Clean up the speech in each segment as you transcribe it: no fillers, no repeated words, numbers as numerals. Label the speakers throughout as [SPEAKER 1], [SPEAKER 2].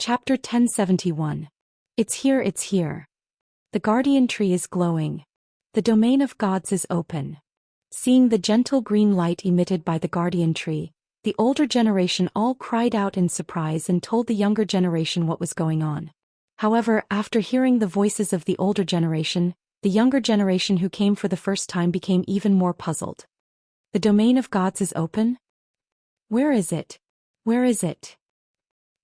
[SPEAKER 1] Chapter 1071. It's here, it's here. The guardian tree is glowing. The domain of gods is open. Seeing the gentle green light emitted by the guardian tree, the older generation all cried out in surprise and told the younger generation what was going on. However, after hearing the voices of the older generation, the younger generation who came for the first time became even more puzzled. The domain of gods is open? Where is it? Where is it?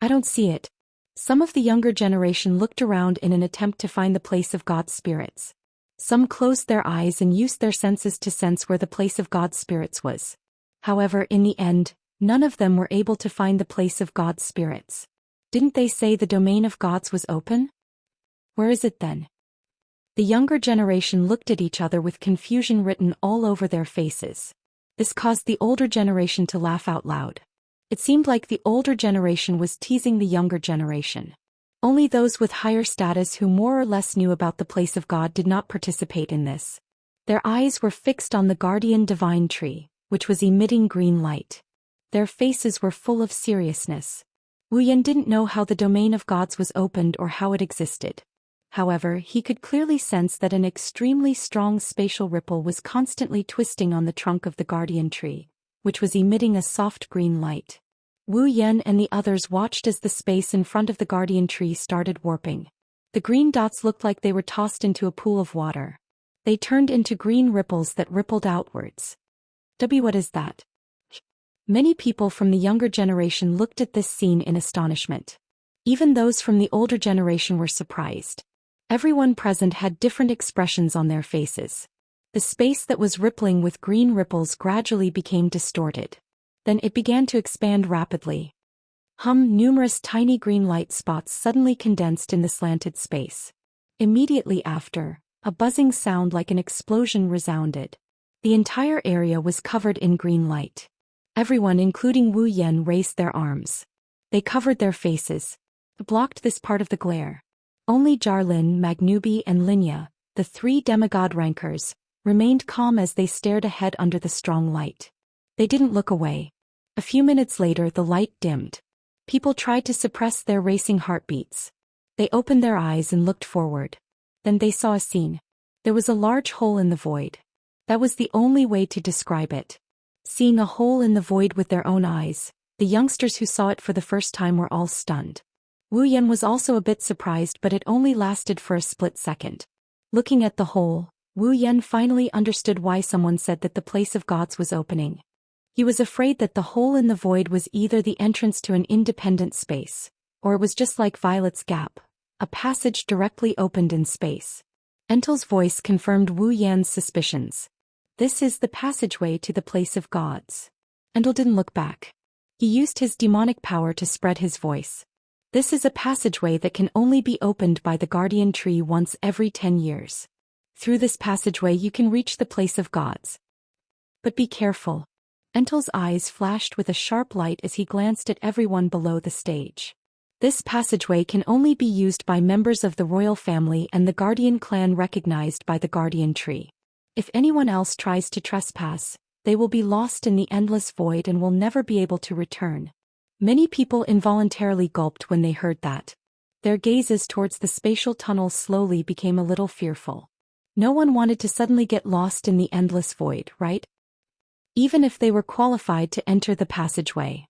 [SPEAKER 1] I don't see it. Some of the younger generation looked around in an attempt to find the place of God's spirits. Some closed their eyes and used their senses to sense where the place of God's spirits was. However, in the end, none of them were able to find the place of God's spirits. Didn't they say the domain of gods was open? Where is it then? The younger generation looked at each other with confusion written all over their faces. This caused the older generation to laugh out loud. It seemed like the older generation was teasing the younger generation. Only those with higher status who more or less knew about the place of God did not participate in this. Their eyes were fixed on the guardian divine tree, which was emitting green light. Their faces were full of seriousness. Wuxian didn't know how the domain of gods was opened or how it existed. However, he could clearly sense that an extremely strong spatial ripple was constantly twisting on the trunk of the guardian tree, which was emitting a soft green light. Wuxian and the others watched as the space in front of the guardian tree started warping. The green dots looked like they were tossed into a pool of water. They turned into green ripples that rippled outwards. What is that? Many people from the younger generation looked at this scene in astonishment. Even those from the older generation were surprised. Everyone present had different expressions on their faces. The space that was rippling with green ripples gradually became distorted. Then it began to expand rapidly. Numerous tiny green light spots suddenly condensed in the slanted space. Immediately after, a buzzing sound like an explosion resounded. The entire area was covered in green light. Everyone, including Wuxian, raised their arms. They covered their faces, blocked this part of the glare. Only Jarlin, Magnubi, and Linya, the three demigod rankers, remained calm as they stared ahead under the strong light. They didn't look away. A few minutes later, the light dimmed. People tried to suppress their racing heartbeats. They opened their eyes and looked forward. Then they saw a scene. There was a large hole in the void. That was the only way to describe it. Seeing a hole in the void with their own eyes, the youngsters who saw it for the first time were all stunned. Wuxian was also a bit surprised, but it only lasted for a split second. Looking at the hole, Wuxian finally understood why someone said that the place of gods was opening. He was afraid that the hole in the void was either the entrance to an independent space, or it was just like Violet's Gap, a passage directly opened in space. Entel's voice confirmed Wuxian's suspicions. This is the passageway to the place of gods. Entel didn't look back. He used his demonic power to spread his voice. This is a passageway that can only be opened by the guardian tree once every 10 years. Through this passageway you can reach the place of gods. But be careful. Entel's eyes flashed with a sharp light as he glanced at everyone below the stage. This passageway can only be used by members of the royal family and the guardian clan recognized by the guardian tree. If anyone else tries to trespass, they will be lost in the endless void and will never be able to return. Many people involuntarily gulped when they heard that. Their gazes towards the spatial tunnel slowly became a little fearful. No one wanted to suddenly get lost in the endless void, right? Even if they were qualified to enter the passageway.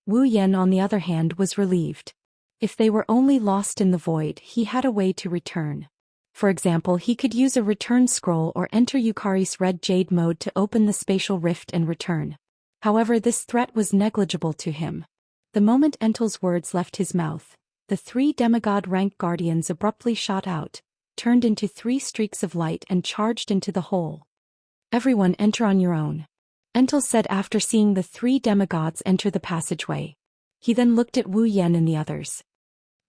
[SPEAKER 1] Wuxian, on the other hand, was relieved. If they were only lost in the void, he had a way to return. For example, he could use a return scroll or enter Yukari's red jade mode to open the spatial rift and return. However, this threat was negligible to him. The moment Entel's words left his mouth, the three demigod rank guardians abruptly shot out, turned into 3 streaks of light and charged into the hole. Everyone enter on your own. Entel said after seeing the 3 demigods enter the passageway. He then looked at Wuxian and the others.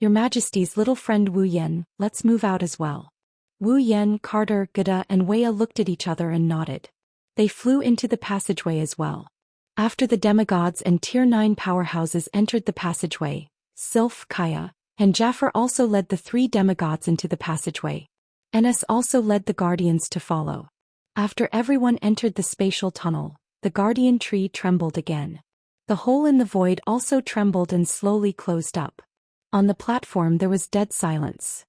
[SPEAKER 1] Your Majesty's little friend Wuxian, let's move out as well. Wuxian, Carter, Gada, and Weya looked at each other and nodded. They flew into the passageway as well. After the demigods and Tier 9 powerhouses entered the passageway, Sylph, Kaya, and Jaffer also led the 3 demigods into the passageway. Enes also led the guardians to follow. After everyone entered the spatial tunnel, the guardian tree trembled again. The hole in the void also trembled and slowly closed up. On the platform there was dead silence.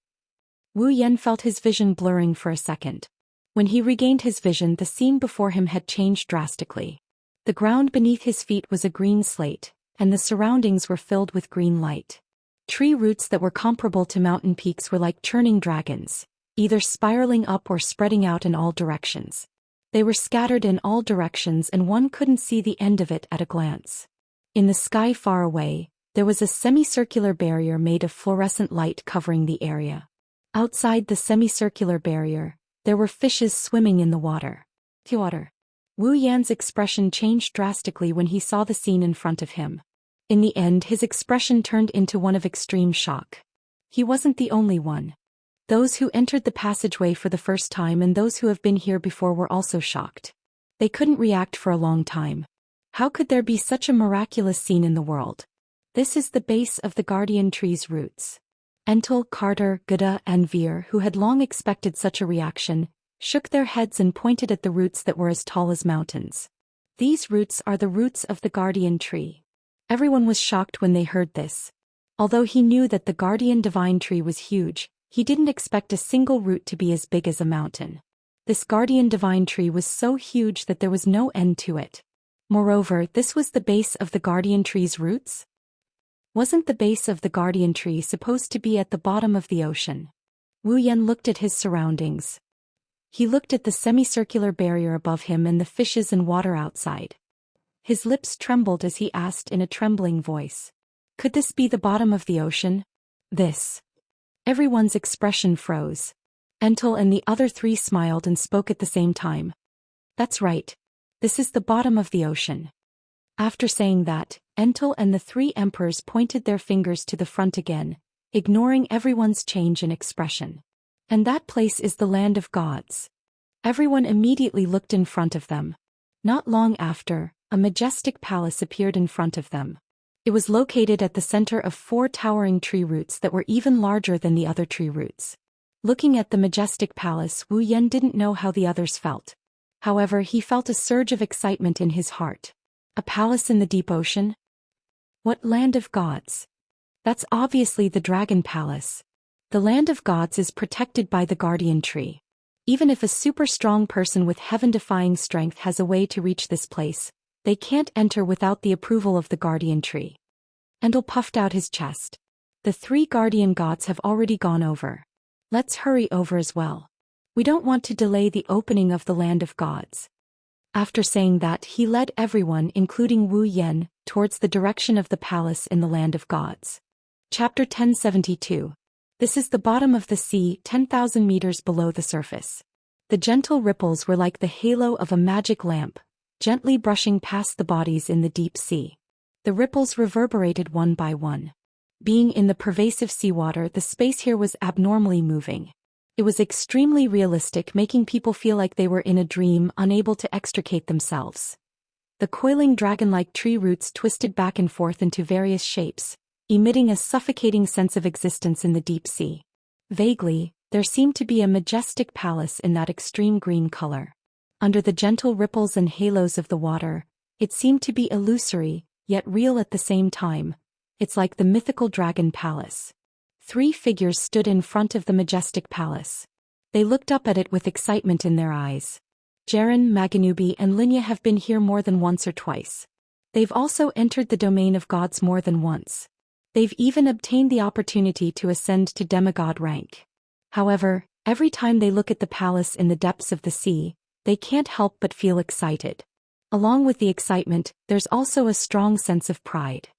[SPEAKER 1] Wu Yan felt his vision blurring for a second. When he regained his vision, the scene before him had changed drastically. The ground beneath his feet was a green slate, and the surroundings were filled with green light. Tree roots that were comparable to mountain peaks were like churning dragons, either spiraling up or spreading out in all directions. They were scattered in all directions and one couldn't see the end of it at a glance. In the sky far away, there was a semicircular barrier made of fluorescent light covering the area. Outside the semicircular barrier, there were fishes swimming in the water. Wu Yan's expression changed drastically when he saw the scene in front of him. In the end, his expression turned into one of extreme shock. He wasn't the only one. Those who entered the passageway for the first time and those who have been here before were also shocked. They couldn't react for a long time. How could there be such a miraculous scene in the world? This is the base of the guardian tree's roots. Entel, Carter, Gada, and Veer, who had long expected such a reaction, shook their heads and pointed at the roots that were as tall as mountains. These roots are the roots of the guardian tree. Everyone was shocked when they heard this. Although he knew that the guardian divine tree was huge, he didn't expect a single root to be as big as a mountain. This guardian divine tree was so huge that there was no end to it. Moreover, this was the base of the guardian tree's roots? Wasn't the base of the guardian tree supposed to be at the bottom of the ocean? Wu Yan looked at his surroundings. He looked at the semicircular barrier above him and the fishes and water outside. His lips trembled as he asked in a trembling voice. Could this be the bottom of the ocean? This. Everyone's expression froze. Entel and the other three smiled and spoke at the same time. That's right. This is the bottom of the ocean. After saying that, Entel and the three emperors pointed their fingers to the front again, ignoring everyone's change in expression. And that place is the land of gods. Everyone immediately looked in front of them. Not long after, a majestic palace appeared in front of them. It was located at the center of 4 towering tree roots that were even larger than the other tree roots. Looking at the majestic palace, Wu Yan didn't know how the others felt. However, he felt a surge of excitement in his heart. A palace in the deep ocean? What land of gods? That's obviously the Dragon Palace. The land of gods is protected by the guardian tree. Even if a super strong person with heaven-defying strength has a way to reach this place, they can't enter without the approval of the guardian tree. Endel puffed out his chest. The 3 guardian gods have already gone over. Let's hurry over as well. We don't want to delay the opening of the land of gods. After saying that, he led everyone, including Wu Yan, towards the direction of the palace in the land of gods. Chapter 1072. This is the bottom of the sea, 10,000 meters below the surface. The gentle ripples were like the halo of a magic lamp, gently brushing past the bodies in the deep sea. The ripples reverberated one by one. Being in the pervasive seawater, the space here was abnormally moving. It was extremely realistic, making people feel like they were in a dream, unable to extricate themselves. The coiling dragon-like tree roots twisted back and forth into various shapes, emitting a suffocating sense of existence in the deep sea. Vaguely, there seemed to be a majestic palace in that extreme green color. Under the gentle ripples and halos of the water, it seemed to be illusory, yet real at the same time. It's like the mythical dragon palace. 3 figures stood in front of the majestic palace. They looked up at it with excitement in their eyes. Jaren, Maganubi, and Linya have been here more than once or twice. They've also entered the domain of gods more than once. They've even obtained the opportunity to ascend to demigod rank. However, every time they look at the palace in the depths of the sea, they can't help but feel excited. Along with the excitement, there's also a strong sense of pride.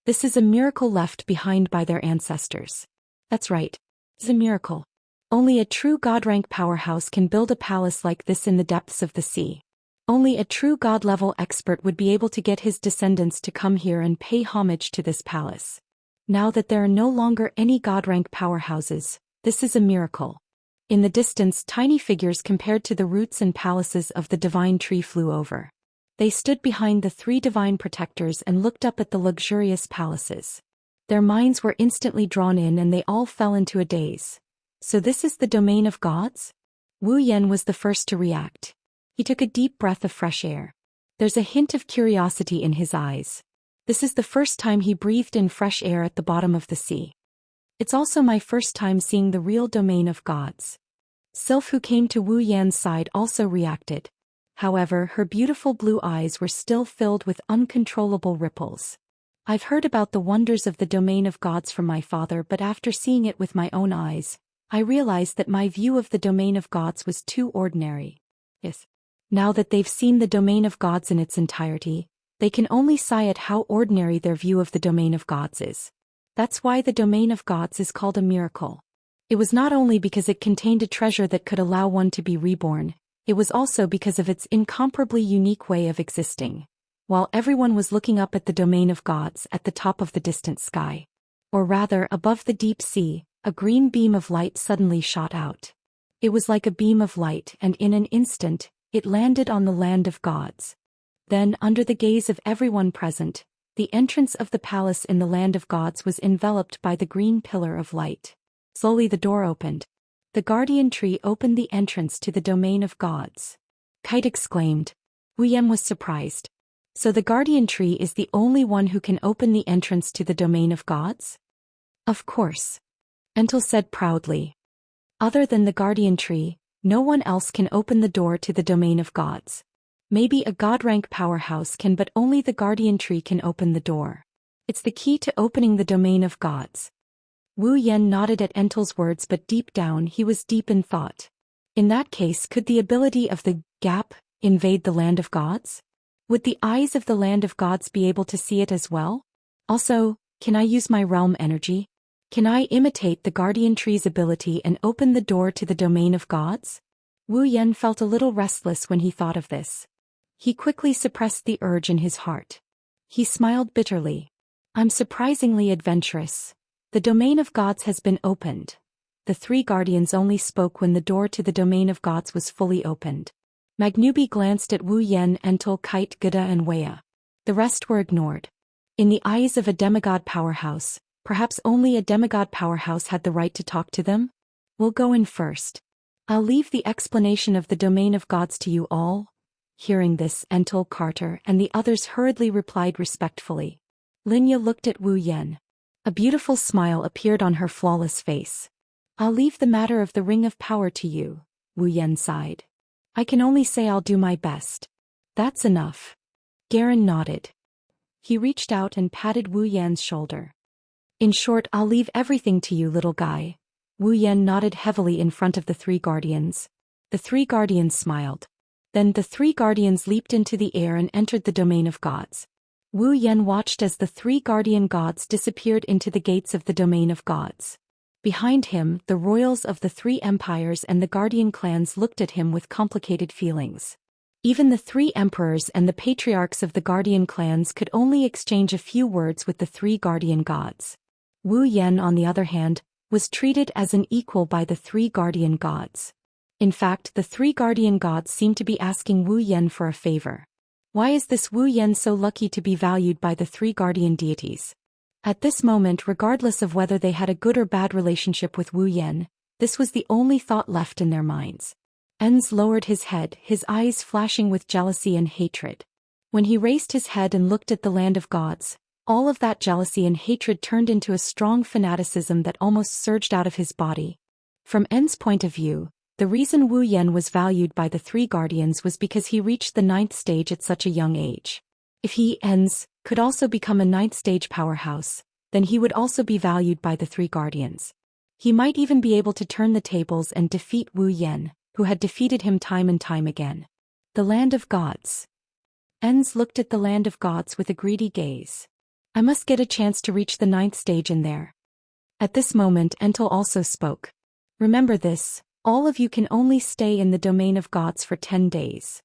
[SPEAKER 1] This is a miracle left behind by their ancestors. That's right. It's a miracle. Only a true god-rank powerhouse can build a palace like this in the depths of the sea. Only a true god-level expert would be able to get his descendants to come here and pay homage to this palace. Now that there are no longer any god-rank powerhouses, this is a miracle. In the distance, tiny figures compared to the roots and palaces of the divine tree flew over. They stood behind the 3 divine protectors and looked up at the luxurious palaces. Their minds were instantly drawn in and they all fell into a daze. So this is the domain of gods? Wu Yan was the first to react. He took a deep breath of fresh air. There's a hint of curiosity in his eyes. This is the first time he breathed in fresh air at the bottom of the sea. It's also my first time seeing the real domain of gods. Sylph, who came to Wu Yan's side, also reacted. However, her beautiful blue eyes were still filled with uncontrollable ripples. I've heard about the wonders of the domain of gods from my father, but after seeing it with my own eyes, I realized that my view of the domain of gods was too ordinary. Yes. Now that they've seen the domain of gods in its entirety, they can only sigh at how ordinary their view of the domain of gods is. That's why the domain of gods is called a miracle. It was not only because it contained a treasure that could allow one to be reborn, it was also because of its incomparably unique way of existing. While everyone was looking up at the domain of gods at the top of the distant sky, or rather above the deep sea, a green beam of light suddenly shot out. It was like a beam of light, and in an instant, it landed on the land of gods. Then, under the gaze of everyone present, the entrance of the palace in the land of gods was enveloped by the green pillar of light. Slowly the door opened. The guardian tree opened the entrance to the domain of gods. Kite exclaimed. Wu Yan was surprised. So the guardian tree is the only one who can open the entrance to the domain of gods? Of course. Entel said proudly. Other than the guardian tree, no one else can open the door to the domain of gods. Maybe a god-rank powerhouse can, but only the guardian tree can open the door. It's the key to opening the domain of gods. Wu Yan nodded at Entel's words, but deep down he was deep in thought. In that case, could the ability of the gap invade the land of gods? Would the eyes of the land of gods be able to see it as well? Also, can I use my realm energy? Can I imitate the guardian tree's ability and open the door to the domain of gods? Wu Yan felt a little restless when he thought of this. He quickly suppressed the urge in his heart. He smiled bitterly. I'm surprisingly adventurous. The domain of gods has been opened. The three guardians only spoke when the door to the domain of gods was fully opened. Magnubi glanced at Wu Yan, Entel, Kite, Gada and Weya. The rest were ignored. In the eyes of a demigod powerhouse, perhaps only a demigod powerhouse had the right to talk to them? We'll go in first. I'll leave the explanation of the domain of gods to you all. Hearing this, Entel, Carter, and the others hurriedly replied respectfully. Linya looked at Wu Yan. A beautiful smile appeared on her flawless face. I'll leave the matter of the Ring of Power to you, Wu Yan sighed. I can only say I'll do my best. That's enough. Garen nodded. He reached out and patted Wu Yan's shoulder. In short, I'll leave everything to you, little guy. Wu Yan nodded heavily in front of the three guardians. The three guardians smiled. Then the three guardians leaped into the air and entered the domain of gods. Wu Yan watched as the three guardian gods disappeared into the gates of the domain of gods. Behind him, the royals of the three empires and the guardian clans looked at him with complicated feelings. Even the three emperors and the patriarchs of the guardian clans could only exchange a few words with the three guardian gods. Wu Yan, on the other hand, was treated as an equal by the three guardian gods. In fact, the three guardian gods seemed to be asking Wu Yan for a favor. Why is this Wu Yan so lucky to be valued by the three guardian deities? At this moment, regardless of whether they had a good or bad relationship with Wu Yan, this was the only thought left in their minds. Enz lowered his head, his eyes flashing with jealousy and hatred. When he raised his head and looked at the land of gods, all of that jealousy and hatred turned into a strong fanaticism that almost surged out of his body. From Enz's point of view, the reason Wu Yan was valued by the three guardians was because he reached the 9th stage at such a young age. If he, Enz, could also become a 9th stage powerhouse, then he would also be valued by the three guardians. He might even be able to turn the tables and defeat Wu Yan, who had defeated him time and time again. The land of gods. Enz looked at the land of gods with a greedy gaze. I must get a chance to reach the 9th stage in there. At this moment, Entel also spoke. Remember this. All of you can only stay in the domain of gods for 10 days.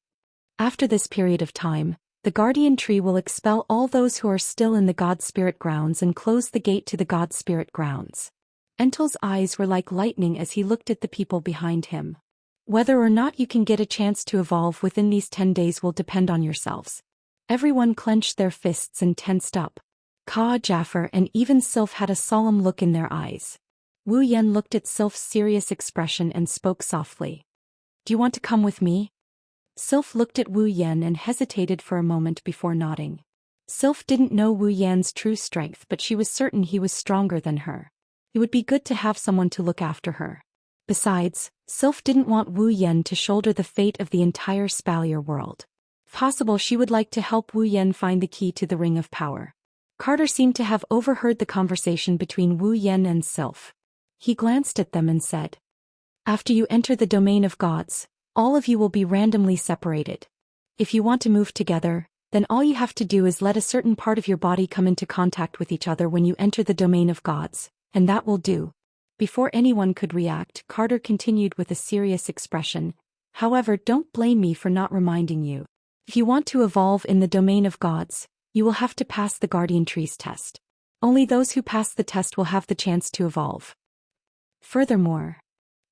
[SPEAKER 1] After this period of time, the guardian tree will expel all those who are still in the god spirit grounds and close the gate to the god spirit grounds. Entel's eyes were like lightning as he looked at the people behind him. Whether or not you can get a chance to evolve within these 10 days will depend on yourselves. Everyone clenched their fists and tensed up. Ka, Jaffer, and even Sylph had a solemn look in their eyes. Wu Yan looked at Sylph's serious expression and spoke softly. Do you want to come with me? Sylph looked at Wu Yan and hesitated for a moment before nodding. Sylph didn't know Wu Yan's true strength, but she was certain he was stronger than her. It would be good to have someone to look after her. Besides, Sylph didn't want Wu Yen to shoulder the fate of the entire Spalier world. If possible, she would like to help Wu Yen find the key to the Ring of Power. Carter seemed to have overheard the conversation between Wu Yen and Sylph. He glanced at them and said, "After you enter the domain of gods, all of you will be randomly separated. If you want to move together, then all you have to do is let a certain part of your body come into contact with each other when you enter the domain of gods, and that will do." Before anyone could react, Carter continued with a serious expression, "However, don't blame me for not reminding you. If you want to evolve in the domain of gods, you will have to pass the Guardian Tree's test. Only those who pass the test will have the chance to evolve." Furthermore,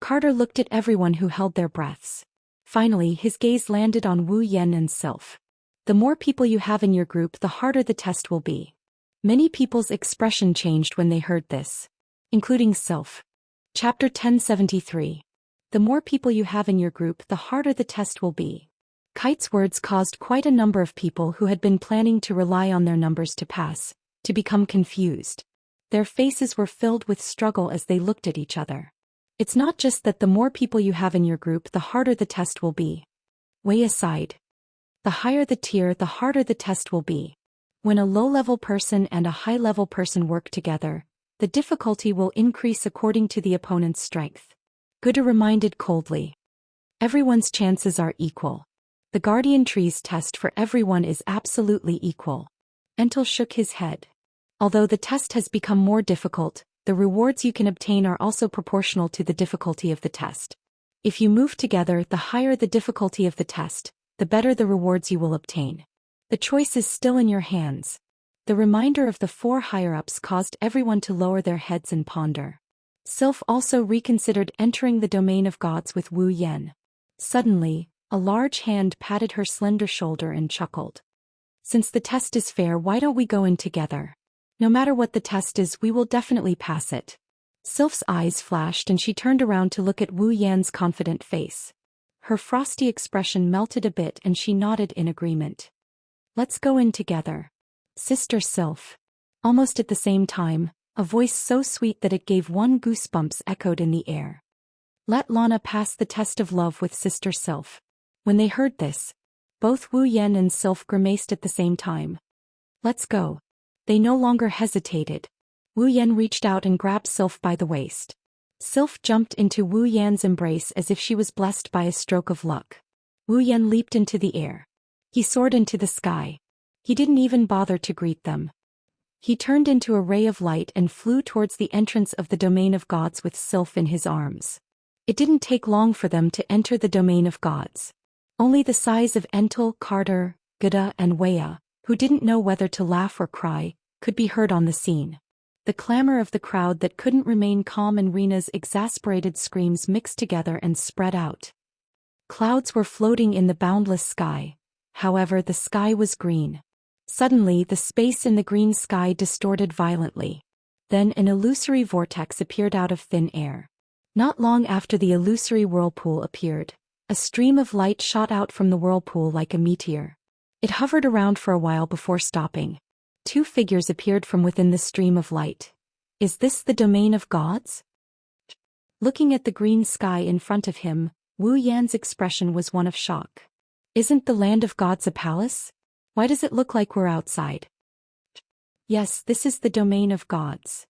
[SPEAKER 1] Carter looked at everyone who held their breaths. Finally, his gaze landed on Wu Yen and Sylph. "The more people you have in your group, the harder the test will be." Many people's expression changed when they heard this, including Sylph. Chapter 1073. The more people you have in your group, the harder the test will be. Kite's words caused quite a number of people who had been planning to rely on their numbers to pass, to become confused. Their faces were filled with struggle as they looked at each other. It's not just that the more people you have in your group, the harder the test will be. Way aside. The higher the tier, the harder the test will be. When a low-level person and a high-level person work together, the difficulty will increase according to the opponent's strength. Guda reminded coldly. Everyone's chances are equal. The Guardian Tree's test for everyone is absolutely equal. Entel shook his head. Although the test has become more difficult, the rewards you can obtain are also proportional to the difficulty of the test. If you move together, the higher the difficulty of the test, the better the rewards you will obtain. The choice is still in your hands. The reminder of the four higher-ups caused everyone to lower their heads and ponder. Sylph also reconsidered entering the domain of gods with Wu Yen. Suddenly, a large hand patted her slender shoulder and chuckled. "Since the test is fair, why don't we go in together? No matter what the test is, we will definitely pass it." Sylph's eyes flashed and she turned around to look at Wu Yan's confident face. Her frosty expression melted a bit and she nodded in agreement. "Let's go in together. Sister Sylph." Almost at the same time, a voice so sweet that it gave one goosebumps echoed in the air. "Let Lana pass the test of love with Sister Sylph." When they heard this, both Wu Yen and Sylph grimaced at the same time. "Let's go." They no longer hesitated. Wu Yen reached out and grabbed Sylph by the waist. Sylph jumped into Wu Yan's embrace as if she was blessed by a stroke of luck. Wu Yen leaped into the air. He soared into the sky. He didn't even bother to greet them. He turned into a ray of light and flew towards the entrance of the domain of gods with Sylph in his arms. It didn't take long for them to enter the domain of gods. Only the sighs of Entel, Carter, Guda, and Weya, who didn't know whether to laugh or cry, could be heard on the scene. The clamor of the crowd that couldn't remain calm and Rena's exasperated screams mixed together and spread out. Clouds were floating in the boundless sky. However, the sky was green. Suddenly, the space in the green sky distorted violently. Then an illusory vortex appeared out of thin air. Not long after the illusory whirlpool appeared, a stream of light shot out from the whirlpool like a meteor. It hovered around for a while before stopping. Two figures appeared from within the stream of light. "Is this the domain of gods?" Looking at the green sky in front of him, Wu Yan's expression was one of shock. "Isn't the land of gods a palace? Why does it look like we're outside?" "Yes, this is the domain of gods."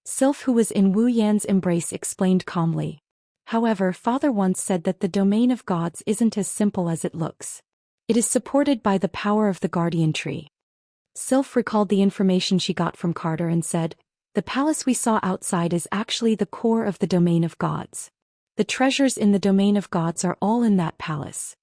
[SPEAKER 1] Sylph, who was in Wu Yan's embrace, explained calmly. "However, Father once said that the domain of gods isn't as simple as it looks. It is supported by the power of the Guardian Tree." Sylph recalled the information she got from Carter and said, "The palace we saw outside is actually the core of the domain of gods. The treasures in the domain of gods are all in that palace.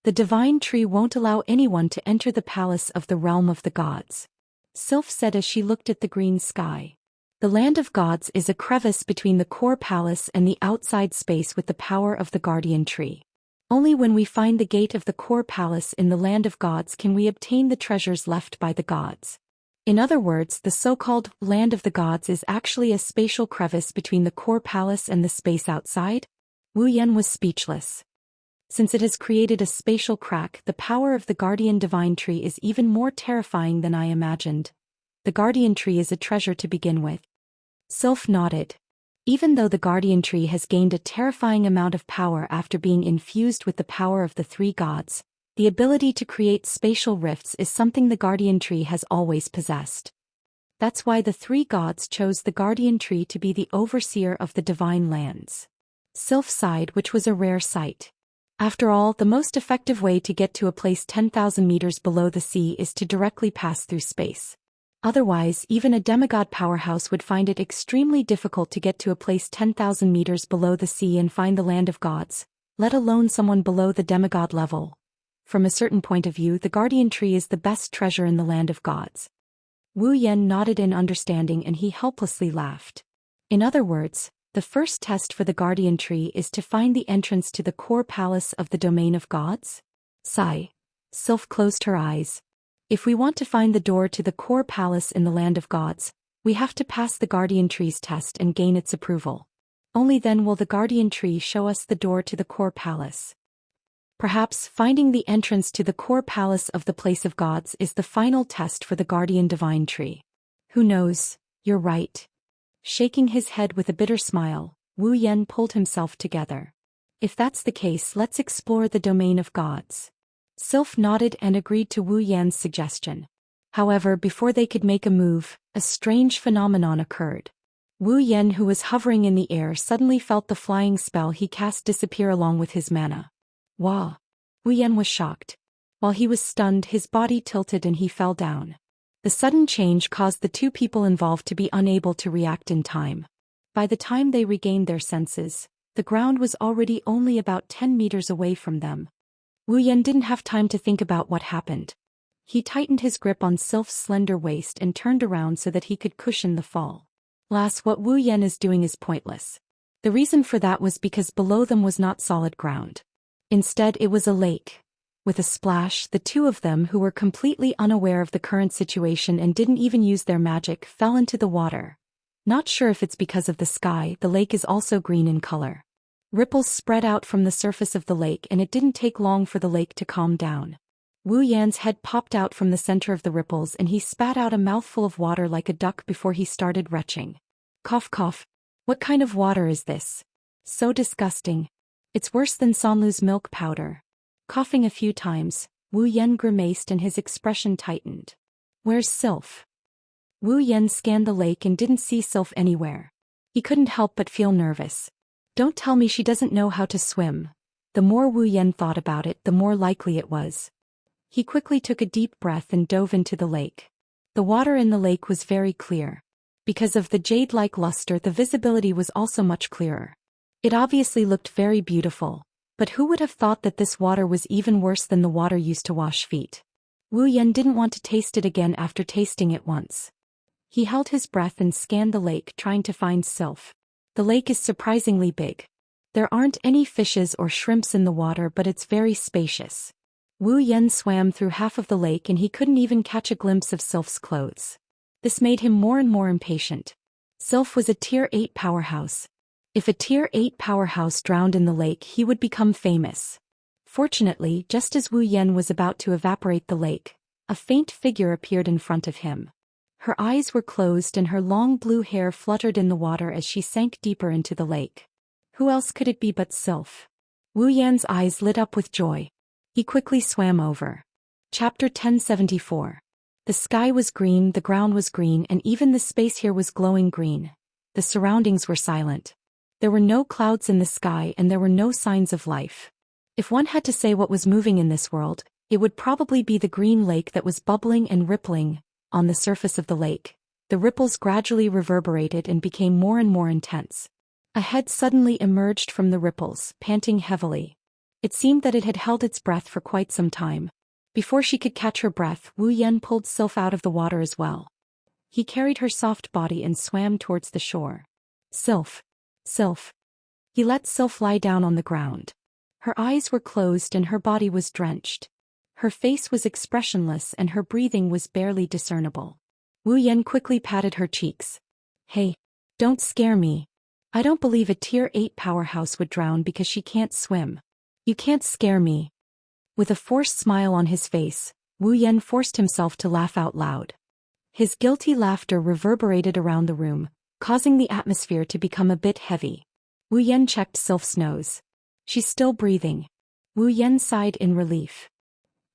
[SPEAKER 1] The divine tree won't allow anyone to enter the palace of the realm of the gods," Sylph said as she looked at the green sky. "The land of gods is a crevice between the core palace and the outside space with the power of the Guardian Tree. Only when we find the gate of the core palace in the land of gods can we obtain the treasures left by the gods. In other words, the so-called land of the gods is actually a spatial crevice between the core palace and the space outside." Wu Yan was speechless. Since it has created a spatial crack, the power of the Guardian Divine Tree is even more terrifying than I imagined. The Guardian Tree is a treasure to begin with. Sylph nodded. Even though the guardian tree has gained a terrifying amount of power after being infused with the power of the three gods, the ability to create spatial rifts is something the guardian tree has always possessed. That's why the three gods chose the guardian tree to be the overseer of the divine lands. Sylph sighed, which was a rare sight. After all, the most effective way to get to a place 10,000 meters below the sea is to directly pass through space. Otherwise, even a demigod powerhouse would find it extremely difficult to get to a place 10,000 meters below the sea and find the land of gods, let alone someone below the demigod level. From a certain point of view, the guardian tree is the best treasure in the land of gods. Wu Yan nodded in understanding and he helplessly laughed. In other words, the first test for the guardian tree is to find the entrance to the core palace of the domain of gods? Sigh. Sylph closed her eyes. If we want to find the door to the core palace in the land of gods, we have to pass the guardian tree's test and gain its approval. Only then will the guardian tree show us the door to the core palace. Perhaps finding the entrance to the core palace of the place of gods is the final test for the guardian divine tree. Who knows, you're right. Shaking his head with a bitter smile, Wu Yan pulled himself together. If that's the case, let's explore the domain of gods. Sylph nodded and agreed to Wu Yan's suggestion. However, before they could make a move, a strange phenomenon occurred. Wu Yan, who was hovering in the air, suddenly felt the flying spell he cast disappear along with his mana. Wah! Wu Yan was shocked. While he was stunned, his body tilted and he fell down. The sudden change caused the two people involved to be unable to react in time. By the time they regained their senses, the ground was already only about 10 meters away from them. Wu Yan didn't have time to think about what happened. He tightened his grip on Sylph's slender waist and turned around so that he could cushion the fall. Alas, what Wu Yan is doing is pointless. The reason for that was because below them was not solid ground. Instead, it was a lake. With a splash, the two of them, who were completely unaware of the current situation and didn't even use their magic, fell into the water. Not sure if it's because of the sky, the lake is also green in color. Ripples spread out from the surface of the lake and it didn't take long for the lake to calm down. Wu Yan's head popped out from the center of the ripples and he spat out a mouthful of water like a duck before he started retching. Cough cough. What kind of water is this? So disgusting. It's worse than Sanlu's milk powder. Coughing a few times, Wu Yan grimaced and his expression tightened. Where's Sylph? Wu Yan scanned the lake and didn't see Sylph anywhere. He couldn't help but feel nervous. Don't tell me she doesn't know how to swim. The more Wu Yan thought about it, the more likely it was. He quickly took a deep breath and dove into the lake. The water in the lake was very clear. Because of the jade-like luster, the visibility was also much clearer. It obviously looked very beautiful, but who would have thought that this water was even worse than the water used to wash feet? Wu Yan didn't want to taste it again after tasting it once. He held his breath and scanned the lake, trying to find Sylph. The lake is surprisingly big. There aren't any fishes or shrimps in the water, but it's very spacious. Wu Yan swam through half of the lake and he couldn't even catch a glimpse of Sylph's clothes. This made him more and more impatient. Sylph was a Tier 8 powerhouse. If a Tier 8 powerhouse drowned in the lake, he would become famous. Fortunately, just as Wu Yan was about to evaporate the lake, a faint figure appeared in front of him. Her eyes were closed and her long blue hair fluttered in the water as she sank deeper into the lake. Who else could it be but Sylph? Wu Yan's eyes lit up with joy. He quickly swam over. Chapter 1074. The sky was green, the ground was green, and even the space here was glowing green. The surroundings were silent. There were no clouds in the sky and there were no signs of life. If one had to say what was moving in this world, it would probably be the green lake that was bubbling and rippling. On the surface of the lake, the ripples gradually reverberated and became more and more intense. A head suddenly emerged from the ripples, panting heavily. It seemed that it had held its breath for quite some time. Before she could catch her breath, Wu Yan pulled Sylph out of the water as well. He carried her soft body and swam towards the shore. Sylph. Sylph. He let Sylph lie down on the ground. Her eyes were closed and her body was drenched. Her face was expressionless and her breathing was barely discernible. Wu Yan quickly patted her cheeks. Hey, don't scare me. I don't believe a Tier 8 powerhouse would drown because she can't swim. You can't scare me. With a forced smile on his face, Wu Yan forced himself to laugh out loud. His guilty laughter reverberated around the room, causing the atmosphere to become a bit heavy. Wu Yan checked Sylph's nose. She's still breathing. Wu Yan sighed in relief.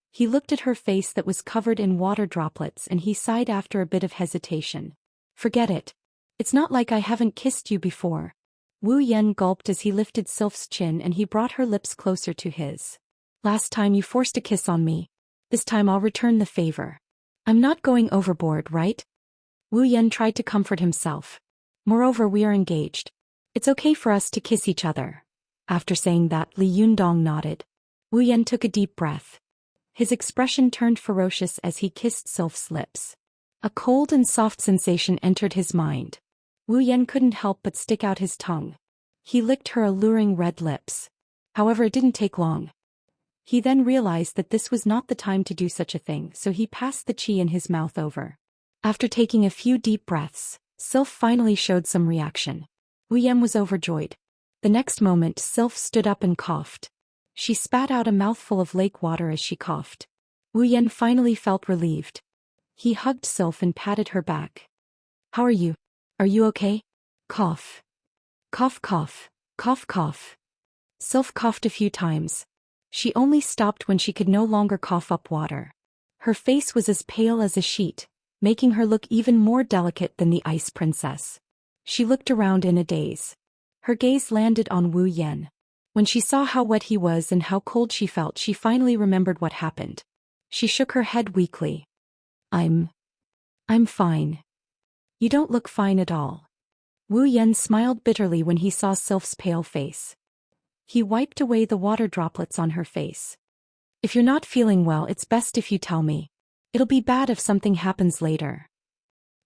[SPEAKER 1] He looked at her face that was covered in water droplets and he sighed after a bit of hesitation. Forget it. It's not like I haven't kissed you before. Wu Yan gulped as he lifted Sylph's chin and he brought her lips closer to his. Last time you forced a kiss on me. This time I'll return the favor. I'm not going overboard, right? Wu Yan tried to comfort himself. Moreover, we are engaged. It's okay for us to kiss each other. After saying that, Li Yundong nodded. Wu Yan took a deep breath. His expression turned ferocious as he kissed Sylph's lips. A cold and soft sensation entered his mind. Wu Yan couldn't help but stick out his tongue. He licked her alluring red lips. However, it didn't take long. He then realized that this was not the time to do such a thing, so he passed the qi in his mouth over. After taking a few deep breaths, Sylph finally showed some reaction. Wu Yan was overjoyed. The next moment, Sylph stood up and coughed. She spat out a mouthful of lake water as she coughed. Wu Yan finally felt relieved. He hugged Sylph and patted her back. How are you? Are you okay? Cough. Cough cough, cough cough. Sylph coughed a few times. She only stopped when she could no longer cough up water. Her face was as pale as a sheet, making her look even more delicate than the ice princess. She looked around in a daze. Her gaze landed on Wu Yan. When she saw how wet he was and how cold she felt, she finally remembered what happened. She shook her head weakly. I'm fine. You don't look fine at all. Wu Yan smiled bitterly when he saw Sylph's pale face. He wiped away the water droplets on her face. If you're not feeling well, it's best if you tell me. It'll be bad if something happens later.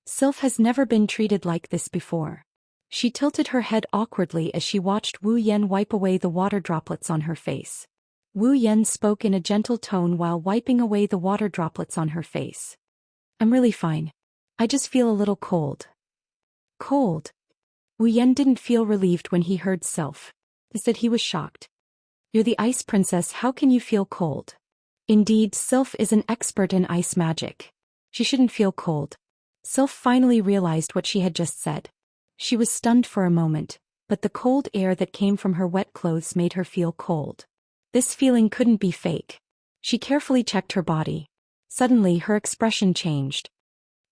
[SPEAKER 1] Sylph has never been treated like this before. She tilted her head awkwardly as she watched Wu Yan wipe away the water droplets on her face. Wu Yan spoke in a gentle tone while wiping away the water droplets on her face. I'm really fine. I just feel a little cold. Cold? Wu Yan didn't feel relieved when he heard Sylph. Instead, he was shocked. You're the ice princess, how can you feel cold? Indeed, Sylph is an expert in ice magic. She shouldn't feel cold. Sylph finally realized what she had just said. She was stunned for a moment, but the cold air that came from her wet clothes made her feel cold. This feeling couldn't be fake. She carefully checked her body. Suddenly, her expression changed.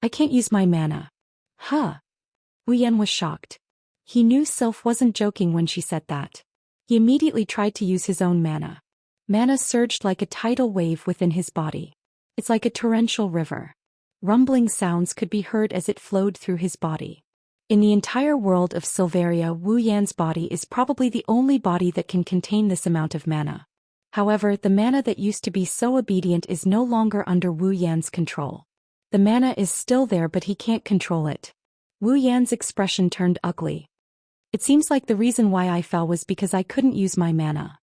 [SPEAKER 1] I can't use my mana. Huh? Wu Yan was shocked. He knew Sylph wasn't joking when she said that. He immediately tried to use his own mana. Mana surged like a tidal wave within his body. It's like a torrential river. Rumbling sounds could be heard as it flowed through his body. In the entire world of Silveria, Wu Yan's body is probably the only body that can contain this amount of mana. However, the mana that used to be so obedient is no longer under Wu Yan's control. The mana is still there, but he can't control it. Wu Yan's expression turned ugly. It seems like the reason why I fell was because I couldn't use my mana.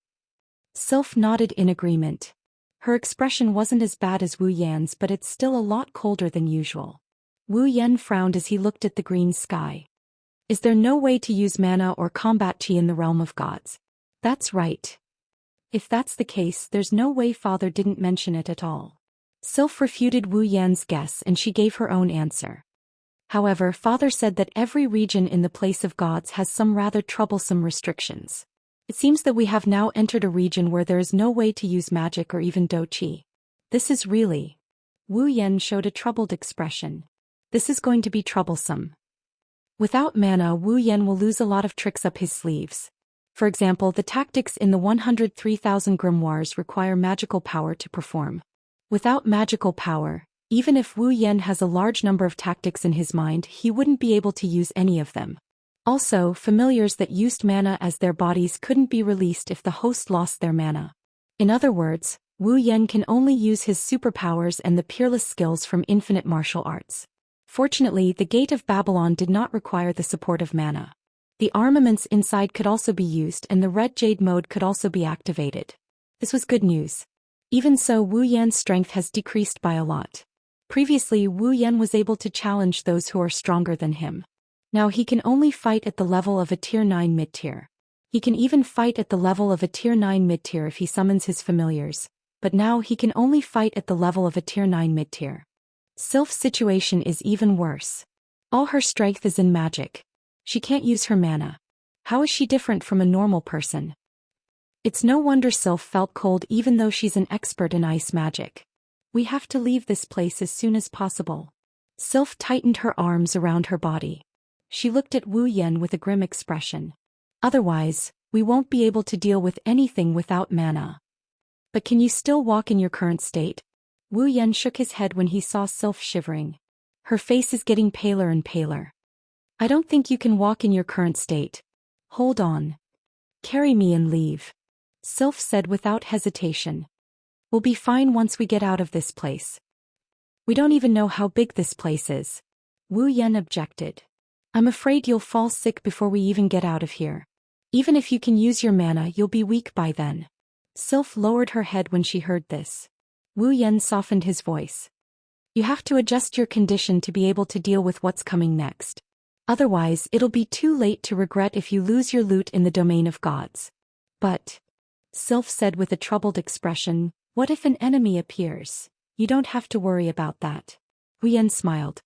[SPEAKER 1] Sylph nodded in agreement. Her expression wasn't as bad as Wu Yan's, but it's still a lot colder than usual. Wu Yan frowned as he looked at the green sky. Is there no way to use mana or combat chi in the realm of gods? That's right. If that's the case, there's no way Father didn't mention it at all. Sylph refuted Wu Yan's guess and she gave her own answer. However, Father said that every region in the place of gods has some rather troublesome restrictions. It seems that we have now entered a region where there is no way to use magic or even do chi. This is really... Wu Yan showed a troubled expression. This is going to be troublesome. Without mana, Wu Yan will lose a lot of tricks up his sleeves. For example, the tactics in the 103,000 grimoires require magical power to perform. Without magical power, even if Wu Yan has a large number of tactics in his mind, he wouldn't be able to use any of them. Also, familiars that used mana as their bodies couldn't be released if the host lost their mana. In other words, Wu Yan can only use his superpowers and the peerless skills from infinite martial arts. Fortunately, the Gate of Babylon did not require the support of mana. The armaments inside could also be used and the Red Jade mode could also be activated. This was good news. Even so, Wu Yan's strength has decreased by a lot. Previously, Wu Yan was able to challenge those who are stronger than him. Now he can only fight at the level of a Tier 9 mid-tier. He can even fight at the level of a Tier 9 mid-tier if he summons his familiars, but now he can only fight at the level of a Tier 9 mid-tier. Sylph's situation is even worse. All her strength is in magic. She can't use her mana. How is she different from a normal person? It's no wonder Sylph felt cold even though she's an expert in ice magic. We have to leave this place as soon as possible. Sylph tightened her arms around her body. She looked at Wu Yan with a grim expression. Otherwise, we won't be able to deal with anything without mana. But can you still walk in your current state? Wu Yan shook his head when he saw Sylph shivering. Her face is getting paler and paler. I don't think you can walk in your current state. Hold on. Carry me and leave. Sylph said without hesitation. We'll be fine once we get out of this place. We don't even know how big this place is. Wu Yan objected. I'm afraid you'll fall sick before we even get out of here. Even if you can use your mana, you'll be weak by then. Sylph lowered her head when she heard this. Wu Yan softened his voice. You have to adjust your condition to be able to deal with what's coming next. Otherwise, it'll be too late to regret if you lose your loot in the domain of gods. But, Sylph said with a troubled expression, what if an enemy appears? You don't have to worry about that. Wu Yan smiled.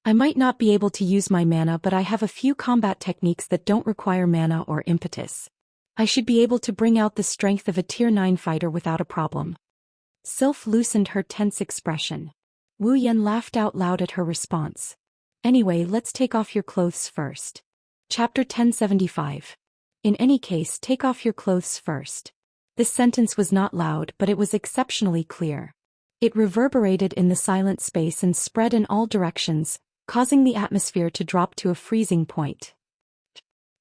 [SPEAKER 1] I might not be able to use my mana, but I have a few combat techniques that don't require mana or impetus. I should be able to bring out the strength of a tier 9 fighter without a problem. Sylph loosened her tense expression. Wu Yan laughed out loud at her response. Anyway, let's take off your clothes first. Chapter 1075. In any case, take off your clothes first. This sentence was not loud, but it was exceptionally clear. It reverberated in the silent space and spread in all directions, causing the atmosphere to drop to a freezing point.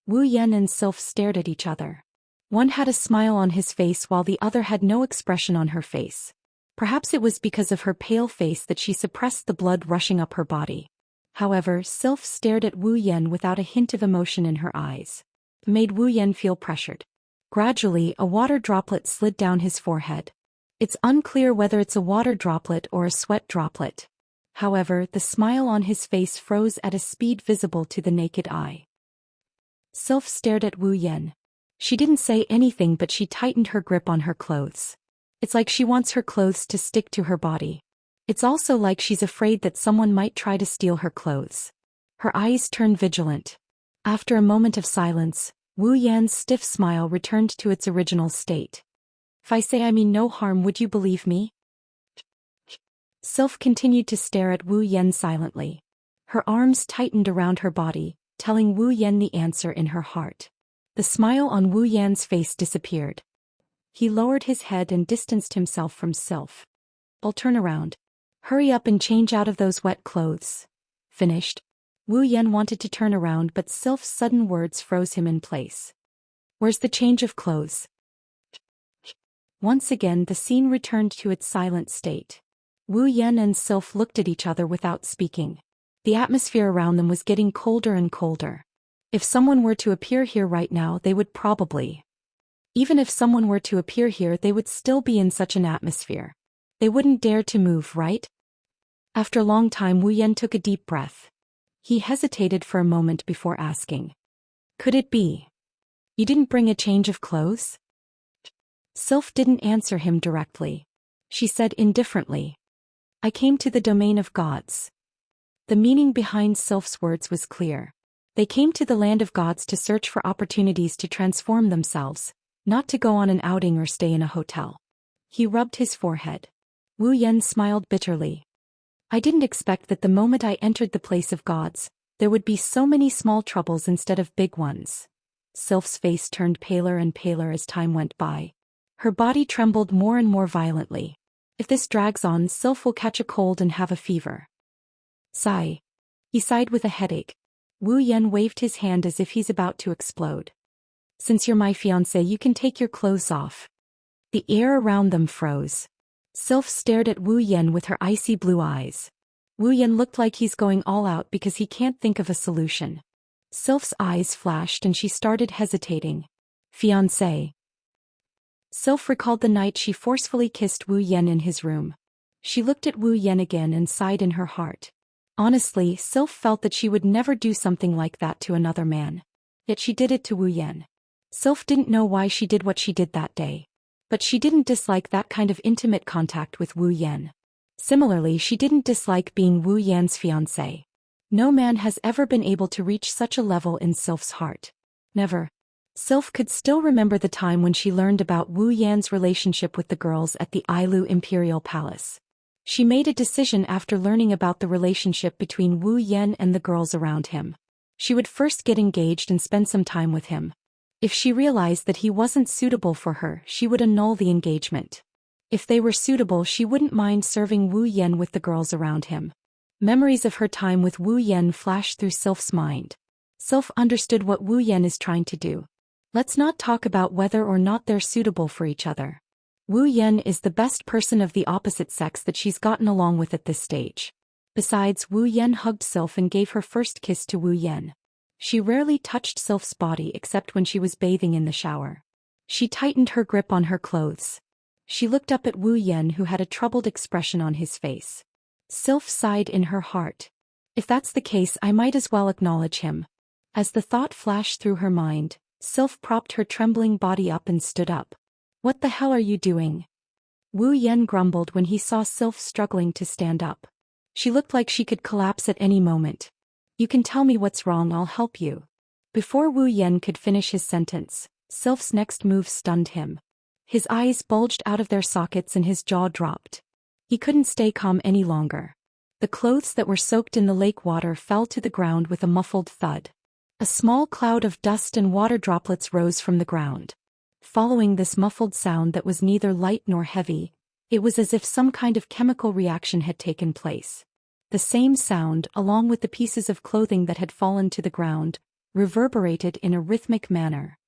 [SPEAKER 1] Wu Yan and Sylph stared at each other. One had a smile on his face while the other had no expression on her face. Perhaps it was because of her pale face that she suppressed the blood rushing up her body. However, Sylph stared at Wu Yan without a hint of emotion in her eyes. It made Wu Yan feel pressured. Gradually, a water droplet slid down his forehead. It's unclear whether it's a water droplet or a sweat droplet. However, the smile on his face froze at a speed visible to the naked eye. Sylph stared at Wu Yan. She didn't say anything, but she tightened her grip on her clothes. It's like she wants her clothes to stick to her body. It's also like she's afraid that someone might try to steal her clothes. Her eyes turned vigilant. After a moment of silence, Wu Yan's stiff smile returned to its original state. If I say I mean no harm, would you believe me? Sylph continued to stare at Wu Yan silently. Her arms tightened around her body, telling Wu Yan the answer in her heart. The smile on Wu Yan's face disappeared. He lowered his head and distanced himself from Sylph. I'll turn around. Hurry up and change out of those wet clothes. Finished. Wu Yan wanted to turn around, but Sylph's sudden words froze him in place. Where's the change of clothes? Once again, the scene returned to its silent state. Wu Yan and Sylph looked at each other without speaking. The atmosphere around them was getting colder and colder. If someone were to appear here right now, they would probably. Even if someone were to appear here, they would still be in such an atmosphere. They wouldn't dare to move, right? After a long time, Wu Yan took a deep breath. He hesitated for a moment before asking. Could it be? You didn't bring a change of clothes? Sylph didn't answer him directly. She said indifferently. I came to the domain of gods. The meaning behind Sylph's words was clear. They came to the land of gods to search for opportunities to transform themselves, not to go on an outing or stay in a hotel. He rubbed his forehead. Wu Yan smiled bitterly. I didn't expect that the moment I entered the place of gods, there would be so many small troubles instead of big ones. Sylph's face turned paler and paler as time went by. Her body trembled more and more violently. If this drags on, Sylph will catch a cold and have a fever. Sigh. He sighed with a headache. Wu Yan waved his hand as if he's about to explode. Since you're my fiancé, you can take your clothes off. The air around them froze. Sylph stared at Wu Yan with her icy blue eyes. Wu Yan looked like he's going all out because he can't think of a solution. Sylph's eyes flashed and she started hesitating. Fiancé. Sylph recalled the night she forcefully kissed Wu Yan in his room. She looked at Wu Yan again and sighed in her heart. Honestly, Sylph felt that she would never do something like that to another man. Yet she did it to Wu Yan. Sylph didn't know why she did what she did that day. But she didn't dislike that kind of intimate contact with Wu Yan. Similarly, she didn't dislike being Wu Yan's fiancé. No man has ever been able to reach such a level in Sylph's heart. Never. Sylph could still remember the time when she learned about Wu Yan's relationship with the girls at the Ailu Imperial Palace. She made a decision after learning about the relationship between Wu Yan and the girls around him. She would first get engaged and spend some time with him. If she realized that he wasn't suitable for her, she would annul the engagement. If they were suitable, she wouldn't mind serving Wu Yan with the girls around him. Memories of her time with Wu Yan flashed through Sylph's mind. Sylph understood what Wu Yan is trying to do. Let's not talk about whether or not they're suitable for each other. Wu Yan is the best person of the opposite sex that she's gotten along with at this stage. Besides, Wu Yan hugged Sylph and gave her first kiss to Wu Yan. She rarely touched Sylph's body except when she was bathing in the shower. She tightened her grip on her clothes. She looked up at Wu Yan, who had a troubled expression on his face. Sylph sighed in her heart. If that's the case, I might as well acknowledge him. As the thought flashed through her mind, Sylph propped her trembling body up and stood up. What the hell are you doing? Wu Yan grumbled when he saw Sylph struggling to stand up. She looked like she could collapse at any moment. You can tell me what's wrong, I'll help you. Before Wu Yan could finish his sentence, Sylph's next move stunned him. His eyes bulged out of their sockets and his jaw dropped. He couldn't stay calm any longer. The clothes that were soaked in the lake water fell to the ground with a muffled thud. A small cloud of dust and water droplets rose from the ground. Following this muffled sound that was neither light nor heavy, it was as if some kind of chemical reaction had taken place. The same sound, along with the pieces of clothing that had fallen to the ground, reverberated in a rhythmic manner.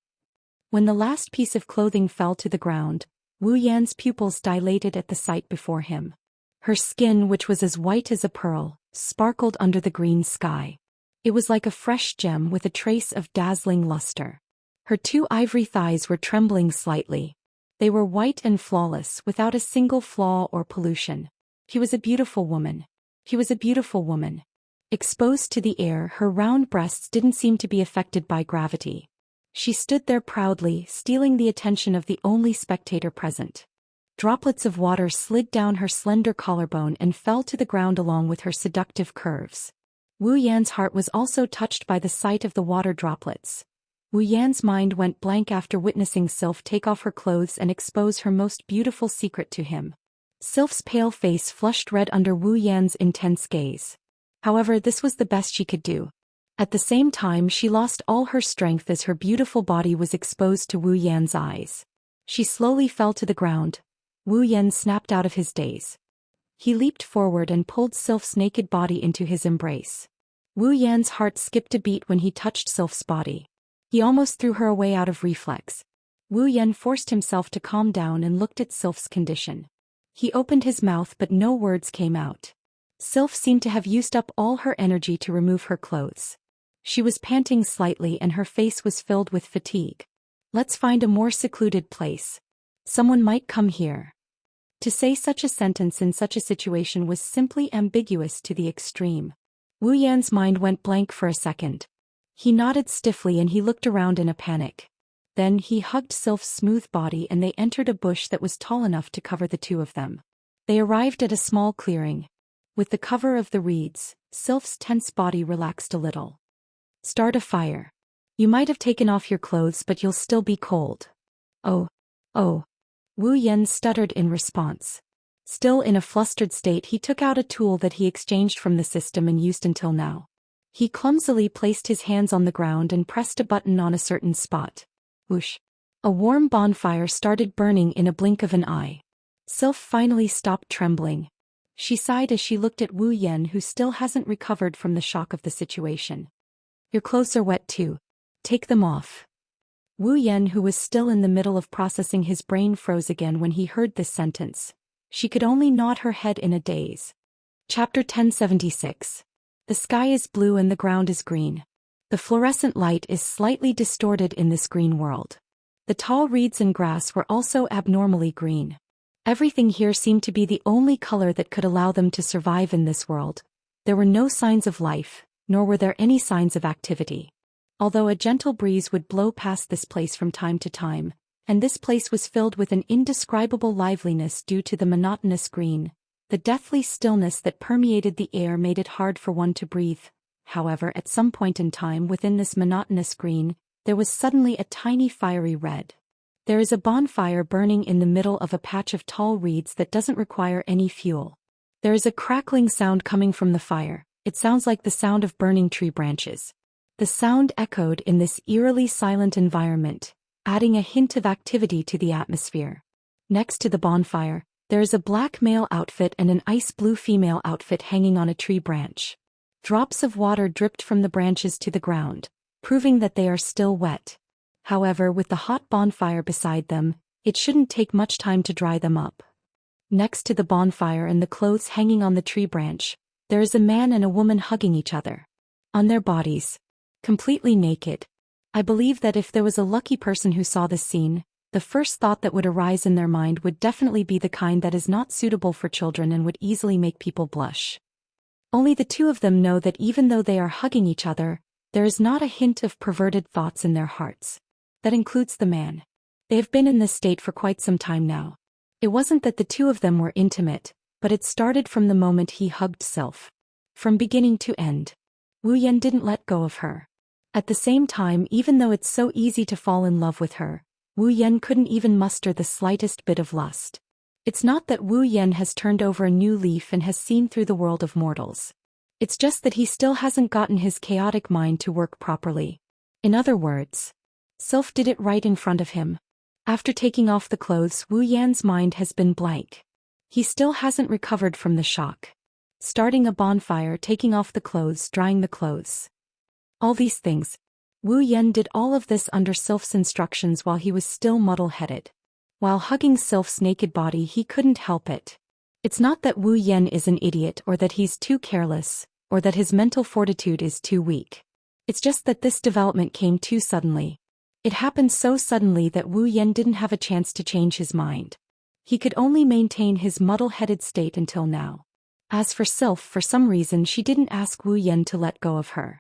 [SPEAKER 1] When the last piece of clothing fell to the ground, Wu Yan's pupils dilated at the sight before him. Her skin, which was as white as a pearl, sparkled under the green sky. It was like a fresh gem with a trace of dazzling luster. Her two ivory thighs were trembling slightly. They were white and flawless, without a single flaw or pollution. He was a beautiful woman. He was a beautiful woman. Exposed to the air, her round breasts didn't seem to be affected by gravity. She stood there proudly, stealing the attention of the only spectator present. Droplets of water slid down her slender collarbone and fell to the ground along with her seductive curves. Wu Yan's heart was also touched by the sight of the water droplets. Wu Yan's mind went blank after witnessing Sylph take off her clothes and expose her most beautiful secret to him. Sylph's pale face flushed red under Wu Yan's intense gaze. However, this was the best she could do. At the same time, she lost all her strength as her beautiful body was exposed to Wu Yan's eyes. She slowly fell to the ground. Wu Yan snapped out of his daze. He leaped forward and pulled Sylph's naked body into his embrace. Wu Yan's heart skipped a beat when he touched Sylph's body. He almost threw her away out of reflex. Wu Yan forced himself to calm down and looked at Sylph's condition. He opened his mouth but no words came out. Sylph seemed to have used up all her energy to remove her clothes. She was panting slightly and her face was filled with fatigue. Let's find a more secluded place. Someone might come here. To say such a sentence in such a situation was simply ambiguous to the extreme. Wu Yan's mind went blank for a second. He nodded stiffly and he looked around in a panic. Then he hugged Sylph's smooth body and they entered a bush that was tall enough to cover the two of them. They arrived at a small clearing. With the cover of the reeds, Sylph's tense body relaxed a little. Start a fire. You might have taken off your clothes but you'll still be cold. Oh. Wu Yan stuttered in response. Still in a flustered state, he took out a tool that he exchanged from the system and used until now. He clumsily placed his hands on the ground and pressed a button on a certain spot. Whoosh. A warm bonfire started burning in a blink of an eye. Sylph finally stopped trembling. She sighed as she looked at Wu Yan, who still hasn't recovered from the shock of the situation. Your clothes are wet too. Take them off. Wu Yan, who was still in the middle of processing his brain, froze again when he heard this sentence. She could only nod her head in a daze. Chapter 1076. The sky is blue and the ground is green. The fluorescent light is slightly distorted in this green world. The tall reeds and grass were also abnormally green. Everything here seemed to be the only color that could allow them to survive in this world. There were no signs of life, nor were there any signs of activity. Although a gentle breeze would blow past this place from time to time, and this place was filled with an indescribable liveliness due to the monotonous green, the deathly stillness that permeated the air made it hard for one to breathe. however at some point in time within this monotonous green, there was suddenly a tiny fiery red. There is a bonfire burning in the middle of a patch of tall reeds that doesn't require any fuel. There is a crackling sound coming from the fire. It sounds like the sound of burning tree branches. The sound echoed in this eerily silent environment, adding a hint of activity to the atmosphere. Next to the bonfire, there is a black male outfit and an ice blue female outfit hanging on a tree branch. Drops of water dripped from the branches to the ground, proving that they are still wet. However, with the hot bonfire beside them, it shouldn't take much time to dry them up. Next to the bonfire and the clothes hanging on the tree branch, there is a man and a woman hugging each other. On their bodies, completely naked. I believe that if there was a lucky person who saw this scene, the first thought that would arise in their mind would definitely be the kind that is not suitable for children and would easily make people blush. Only the two of them know that even though they are hugging each other, there is not a hint of perverted thoughts in their hearts. That includes the man. They have been in this state for quite some time now. It wasn't that the two of them were intimate, but it started from the moment he hugged Sylph. From beginning to end. Wu Yan didn't let go of her. At the same time, even though it's so easy to fall in love with her, Wu Yan couldn't even muster the slightest bit of lust. It's not that Wu Yan has turned over a new leaf and has seen through the world of mortals. It's just that he still hasn't gotten his chaotic mind to work properly. In other words, Sylph did it right in front of him. After taking off the clothes, Wu Yan's mind has been blank. He still hasn't recovered from the shock. Starting a bonfire, taking off the clothes, drying the clothes. All these things. Wu Yan did all of this under Sylph's instructions while he was still muddle-headed. While hugging Sylph's naked body, he couldn't help it. It's not that Wu Yan is an idiot or that he's too careless, or that his mental fortitude is too weak. It's just that this development came too suddenly. It happened so suddenly that Wu Yan didn't have a chance to change his mind. He could only maintain his muddle-headed state until now. As for Sylph, for some reason she didn't ask Wu Yan to let go of her.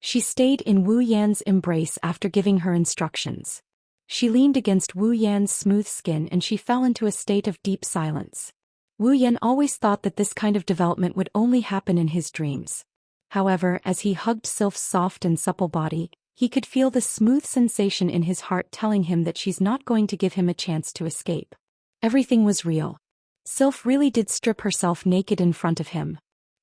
[SPEAKER 1] She stayed in Wu Yan's embrace after giving her instructions. She leaned against Wu Yan's smooth skin and she fell into a state of deep silence. Wu Yan always thought that this kind of development would only happen in his dreams. However, as he hugged Sylph's soft and supple body, he could feel the smooth sensation in his heart telling him that she's not going to give him a chance to escape. Everything was real. Sylph really did strip herself naked in front of him.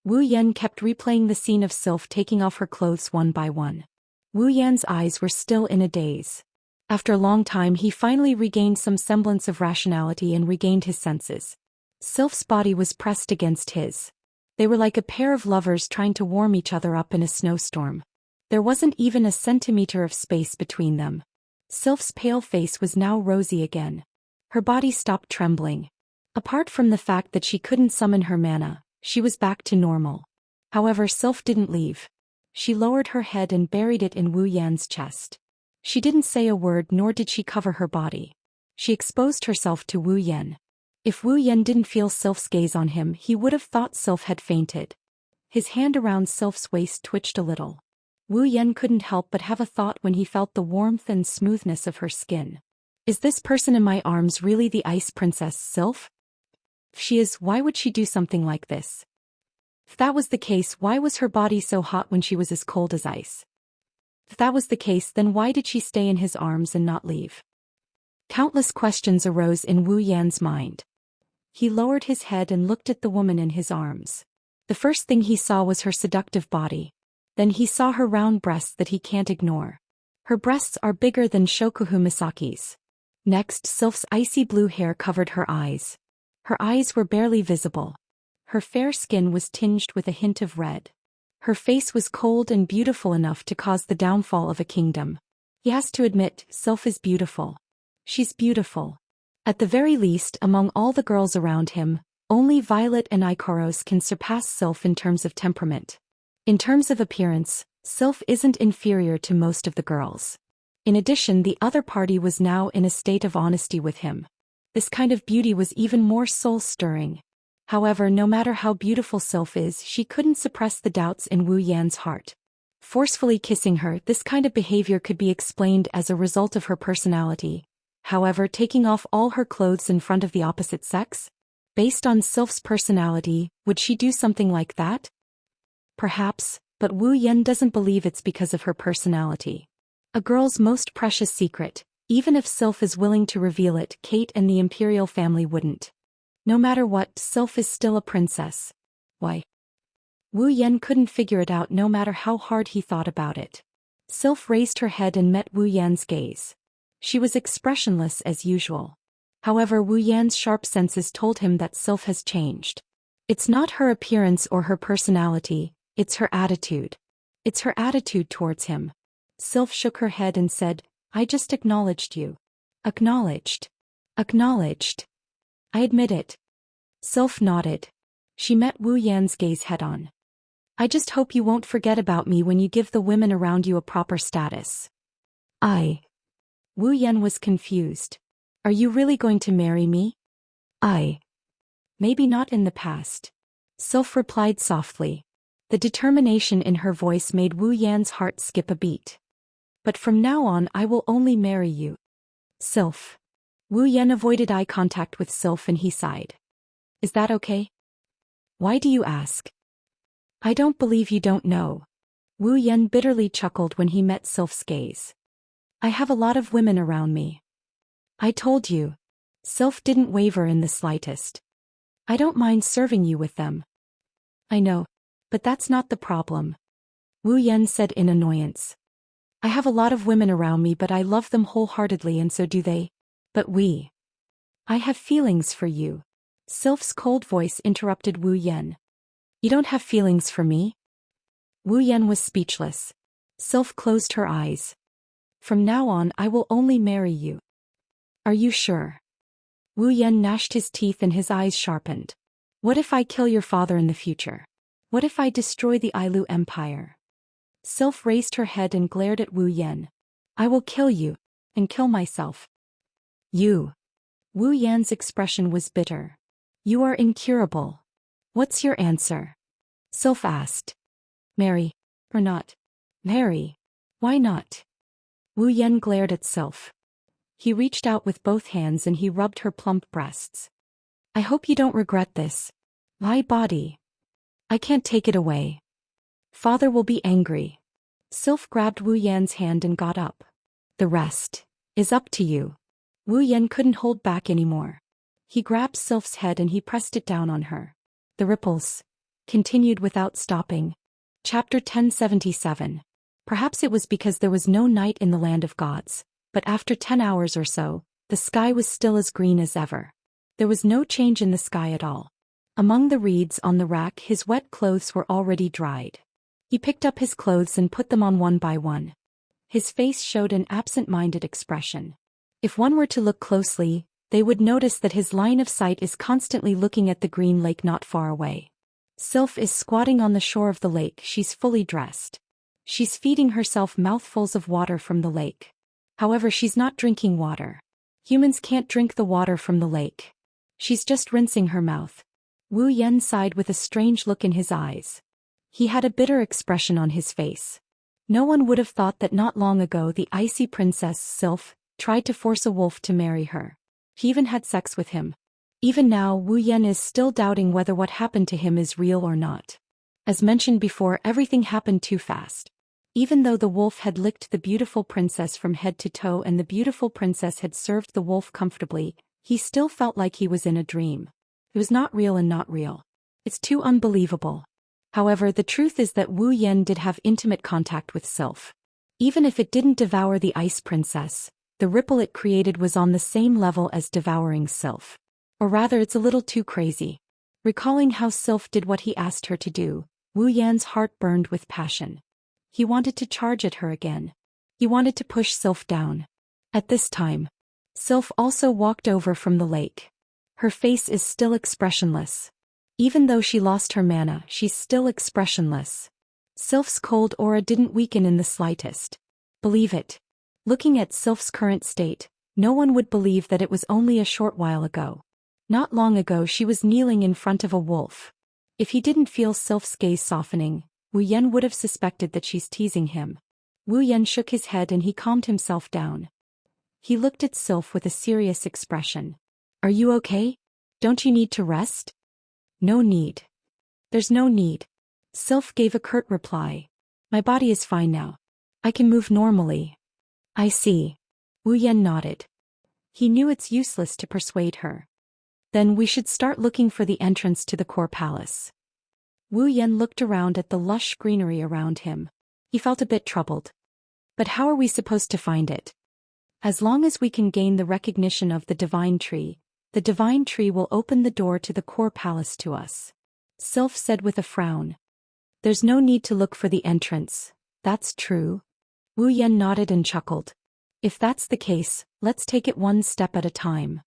[SPEAKER 1] Wu Yan kept replaying the scene of Sylph taking off her clothes one by one. Wu Yan's eyes were still in a daze. After a long time he finally regained some semblance of rationality and regained his senses. Sylph's body was pressed against his. They were like a pair of lovers trying to warm each other up in a snowstorm. There wasn't even a centimeter of space between them. Sylph's pale face was now rosy again. Her body stopped trembling. Apart from the fact that she couldn't summon her mana, she was back to normal. However, Sylph didn't leave. She lowered her head and buried it in Wu Yan's chest. She didn't say a word nor did she cover her body. She exposed herself to Wu Yan. If Wu Yan didn't feel Sylph's gaze on him, he would have thought Sylph had fainted. His hand around Sylph's waist twitched a little. Wu Yan couldn't help but have a thought when he felt the warmth and smoothness of her skin. Is this person in my arms really the Ice Princess Sylph? If she is, why would she do something like this? If that was the case, why was her body so hot when she was as cold as ice? If that was the case, then why did she stay in his arms and not leave? Countless questions arose in Wu Yan's mind. He lowered his head and looked at the woman in his arms. The first thing he saw was her seductive body. Then he saw her round breasts that he can't ignore. Her breasts are bigger than Shokuhu Misaki's. Next, Sylph's icy blue hair covered her eyes. Her eyes were barely visible. Her fair skin was tinged with a hint of red. Her face was cold and beautiful enough to cause the downfall of a kingdom. He has to admit, Sylph is beautiful. She's beautiful. At the very least, among all the girls around him, only Violet and Ikaros can surpass Sylph in terms of temperament. In terms of appearance, Sylph isn't inferior to most of the girls. In addition, the other party was now in a state of honesty with him. This kind of beauty was even more soul-stirring. However, no matter how beautiful Sylph is, she couldn't suppress the doubts in Wu Yan's heart. Forcefully kissing her, this kind of behavior could be explained as a result of her personality. However, taking off all her clothes in front of the opposite sex? Based on Sylph's personality, would she do something like that? Perhaps, but Wu Yan doesn't believe it's because of her personality. A girl's most precious secret, even if Sylph is willing to reveal it, Kate and the imperial family wouldn't. No matter what, Sylph is still a princess. Why? Wu Yan couldn't figure it out no matter how hard he thought about it. Sylph raised her head and met Wu Yan's gaze. She was expressionless as usual. However, Wu Yan's sharp senses told him that Sylph has changed. It's not her appearance or her personality, it's her attitude. It's her attitude towards him. Sylph shook her head and said, I just acknowledged you. Acknowledged. Acknowledged. I admit it. Sylph nodded. She met Wu Yan's gaze head-on. I just hope you won't forget about me when you give the women around you a proper status. Wu Yan was confused. Are you really going to marry me? Maybe not in the past. Sylph replied softly. The determination in her voice made Wu Yan's heart skip a beat. But from now on I will only marry you. Sylph. Wu Yan avoided eye contact with Sylph and he sighed. Is that okay? Why do you ask? I don't believe you don't know. Wu Yan bitterly chuckled when he met Sylph's gaze. I have a lot of women around me. I told you. Sylph didn't waver in the slightest. I don't mind serving you with them. I know, but that's not the problem. Wu Yan said in annoyance. I have a lot of women around me but I love them wholeheartedly and so do they. But I have feelings for you. Sylph's cold voice interrupted Wu Yan. You don't have feelings for me? Wu Yan was speechless. Sylph closed her eyes. From now on I will only marry you. Are you sure? Wu Yan gnashed his teeth and his eyes sharpened. What if I kill your father in the future? What if I destroy the Ailu Empire? Sylph raised her head and glared at Wu Yan. I will kill you, and kill myself. You. Wu Yan's expression was bitter. You are incurable. What's your answer? Sylph asked. Marry, or not? Marry. Why not? Wu Yan glared at Sylph. He reached out with both hands and he rubbed her plump breasts. I hope you don't regret this. My body. I can't take it away. Father will be angry. Sylph grabbed Wu Yan's hand and got up. The rest is up to you. Wu Yan couldn't hold back anymore. He grabbed Sylph's head and he pressed it down on her. The ripples continued without stopping. Chapter 1077. Perhaps it was because there was no night in the land of gods, but after 10 hours or so, the sky was still as green as ever. There was no change in the sky at all. Among the reeds on the rack his wet clothes were already dried. He picked up his clothes and put them on one by one. His face showed an absent-minded expression. If one were to look closely, they would notice that his line of sight is constantly looking at the green lake not far away. Sylph is squatting on the shore of the lake. She's fully dressed. She's feeding herself mouthfuls of water from the lake. However, she's not drinking water. Humans can't drink the water from the lake. She's just rinsing her mouth. Wu Yan sighed with a strange look in his eyes. He had a bitter expression on his face. No one would have thought that not long ago the icy princess Sylph tried to force a wolf to marry her. She even had sex with him. Even now Wu Yan is still doubting whether what happened to him is real or not. As mentioned before, everything happened too fast. Even though the wolf had licked the beautiful princess from head to toe and the beautiful princess had served the wolf comfortably, he still felt like he was in a dream. It was not real and not real. It's too unbelievable. However, the truth is that Wu Yan did have intimate contact with Sylph. Even if it didn't devour the ice princess, the ripple it created was on the same level as devouring Sylph. Or rather, it's a little too crazy. Recalling how Sylph did what he asked her to do, Wu Yan's heart burned with passion. He wanted to charge at her again. He wanted to push Sylph down. At this time, Sylph also walked over from the lake. Her face is still expressionless. Even though she lost her mana, she's still expressionless. Sylph's cold aura didn't weaken in the slightest. Believe it. Looking at Sylph's current state, no one would believe that it was only a short while ago. Not long ago she was kneeling in front of a wolf. If he didn't feel Sylph's gaze softening, Wu Yan would have suspected that she's teasing him. Wu Yan shook his head and he calmed himself down. He looked at Sylph with a serious expression. Are you okay? Don't you need to rest? No need. There's no need. Sylph gave a curt reply. My body is fine now. I can move normally. I see. Wu Yan nodded. He knew it's useless to persuade her. Then we should start looking for the entrance to the core palace. Wu Yan looked around at the lush greenery around him. He felt a bit troubled. But how are we supposed to find it? As long as we can gain the recognition of the divine tree will open the door to the core palace to us. Sylph said with a frown. There's no need to look for the entrance. That's true. Wu Yan nodded and chuckled. If that's the case, let's take it one step at a time.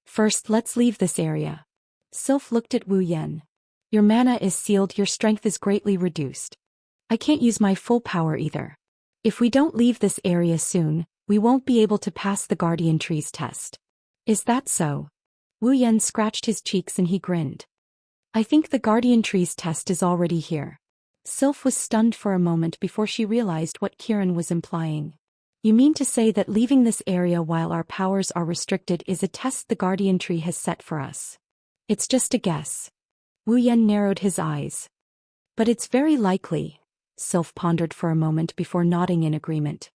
[SPEAKER 1] First, let's leave this area. Sylph looked at Wu Yan. Your mana is sealed, your strength is greatly reduced. I can't use my full power either. If we don't leave this area soon, we won't be able to pass the Guardian Tree's test. Is that so? Wu Yan scratched his cheeks and he grinned. I think the Guardian Tree's test is already here. Sylph was stunned for a moment before she realized what Kiran was implying. You mean to say that leaving this area while our powers are restricted is a test the Guardian Tree has set for us? It's just a guess. Wu Yan narrowed his eyes. But it's very likely. Sylph pondered for a moment before nodding in agreement.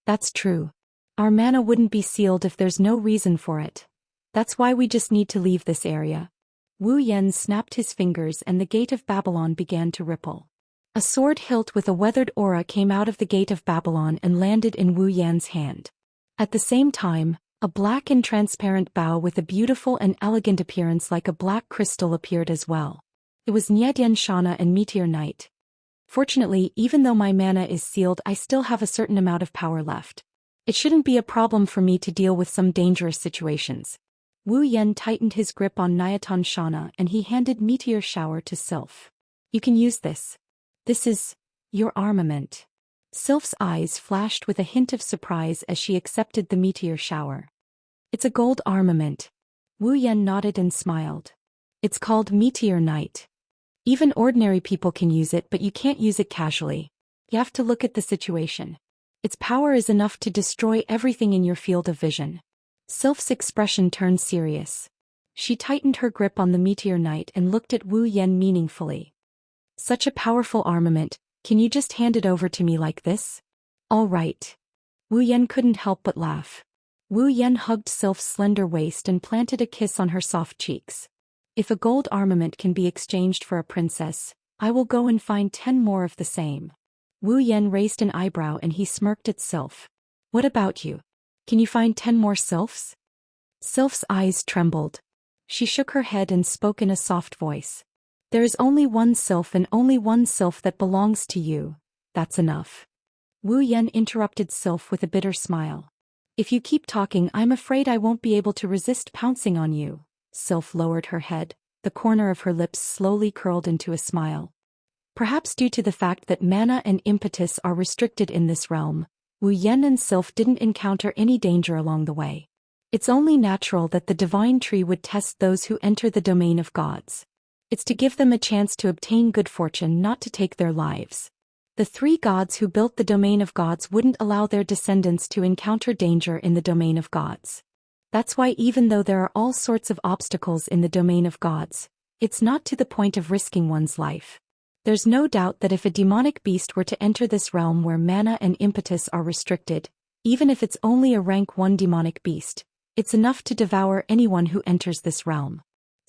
[SPEAKER 1] That's true. Our mana wouldn't be sealed if there's no reason for it. That's why we just need to leave this area. Wu Yan snapped his fingers and the gate of Babylon began to ripple. A sword hilt with a weathered aura came out of the gate of Babylon and landed in Wu Yan's hand. At the same time, a black and transparent bow with a beautiful and elegant appearance like a black crystal appeared as well. It was Xianxia and Meteor Knight. Fortunately, even though my mana is sealed, I still have a certain amount of power left. It shouldn't be a problem for me to deal with some dangerous situations. Wu Yan tightened his grip on Xianxia and he handed Meteor Shower to Sylph. You can use this. This is your armament. Sylph's eyes flashed with a hint of surprise as she accepted the Meteor Shower. It's a gold armament. Wu Yan nodded and smiled. It's called Meteor Knight. Even ordinary people can use it, but you can't use it casually. You have to look at the situation. Its power is enough to destroy everything in your field of vision. Sylph's expression turned serious. She tightened her grip on the Meteor Knight and looked at Wu Yan meaningfully. Such a powerful armament, can you just hand it over to me like this? All right. Wu Yan couldn't help but laugh. Wu Yan hugged Sylph's slender waist and planted a kiss on her soft cheeks. If a gold armament can be exchanged for a princess, I will go and find 10 more of the same. Wu Yan raised an eyebrow and he smirked at Sylph. What about you? Can you find 10 more Sylphs? Sylph's eyes trembled. She shook her head and spoke in a soft voice. There is only one Sylph and only one Sylph that belongs to you. That's enough. Wu Yan interrupted Sylph with a bitter smile. If you keep talking, I'm afraid I won't be able to resist pouncing on you. Sylph lowered her head, the corner of her lips slowly curled into a smile. Perhaps due to the fact that mana and impetus are restricted in this realm, Wu Yan and Sylph didn't encounter any danger along the way. It's only natural that the divine tree would test those who enter the domain of gods. It's to give them a chance to obtain good fortune, not to take their lives. The 3 gods who built the domain of gods wouldn't allow their descendants to encounter danger in the domain of gods. That's why even though there are all sorts of obstacles in the domain of gods, it's not to the point of risking one's life. There's no doubt that if a demonic beast were to enter this realm where mana and impetus are restricted, even if it's only a rank 1 demonic beast, it's enough to devour anyone who enters this realm.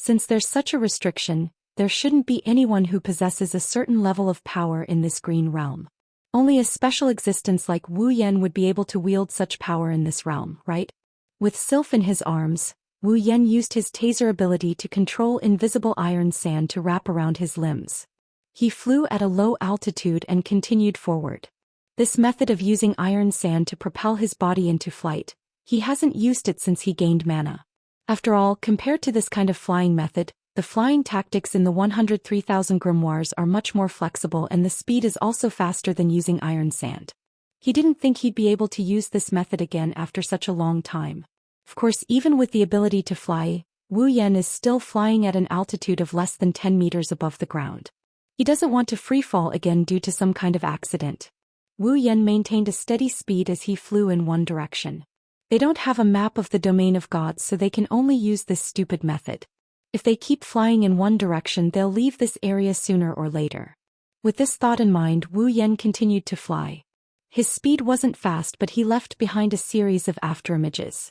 [SPEAKER 1] Since there's such a restriction, there shouldn't be anyone who possesses a certain level of power in this green realm. Only a special existence like Wu Yan would be able to wield such power in this realm, right? With Sylph in his arms, Wu Yan used his taser ability to control invisible iron sand to wrap around his limbs. He flew at a low altitude and continued forward. This method of using iron sand to propel his body into flight, he hasn't used it since he gained mana. After all, compared to this kind of flying method, the flying tactics in the 103,000 grimoires are much more flexible and the speed is also faster than using iron sand. He didn't think he'd be able to use this method again after such a long time. Of course, even with the ability to fly, Wu Yan is still flying at an altitude of less than 10 meters above the ground. He doesn't want to freefall again due to some kind of accident. Wu Yan maintained a steady speed as he flew in one direction. They don't have a map of the domain of gods, so they can only use this stupid method. If they keep flying in one direction, they'll leave this area sooner or later. With this thought in mind, Wu Yan continued to fly. His speed wasn't fast, but he left behind a series of afterimages.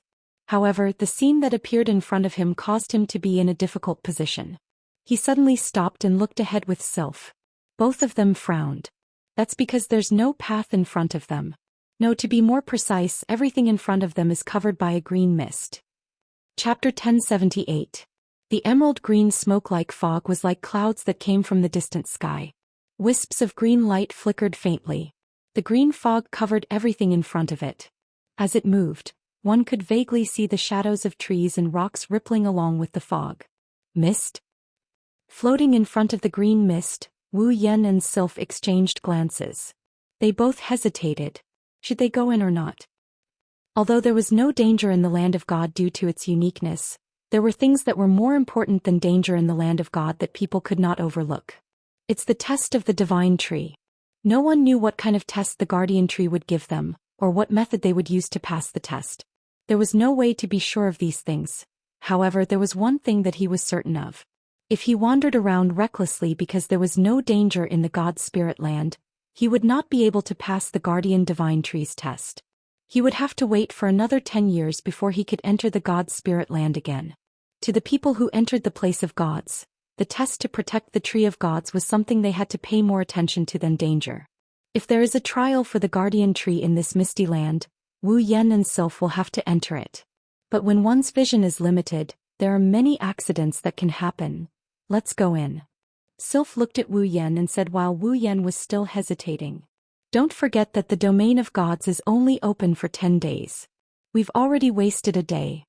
[SPEAKER 1] However, the scene that appeared in front of him caused him to be in a difficult position. He suddenly stopped and looked ahead with Sylph. Both of them frowned. That's because there's no path in front of them. No, to be more precise, everything in front of them is covered by a green mist. Chapter 1078. The emerald green smoke-like fog was like clouds that came from the distant sky. Wisps of green light flickered faintly. The green fog covered everything in front of it. As it moved, one could vaguely see the shadows of trees and rocks rippling along with the fog. Mist? Floating in front of the green mist, Wu Yan and Sylph exchanged glances. They both hesitated. Should they go in or not? Although there was no danger in the land of God due to its uniqueness, there were things that were more important than danger in the land of God that people could not overlook. It's the test of the divine tree. No one knew what kind of test the guardian tree would give them, or what method they would use to pass the test. There was no way to be sure of these things. However, there was one thing that he was certain of. If he wandered around recklessly because there was no danger in the God Spirit land, he would not be able to pass the guardian divine tree's test. He would have to wait for another 10 years before he could enter the God Spirit land again. To the people who entered the place of gods, the test to protect the tree of gods was something they had to pay more attention to than danger. If there is a trial for the guardian tree in this misty land, Wu Yan and Sylph will have to enter it. But when one's vision is limited, there are many accidents that can happen. Let's go in. Sylph looked at Wu Yan and said while Wu Yan was still hesitating. Don't forget that the domain of gods is only open for 10 days. We've already wasted a day.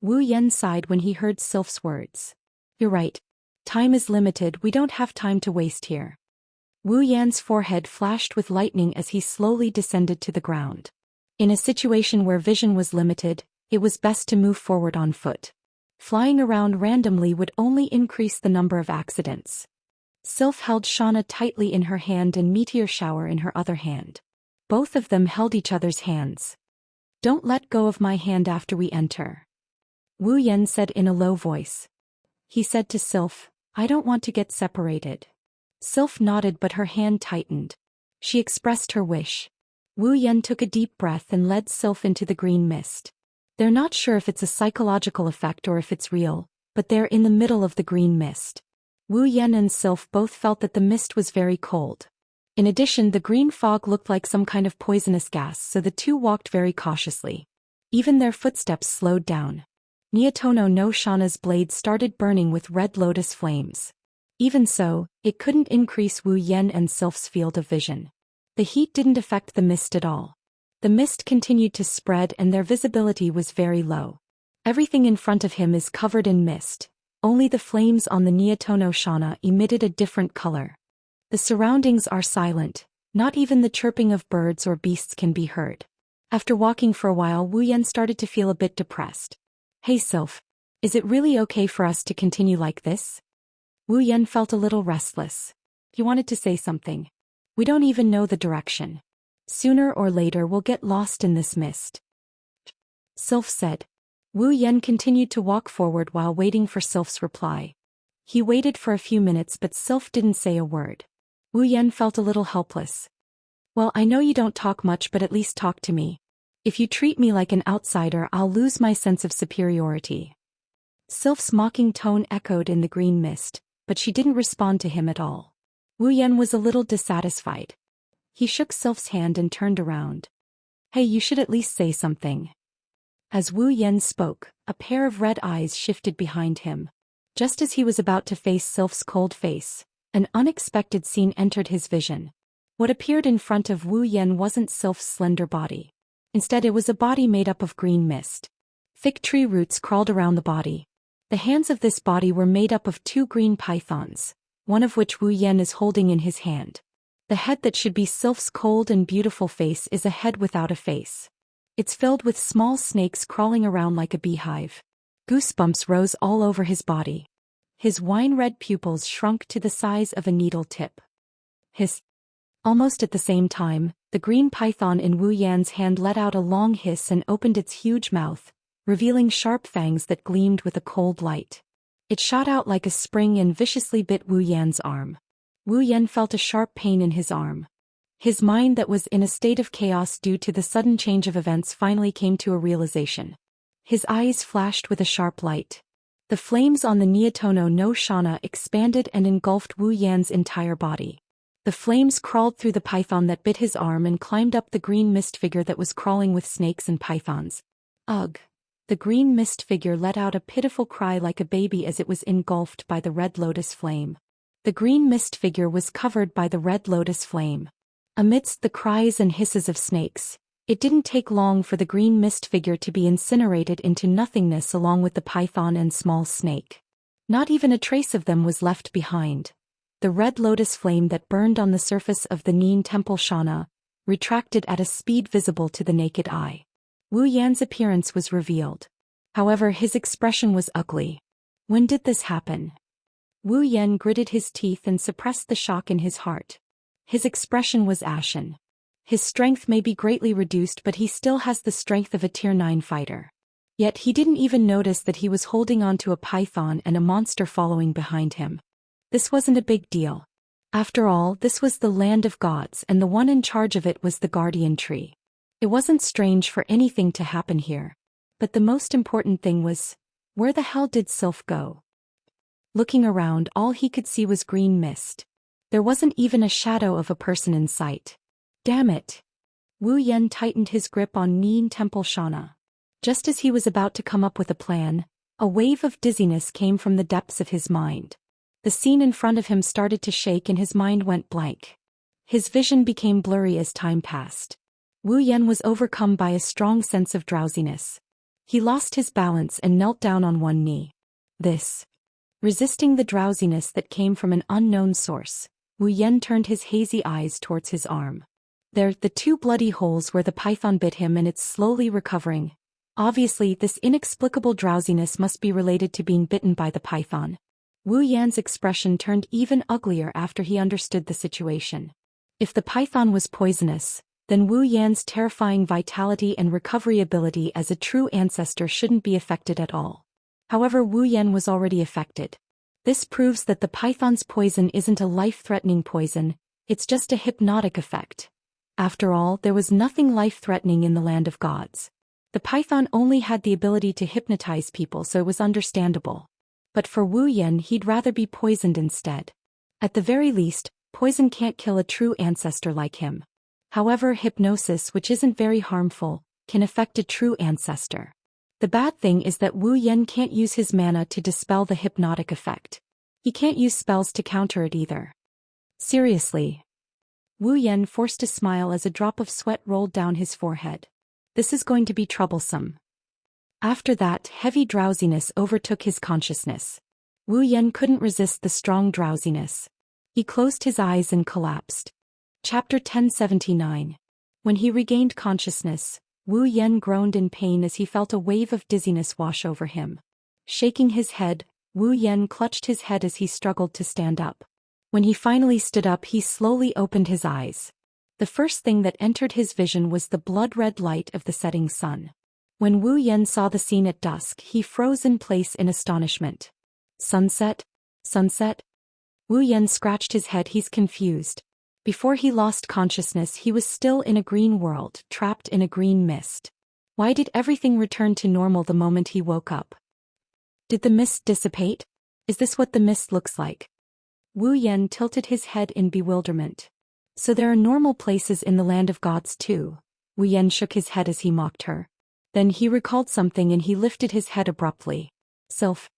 [SPEAKER 1] Wu Yan sighed when he heard Sylph's words. You're right. Time is limited, we don't have time to waste here. Wu Yan's forehead flashed with lightning as he slowly descended to the ground. In a situation where vision was limited, it was best to move forward on foot. Flying around randomly would only increase the number of accidents. Sylph held Xianxia tightly in her hand and Meteor Shower in her other hand. Both of them held each other's hands. Don't let go of my hand after we enter. Wu Yan said in a low voice. He said to Sylph, I don't want to get separated. Sylph nodded but her hand tightened. She expressed her wish. Wu Yan took a deep breath and led Sylph into the green mist. They're not sure if it's a psychological effect or if it's real, but they're in the middle of the green mist. Wu Yan and Sylph both felt that the mist was very cold. In addition, the green fog looked like some kind of poisonous gas, so the two walked very cautiously. Even their footsteps slowed down. Niatono no Shana's blade started burning with red lotus flames. Even so, it couldn't increase Wu Yan and Sylph's field of vision. The heat didn't affect the mist at all. The mist continued to spread and their visibility was very low. Everything in front of him is covered in mist. Only the flames on the Niatono Shana emitted a different color. The surroundings are silent. Not even the chirping of birds or beasts can be heard. After walking for a while, Wu Yan started to feel a bit depressed. Hey Sylph, is it really okay for us to continue like this? Wu Yan felt a little restless. He wanted to say something. We don't even know the direction. Sooner or later we'll get lost in this mist. Sylph said. Wu Yan continued to walk forward while waiting for Sylph's reply. He waited for a few minutes but Sylph didn't say a word. Wu Yan felt a little helpless. Well, I know you don't talk much but at least talk to me. If you treat me like an outsider I'll lose my sense of superiority. Sylph's mocking tone echoed in the green mist, but she didn't respond to him at all. Wu Yan was a little dissatisfied. He shook Sylph's hand and turned around. Hey, you should at least say something. As Wu Yan spoke, a pair of red eyes shifted behind him. Just as he was about to face Sylph's cold face, an unexpected scene entered his vision. What appeared in front of Wu Yan wasn't Sylph's slender body. Instead it was a body made up of green mist. Thick tree roots crawled around the body. The hands of this body were made up of 2 green pythons, one of which Wu Yan is holding in his hand. The head that should be Sylph's cold and beautiful face is a head without a face. It's filled with small snakes crawling around like a beehive. Goosebumps rose all over his body. His wine-red pupils shrunk to the size of a needle tip. Hiss. Almost at the same time, the green python in Wu Yan's hand let out a long hiss and opened its huge mouth, revealing sharp fangs that gleamed with a cold light. It shot out like a spring and viciously bit Wu Yan's arm. Wu Yan felt a sharp pain in his arm. His mind that was in a state of chaos due to the sudden change of events finally came to a realization. His eyes flashed with a sharp light. The flames on the Nietono no Shana expanded and engulfed Wu Yan's entire body. The flames crawled through the python that bit his arm and climbed up the green mist figure that was crawling with snakes and pythons. Ugh! The green mist figure let out a pitiful cry like a baby as it was engulfed by the red lotus flame. The green mist figure was covered by the red lotus flame. Amidst the cries and hisses of snakes, it didn't take long for the green mist figure to be incinerated into nothingness along with the python and small snake. Not even a trace of them was left behind. The red lotus flame that burned on the surface of the Nien Temple Shana retracted at a speed visible to the naked eye. Wu Yan's appearance was revealed. However, his expression was ugly. When did this happen? Wu Yan gritted his teeth and suppressed the shock in his heart. His expression was ashen. His strength may be greatly reduced, but he still has the strength of a Tier 9 fighter. Yet he didn't even notice that he was holding onto a python and a monster following behind him. This wasn't a big deal. After all, this was the land of gods and the one in charge of it was the guardian tree. It wasn't strange for anything to happen here. But the most important thing was, where the hell did Sylph go? Looking around, all he could see was green mist. There wasn't even a shadow of a person in sight. Damn it! Wu Yan tightened his grip on Nien Temple Shana. Just as he was about to come up with a plan, a wave of dizziness came from the depths of his mind. The scene in front of him started to shake and his mind went blank. His vision became blurry as time passed. Wu Yan was overcome by a strong sense of drowsiness. He lost his balance and knelt down on one knee. Resisting the drowsiness that came from an unknown source, Wu Yan turned his hazy eyes towards his arm. There, the two bloody holes where the python bit him, and it's slowly recovering. Obviously, this inexplicable drowsiness must be related to being bitten by the python. Wu Yan's expression turned even uglier after he understood the situation. If the python was poisonous, then Wu Yan's terrifying vitality and recovery ability as a true ancestor shouldn't be affected at all. However, Wu Yan was already affected. This proves that the python's poison isn't a life-threatening poison, it's just a hypnotic effect. After all, there was nothing life-threatening in the land of gods. The python only had the ability to hypnotize people, so it was understandable. But for Wu Yan, he'd rather be poisoned instead. At the very least, poison can't kill a true ancestor like him. However, hypnosis, which isn't very harmful, can affect a true ancestor. The bad thing is that Wu Yan can't use his mana to dispel the hypnotic effect. He can't use spells to counter it either. Seriously. Wu Yan forced a smile as a drop of sweat rolled down his forehead. This is going to be troublesome. After that, heavy drowsiness overtook his consciousness. Wu Yan couldn't resist the strong drowsiness. He closed his eyes and collapsed. Chapter 1079. When he regained consciousness, Wu Yan groaned in pain as he felt a wave of dizziness wash over him. Shaking his head, Wu Yan clutched his head as he struggled to stand up. When he finally stood up, he slowly opened his eyes. The first thing that entered his vision was the blood-red light of the setting sun. When Wu Yan saw the scene at dusk, he froze in place in astonishment. Sunset? Sunset? Wu Yan scratched his head. He's confused. Before he lost consciousness, he was still in a green world, trapped in a green mist. Why did everything return to normal the moment he woke up? Did the mist dissipate? Is this what the mist looks like? Wu Yan tilted his head in bewilderment. So there are normal places in the land of gods too. Wu Yan shook his head as he mocked her. Then he recalled something and he lifted his head abruptly. Sylph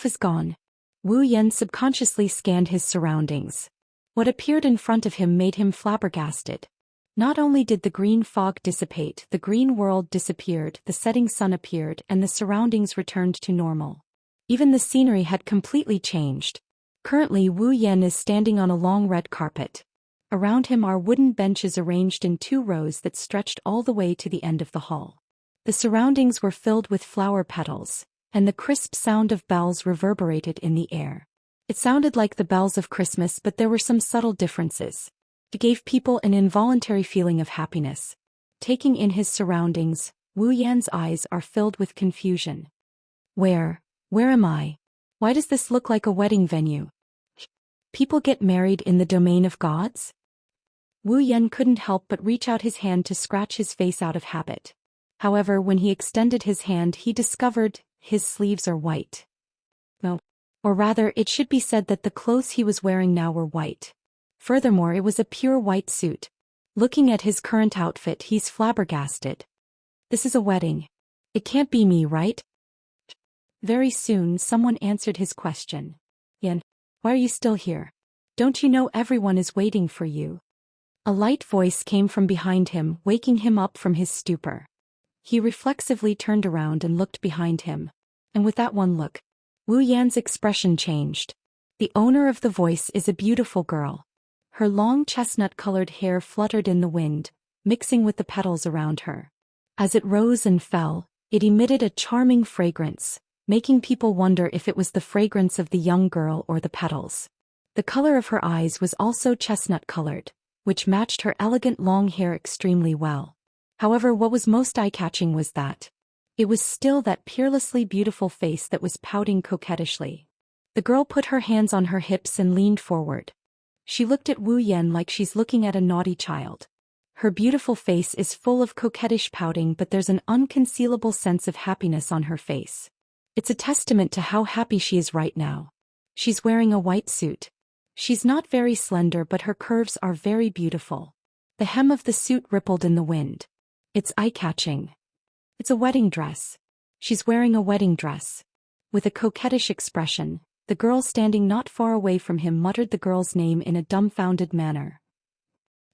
[SPEAKER 1] is gone. Wu Yan subconsciously scanned his surroundings. What appeared in front of him made him flabbergasted. Not only did the green fog dissipate, the green world disappeared, the setting sun appeared, and the surroundings returned to normal. Even the scenery had completely changed. Currently, Wu Yan is standing on a long red carpet. Around him are wooden benches arranged in 2 rows that stretched all the way to the end of the hall. The surroundings were filled with flower petals, and the crisp sound of bells reverberated in the air. It sounded like the bells of Christmas, but there were some subtle differences. It gave people an involuntary feeling of happiness. Taking in his surroundings, Wu Yan's eyes are filled with confusion. Where am I? Why does this look like a wedding venue? People get married in the domain of gods? Wu Yan couldn't help but reach out his hand to scratch his face out of habit. However, when he extended his hand, he discovered his sleeves are white. No. Or rather, it should be said that the clothes he was wearing now were white. Furthermore, it was a pure white suit. Looking at his current outfit, he's flabbergasted. This is a wedding. It can't be me, right? Very soon, someone answered his question. Yan, why are you still here? Don't you know everyone is waiting for you? A light voice came from behind him, waking him up from his stupor. He reflexively turned around and looked behind him. And with that one look, Wu Yan's expression changed. The owner of the voice is a beautiful girl. Her long chestnut-colored hair fluttered in the wind, mixing with the petals around her. As it rose and fell, it emitted a charming fragrance, making people wonder if it was the fragrance of the young girl or the petals. The color of her eyes was also chestnut-colored, which matched her elegant long hair extremely well. However, what was most eye-catching was that it was still that peerlessly beautiful face that was pouting coquettishly. The girl put her hands on her hips and leaned forward. She looked at Wu Yan like she's looking at a naughty child. Her beautiful face is full of coquettish pouting, but there's an unconcealable sense of happiness on her face. It's a testament to how happy she is right now. She's wearing a white suit. She's not very slender, but her curves are very beautiful. The hem of the suit rippled in the wind. It's eye-catching. It's a wedding dress. She's wearing a wedding dress. With a coquettish expression, the girl standing not far away from him muttered the girl's name in a dumbfounded manner.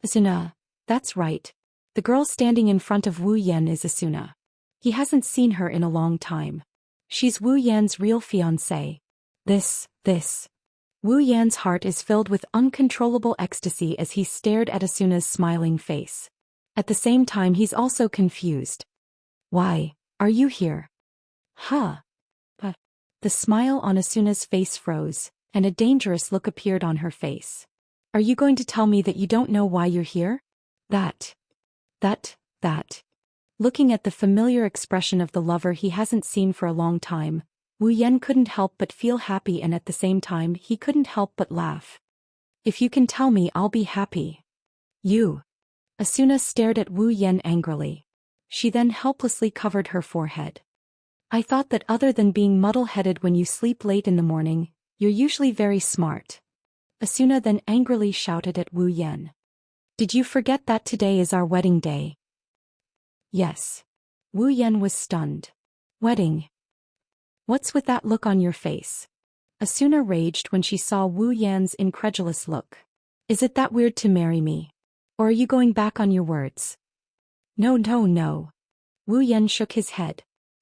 [SPEAKER 1] Asuna. That's right. The girl standing in front of Wu Yan is Asuna. He hasn't seen her in a long time. She's Wu Yan's real fiancée. This. Wu Yan's heart is filled with uncontrollable ecstasy as he stared at Asuna's smiling face. At the same time, he's also confused. Why are you here? Huh? The smile on Asuna's face froze, and a dangerous look appeared on her face. Are you going to tell me that you don't know why you're here? That. Looking at the familiar expression of the lover he hasn't seen for a long time, Wu Yan couldn't help but feel happy, and at the same time he couldn't help but laugh. If you can tell me, I'll be happy. You. Asuna stared at Wu Yan angrily. She then helplessly covered her forehead. I thought that other than being muddle-headed when you sleep late in the morning, you're usually very smart. Asuna then angrily shouted at Wu Yan. Did you forget that today is our wedding day? Yes. Wu Yan was stunned. Wedding? What's with that look on your face? Asuna raged when she saw Wu Yan's incredulous look. Is it that weird to marry me? Or are you going back on your words? No. Wu Yan shook his head.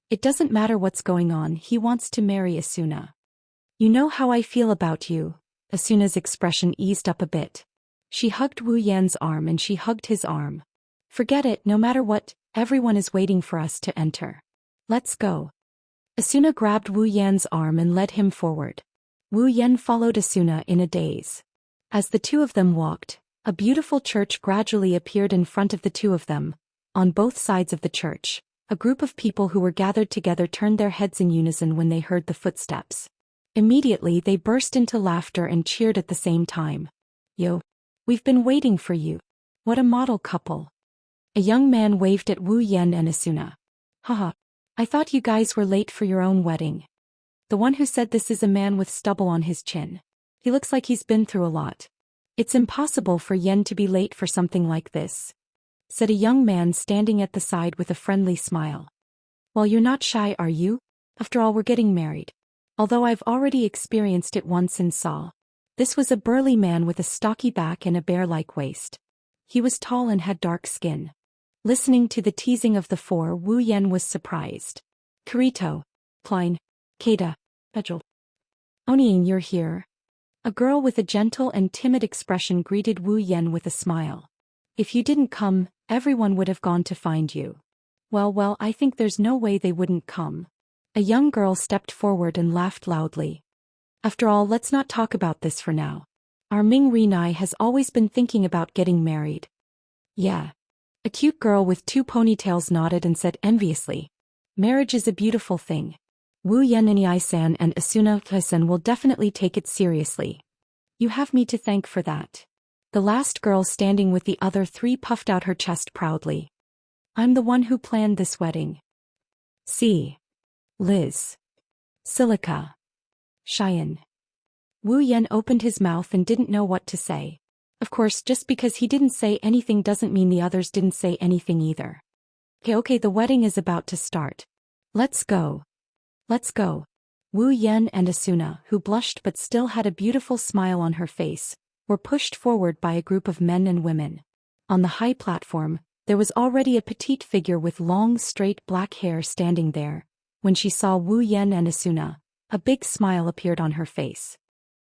[SPEAKER 1] It doesn't matter what's going on, he wants to marry Asuna. You know how I feel about you. Asuna's expression eased up a bit. She hugged Wu Yan's arm and she hugged his arm. Forget it, no matter what, everyone is waiting for us to enter. Let's go. Asuna grabbed Wu Yan's arm and led him forward. Wu Yan followed Asuna in a daze. As the two of them walked, a beautiful church gradually appeared in front of the two of them. On both sides of the church, a group of people who were gathered together turned their heads in unison when they heard the footsteps. Immediately they burst into laughter and cheered at the same time. Yo, we've been waiting for you. What a model couple. A young man waved at Wu Yan and Asuna. Haha, I thought you guys were late for your own wedding. The one who said this is a man with stubble on his chin. He looks like he's been through a lot. It's impossible for Yen to be late for something like this, said a young man standing at the side with a friendly smile. Well, you're not shy, are you? After all, we're getting married. Although I've already experienced it once and saw. This was a burly man with a stocky back and a bear-like waist. He was tall and had dark skin. Listening to the teasing of the four, Wu Yan was surprised. Kirito. Klein. Keita. Bejel. Onin, you're here. A girl with a gentle and timid expression greeted Wu Yan with a smile. If you didn't come, everyone would have gone to find you. Well, I think there's no way they wouldn't come. A young girl stepped forward and laughed loudly. After all, let's not talk about this for now. Our Ming Rinai has always been thinking about getting married. Yeah. A cute girl with two ponytails nodded and said enviously. Marriage is a beautiful thing. Wu Yan and Isan and Asuna Kaisen will definitely take it seriously. You have me to thank for that. The last girl standing with the other three puffed out her chest proudly. I'm the one who planned this wedding. See. Liz. Silica. Xian. Wu Yan opened his mouth and didn't know what to say. Of course, just because he didn't say anything doesn't mean the others didn't say anything either. Okay, the wedding is about to start. Let's go. Let's go. Wu Yan and Asuna, who blushed but still had a beautiful smile on her face, were pushed forward by a group of men and women. On the high platform, there was already a petite figure with long straight black hair standing there. When she saw Wu Yan and Asuna, a big smile appeared on her face.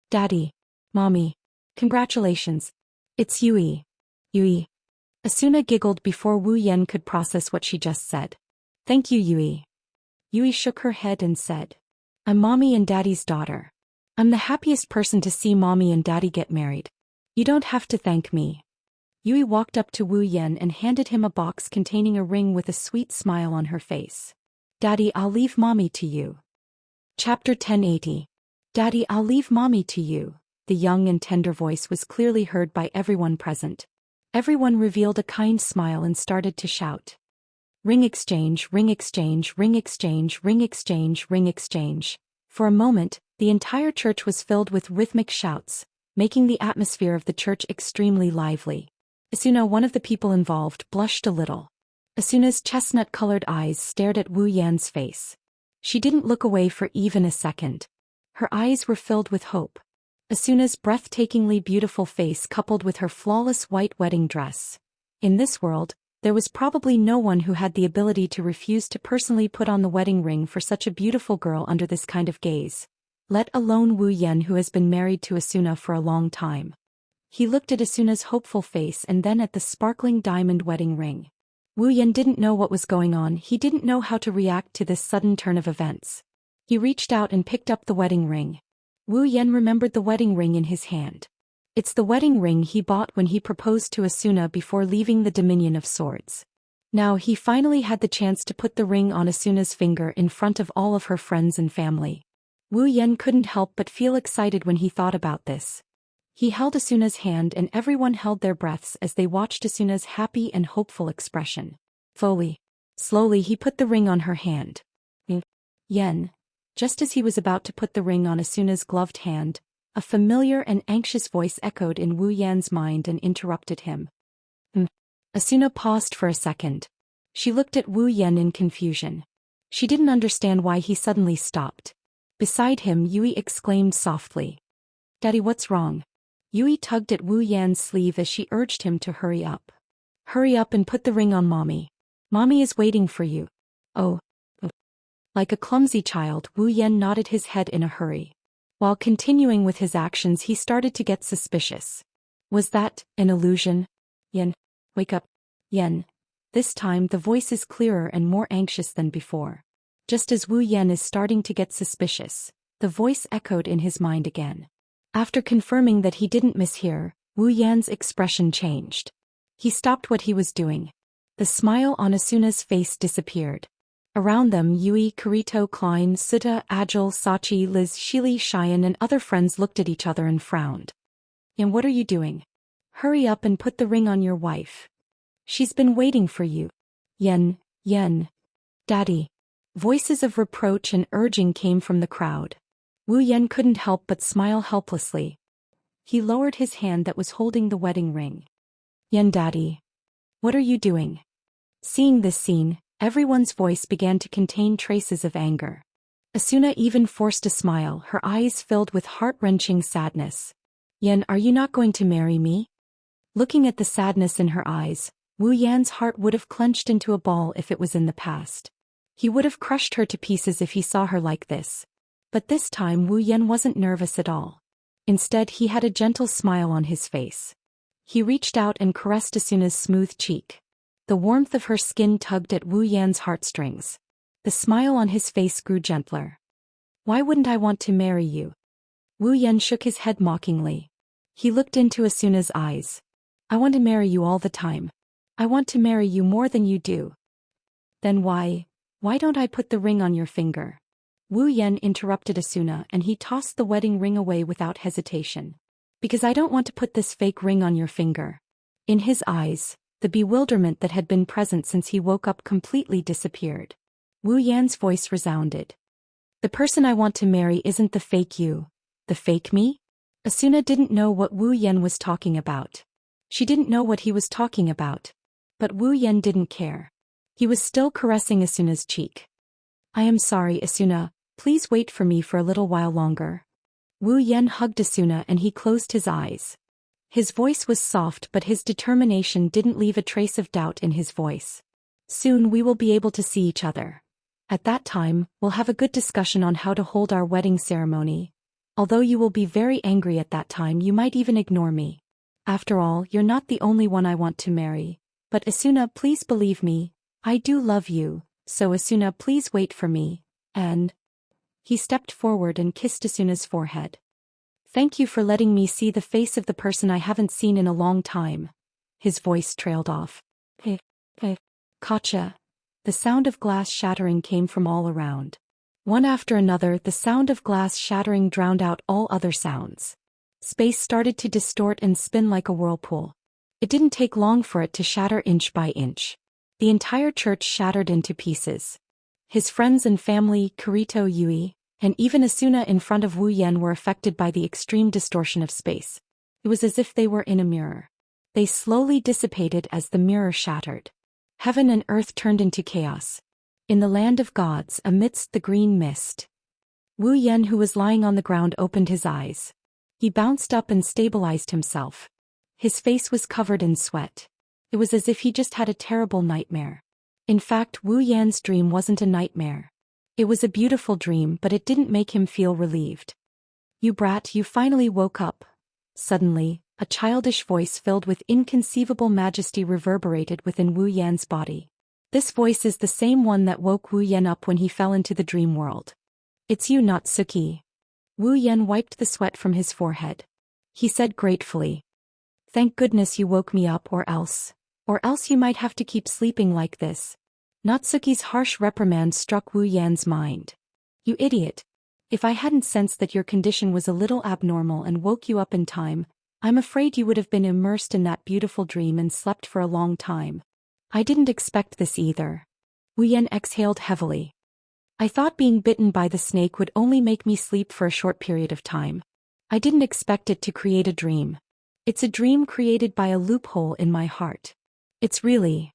[SPEAKER 1] Daddy. Mommy. Congratulations. It's Yui. Yui. Asuna giggled before Wu Yan could process what she just said. Thank you, Yui. Yui shook her head and said, I'm Mommy and Daddy's daughter. I'm the happiest person to see Mommy and Daddy get married. You don't have to thank me. Yui walked up to Wu Yan and handed him a box containing a ring with a sweet smile on her face. Daddy, I'll leave Mommy to you. Chapter 1080. Daddy, I'll leave Mommy to you. The young and tender voice was clearly heard by everyone present. Everyone revealed a kind smile and started to shout. Ring exchange, ring exchange, ring exchange, ring exchange, ring exchange. For a moment, the entire church was filled with rhythmic shouts, making the atmosphere of the church extremely lively. Asuna, one of the people involved, blushed a little. Asuna's chestnut-colored eyes stared at Wu Yan's face. She didn't look away for even a second. Her eyes were filled with hope. Asuna's breathtakingly beautiful face coupled with her flawless white wedding dress. In this world, there was probably no one who had the ability to refuse to personally put on the wedding ring for such a beautiful girl under this kind of gaze. Let alone Wu Yan, who has been married to Asuna for a long time. He looked at Asuna's hopeful face and then at the sparkling diamond wedding ring. Wu Yan didn't know what was going on. He didn't know how to react to this sudden turn of events. He reached out and picked up the wedding ring. Wu Yan remembered the wedding ring in his hand. It's the wedding ring he bought when he proposed to Asuna before leaving the Dominion of Swords. Now he finally had the chance to put the ring on Asuna's finger in front of all of her friends and family. Wu Yan couldn't help but feel excited when he thought about this. He held Asuna's hand and everyone held their breaths as they watched Asuna's happy and hopeful expression. Slowly he put the ring on her hand. Yen. Just as he was about to put the ring on Asuna's gloved hand, a familiar and anxious voice echoed in Wu Yan's mind and interrupted him. Asuna paused for a second. She looked at Wu Yan in confusion. She didn't understand why he suddenly stopped. Beside him, Yui exclaimed softly. Daddy, what's wrong? Yui tugged at Wu Yan's sleeve as she urged him to hurry up. Hurry up and put the ring on Mommy. Mommy is waiting for you. Oh. Like a clumsy child, Wu Yan nodded his head in a hurry. While continuing with his actions, he started to get suspicious. Was that an illusion? Yen, wake up. Yen. This time the voice is clearer and more anxious than before. Just as Wu Yan is starting to get suspicious, the voice echoed in his mind again. After confirming that he didn't mishear, Wu Yan's expression changed. He stopped what he was doing. The smile on Asuna's face disappeared. Around them, Yui, Kirito, Klein, Sutta, Agile, Sachi, Liz, Shili, Xian and other friends looked at each other and frowned. And what are you doing? Hurry up and put the ring on your wife. She's been waiting for you. Yen. Daddy. Voices of reproach and urging came from the crowd. Wu Yan couldn't help but smile helplessly. He lowered his hand that was holding the wedding ring. Yen, Daddy. What are you doing? Seeing this scene, everyone's voice began to contain traces of anger. Asuna even forced a smile, her eyes filled with heart-wrenching sadness. Yen, are you not going to marry me? Looking at the sadness in her eyes, Wu Yan's heart would have clenched into a ball if it was in the past. He would have crushed her to pieces if he saw her like this. But this time Wu Yan wasn't nervous at all. Instead, he had a gentle smile on his face. He reached out and caressed Asuna's smooth cheek. The warmth of her skin tugged at Wu Yan's heartstrings. The smile on his face grew gentler. Why wouldn't I want to marry you? Wu Yan shook his head mockingly. He looked into Asuna's eyes. I want to marry you all the time. I want to marry you more than you do. Then why don't I put the ring on your finger? Wu Yan interrupted Asuna and he tossed the wedding ring away without hesitation. Because I don't want to put this fake ring on your finger. In his eyes, the bewilderment that had been present since he woke up completely disappeared. Wu Yan's voice resounded. The person I want to marry isn't the fake you. The fake me? Asuna didn't know what Wu Yan was talking about. She didn't know what he was talking about. But Wu Yan didn't care. He was still caressing Asuna's cheek. I am sorry, Asuna, please wait for me for a little while longer. Wu Yan hugged Asuna and he closed his eyes. His voice was soft but his determination didn't leave a trace of doubt in his voice. Soon we will be able to see each other. At that time, we'll have a good discussion on how to hold our wedding ceremony. Although you will be very angry at that time, you might even ignore me. After all, you're not the only one I want to marry. But Asuna, please believe me, I do love you, so Asuna, please wait for me, and... He stepped forward and kissed Asuna's forehead. Thank you for letting me see the face of the person I haven't seen in a long time. His voice trailed off. Hey. Gotcha. The sound of glass shattering came from all around. One after another, the sound of glass shattering drowned out all other sounds. Space started to distort and spin like a whirlpool. It didn't take long for it to shatter inch by inch. The entire church shattered into pieces. His friends and family, Kirito Yui, and even Asuna in front of Wu Yan were affected by the extreme distortion of space. It was as if they were in a mirror. They slowly dissipated as the mirror shattered. Heaven and earth turned into chaos. In the land of gods, amidst the green mist. Wu Yan, who was lying on the ground, opened his eyes. He bounced up and stabilized himself. His face was covered in sweat. It was as if he just had a terrible nightmare. In fact, Wu Yan's dream wasn't a nightmare. It was a beautiful dream, but it didn't make him feel relieved. You brat, you finally woke up. Suddenly, a childish voice filled with inconceivable majesty reverberated within Wu Yan's body. This voice is the same one that woke Wu Yan up when he fell into the dream world. It's you, Natsuki. Wu Yan wiped the sweat from his forehead. He said gratefully. Thank goodness you woke me up, or else you might have to keep sleeping like this. Natsuki's harsh reprimand struck Wu Yan's mind. You idiot. If I hadn't sensed that your condition was a little abnormal and woke you up in time, I'm afraid you would have been immersed in that beautiful dream and slept for a long time. I didn't expect this either. Wu Yan exhaled heavily. I thought being bitten by the snake would only make me sleep for a short period of time. I didn't expect it to create a dream. It's a dream created by a loophole in my heart. It's really...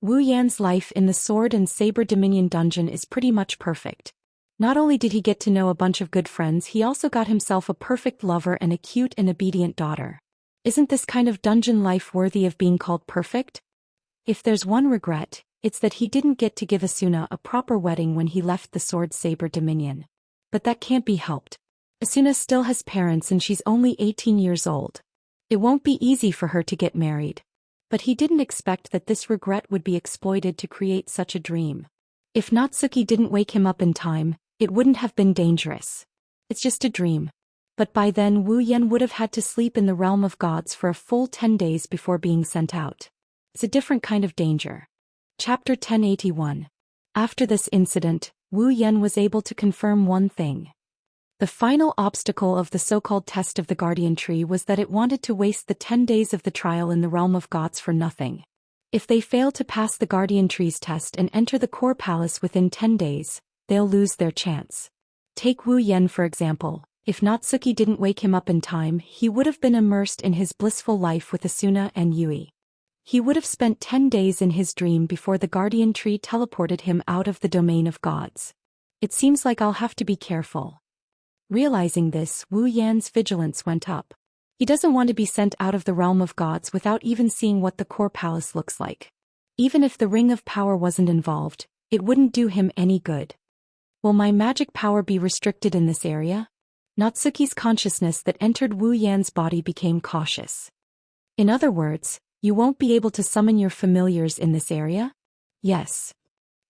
[SPEAKER 1] Wu Yan's life in the Sword and Saber Dominion dungeon is pretty much perfect. Not only did he get to know a bunch of good friends, he also got himself a perfect lover and a cute and obedient daughter. Isn't this kind of dungeon life worthy of being called perfect? If there's one regret, it's that he didn't get to give Asuna a proper wedding when he left the Sword Saber Dominion. But that can't be helped. Asuna still has parents and she's only 18 years old. It won't be easy for her to get married. But he didn't expect that this regret would be exploited to create such a dream. If Natsuki didn't wake him up in time, it wouldn't have been dangerous. It's just a dream. But by then Wu Yan would have had to sleep in the realm of gods for a full 10 days before being sent out. It's a different kind of danger. Chapter 1081. After this incident, Wu Yan was able to confirm one thing. The final obstacle of the so-called test of the Guardian Tree was that it wanted to waste the 10 days of the trial in the realm of gods for nothing. If they fail to pass the Guardian Tree's test and enter the core palace within 10 days, they'll lose their chance. Take Wu Yan for example. If Natsuki didn't wake him up in time, he would have been immersed in his blissful life with Asuna and Yui. He would have spent 10 days in his dream before the Guardian Tree teleported him out of the domain of gods. It seems like I'll have to be careful. Realizing this, Wu Yan's vigilance went up. He doesn't want to be sent out of the realm of gods without even seeing what the core palace looks like. Even if the ring of power wasn't involved, it wouldn't do him any good. Will my magic power be restricted in this area? Natsuki's consciousness that entered Wu Yan's body became cautious. In other words, you won't be able to summon your familiars in this area? Yes.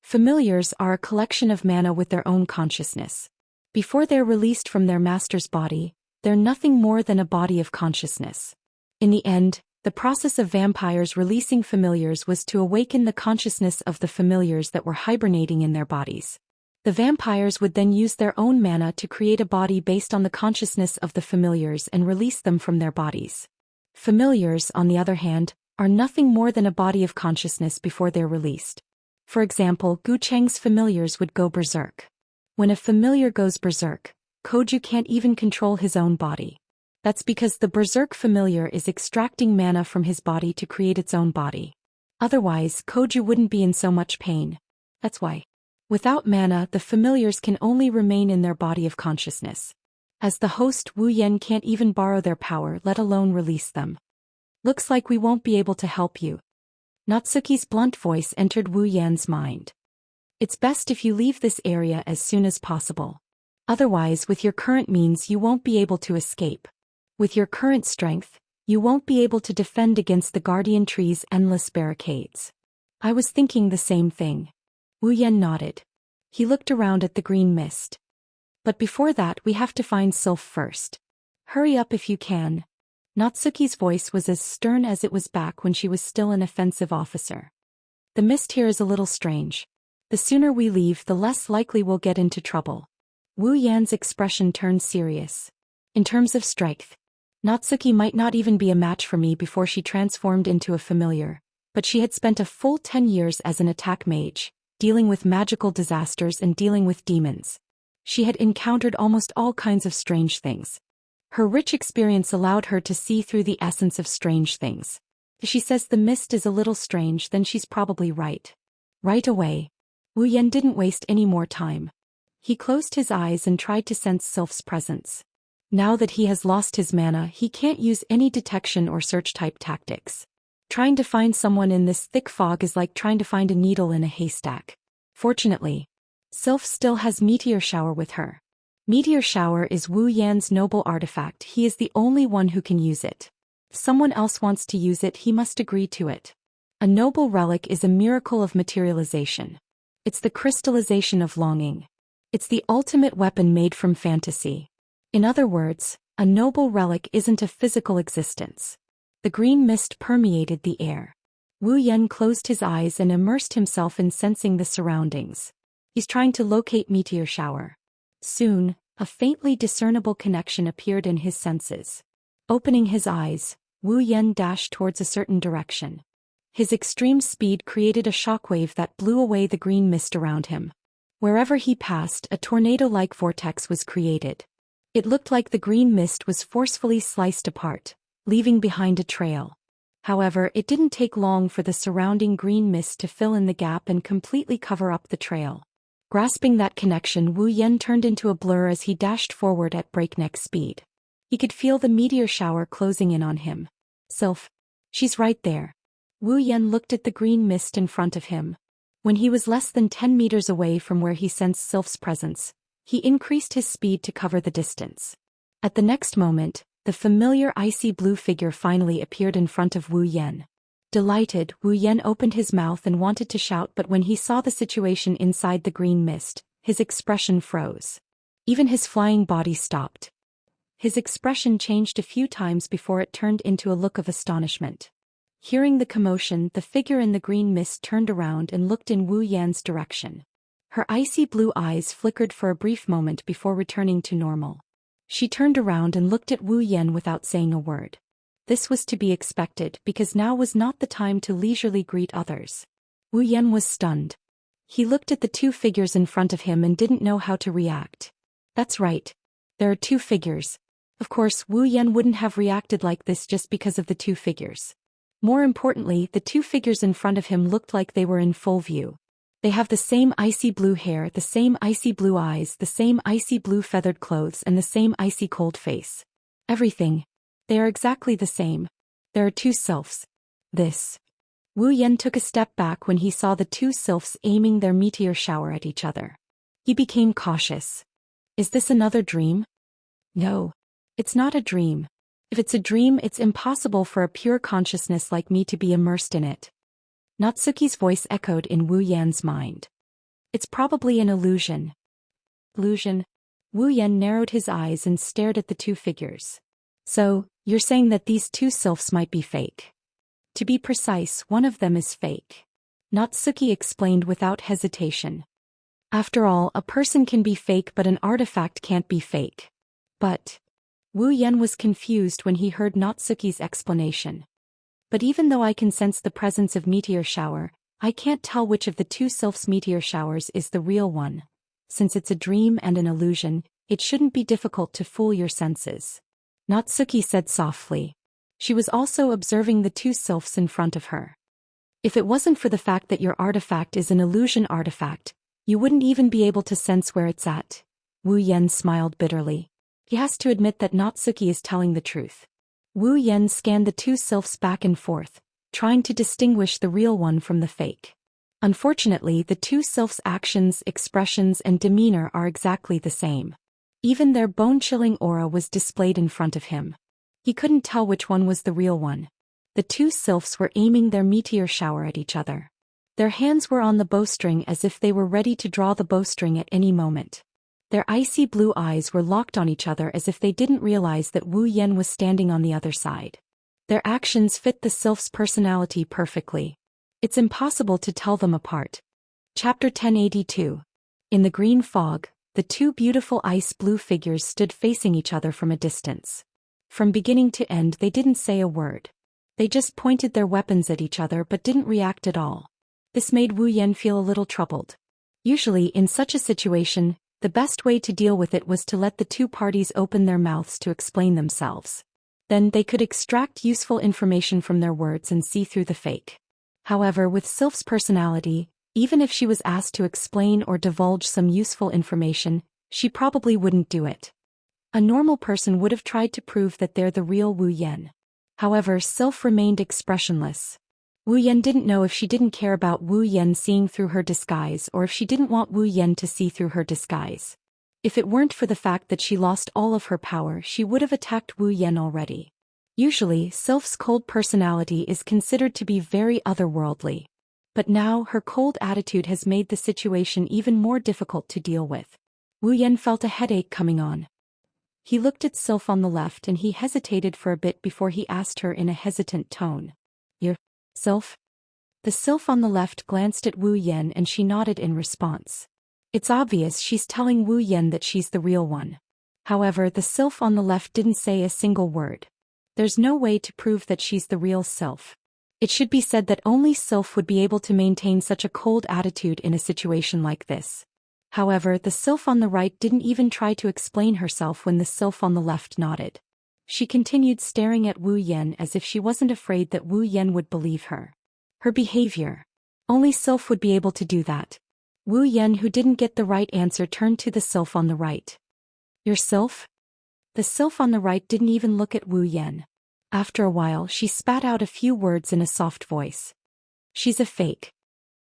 [SPEAKER 1] Familiars are a collection of mana with their own consciousness. Before they're released from their master's body, they're nothing more than a body of consciousness. In the end, the process of vampires releasing familiars was to awaken the consciousness of the familiars that were hibernating in their bodies. The vampires would then use their own mana to create a body based on the consciousness of the familiars and release them from their bodies. Familiars, on the other hand, are nothing more than a body of consciousness before they're released. For example, Gu Cheng's familiars would go berserk. When a familiar goes berserk, Koju can't even control his own body. That's because the berserk familiar is extracting mana from his body to create its own body. Otherwise, Koju wouldn't be in so much pain. That's why. Without mana, the familiars can only remain in their body of consciousness. As the host, Wu Yan can't even borrow their power, let alone release them. Looks like we won't be able to help you. Natsuki's blunt voice entered Wu Yan's mind. It's best if you leave this area as soon as possible. Otherwise, with your current means, you won't be able to escape. With your current strength, you won't be able to defend against the Guardian Tree's endless barricades. I was thinking the same thing. Wu Yan nodded. He looked around at the green mist. But before that, we have to find Sylph first. Hurry up if you can. Natsuki's voice was as stern as it was back when she was still an offensive officer. The mist here is a little strange. The sooner we leave, the less likely we'll get into trouble. Wu Yan's expression turned serious. In terms of strength, Natsuki might not even be a match for me before she transformed into a familiar, but she had spent a full 10 years as an attack mage, dealing with magical disasters and dealing with demons. She had encountered almost all kinds of strange things. Her rich experience allowed her to see through the essence of strange things. If she says the mist is a little strange, then she's probably right. Right away. Wu Yan didn't waste any more time. He closed his eyes and tried to sense Sylph's presence. Now that he has lost his mana, he can't use any detection or search-type tactics. Trying to find someone in this thick fog is like trying to find a needle in a haystack. Fortunately, Sylph still has Meteor Shower with her. Meteor Shower is Wu Yan's noble artifact. He is the only one who can use it. If someone else wants to use it, he must agree to it. A noble relic is a miracle of materialization. It's the crystallization of longing. It's the ultimate weapon made from fantasy. In other words, a noble relic isn't a physical existence. The green mist permeated the air. Wu Yan closed his eyes and immersed himself in sensing the surroundings. He's trying to locate Meteor Shower. Soon, a faintly discernible connection appeared in his senses. Opening his eyes, Wu Yan dashed towards a certain direction. His extreme speed created a shockwave that blew away the green mist around him. Wherever he passed, a tornado-like vortex was created. It looked like the green mist was forcefully sliced apart, leaving behind a trail. However, it didn't take long for the surrounding green mist to fill in the gap and completely cover up the trail. Grasping that connection, Wu Yan turned into a blur as he dashed forward at breakneck speed. He could feel the meteor shower closing in on him. Sylph. She's right there. Wu Yan looked at the green mist in front of him. When he was less than 10 meters away from where he sensed Sylph's presence, he increased his speed to cover the distance. At the next moment, the familiar icy blue figure finally appeared in front of Wu Yan. Delighted, Wu Yan opened his mouth and wanted to shout, but when he saw the situation inside the green mist, his expression froze. Even his flying body stopped. His expression changed a few times before it turned into a look of astonishment. Hearing the commotion, the figure in the green mist turned around and looked in Wu Yan's direction. Her icy blue eyes flickered for a brief moment before returning to normal. She turned around and looked at Wu Yan without saying a word. This was to be expected because now was not the time to leisurely greet others. Wu Yan was stunned. He looked at the two figures in front of him and didn't know how to react. That's right. There are two figures. Of course, Wu Yan wouldn't have reacted like this just because of the two figures. More importantly, the two figures in front of him looked like they were in full view. They have the same icy blue hair, the same icy blue eyes, the same icy blue feathered clothes, and the same icy cold face. Everything. They are exactly the same. There are two sylphs. This. Wu Yan took a step back when he saw the two sylphs aiming their meteor shower at each other. He became cautious. Is this another dream? No. It's not a dream. If it's a dream, it's impossible for a pure consciousness like me to be immersed in it. Natsuki's voice echoed in Wu Yan's mind. It's probably an illusion. Illusion? Wu Yan narrowed his eyes and stared at the two figures. So, you're saying that these two sylphs might be fake. To be precise, one of them is fake. Natsuki explained without hesitation. After all, a person can be fake but an artifact can't be fake. But Wu Yan was confused when he heard Natsuki's explanation. But even though I can sense the presence of meteor shower, I can't tell which of the two sylphs' meteor showers is the real one. Since it's a dream and an illusion, it shouldn't be difficult to fool your senses. Natsuki said softly. She was also observing the two sylphs in front of her. If it wasn't for the fact that your artifact is an illusion artifact, you wouldn't even be able to sense where it's at. Wu Yan smiled bitterly. He has to admit that Natsuki is telling the truth. Wu Yan scanned the two sylphs back and forth, trying to distinguish the real one from the fake. Unfortunately, the two sylphs' actions, expressions, and demeanor are exactly the same. Even their bone-chilling aura was displayed in front of him. He couldn't tell which one was the real one. The two sylphs were aiming their meteor shower at each other. Their hands were on the bowstring as if they were ready to draw the bowstring at any moment. Their icy blue eyes were locked on each other as if they didn't realize that Wu Yan was standing on the other side. Their actions fit the sylph's personality perfectly. It's impossible to tell them apart. Chapter 1082. In the green fog, the two beautiful ice-blue figures stood facing each other from a distance. From beginning to end they didn't say a word. They just pointed their weapons at each other but didn't react at all. This made Wu Yan feel a little troubled. Usually in such a situation, the best way to deal with it was to let the two parties open their mouths to explain themselves. Then they could extract useful information from their words and see through the fake. However, with Sylph's personality, even if she was asked to explain or divulge some useful information, she probably wouldn't do it. A normal person would have tried to prove that they're the real Wu Yan. However, Sylph remained expressionless. Wu Yan didn't know if she didn't care about Wu Yan seeing through her disguise or if she didn't want Wu Yan to see through her disguise. If it weren't for the fact that she lost all of her power, she would have attacked Wu Yan already. Usually, Sylph's cold personality is considered to be very otherworldly. But now, her cold attitude has made the situation even more difficult to deal with. Wu Yan felt a headache coming on. He looked at Sylph on the left and he hesitated for a bit before he asked her in a hesitant tone. "You're Sylph?" The Sylph on the left glanced at Wu Yan and she nodded in response. It's obvious she's telling Wu Yan that she's the real one. However, the Sylph on the left didn't say a single word. There's no way to prove that she's the real Sylph. It should be said that only Sylph would be able to maintain such a cold attitude in a situation like this. However, the Sylph on the right didn't even try to explain herself when the Sylph on the left nodded. She continued staring at Wu Yan as if she wasn't afraid that Wu Yan would believe her. Her behavior. Only Sylph would be able to do that. Wu Yan, who didn't get the right answer, turned to the Sylph on the right. "You're Sylph?" The Sylph on the right didn't even look at Wu Yan. After a while, she spat out a few words in a soft voice. "She's a fake.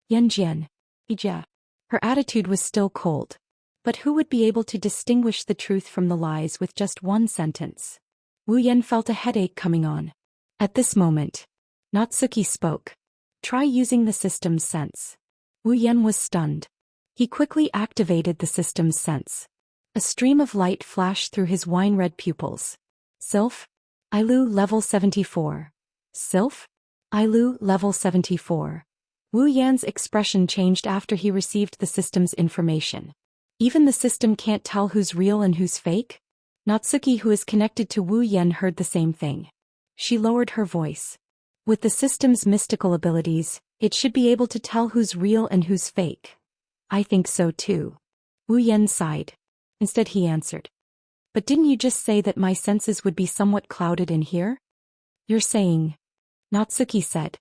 [SPEAKER 1] Yanjian. Ija." Her attitude was still cold. But who would be able to distinguish the truth from the lies with just one sentence? Wu Yan felt a headache coming on. At this moment, Natsuki spoke. "Try using the system's sense." Wu Yan was stunned. He quickly activated the system's sense. A stream of light flashed through his wine-red pupils. "Sylph? Ilu level 74. Sylph? Ilu level 74. Wu Yan's expression changed after he received the system's information. Even the system can't tell who's real and who's fake? Natsuki, who is connected to Wu Yan, heard the same thing. She lowered her voice. With the system's mystical abilities, it should be able to tell who's real and who's fake. I think so too. Wu Yan sighed. Instead he answered. But didn't you just say that my senses would be somewhat clouded in here? You're saying. Natsuki said.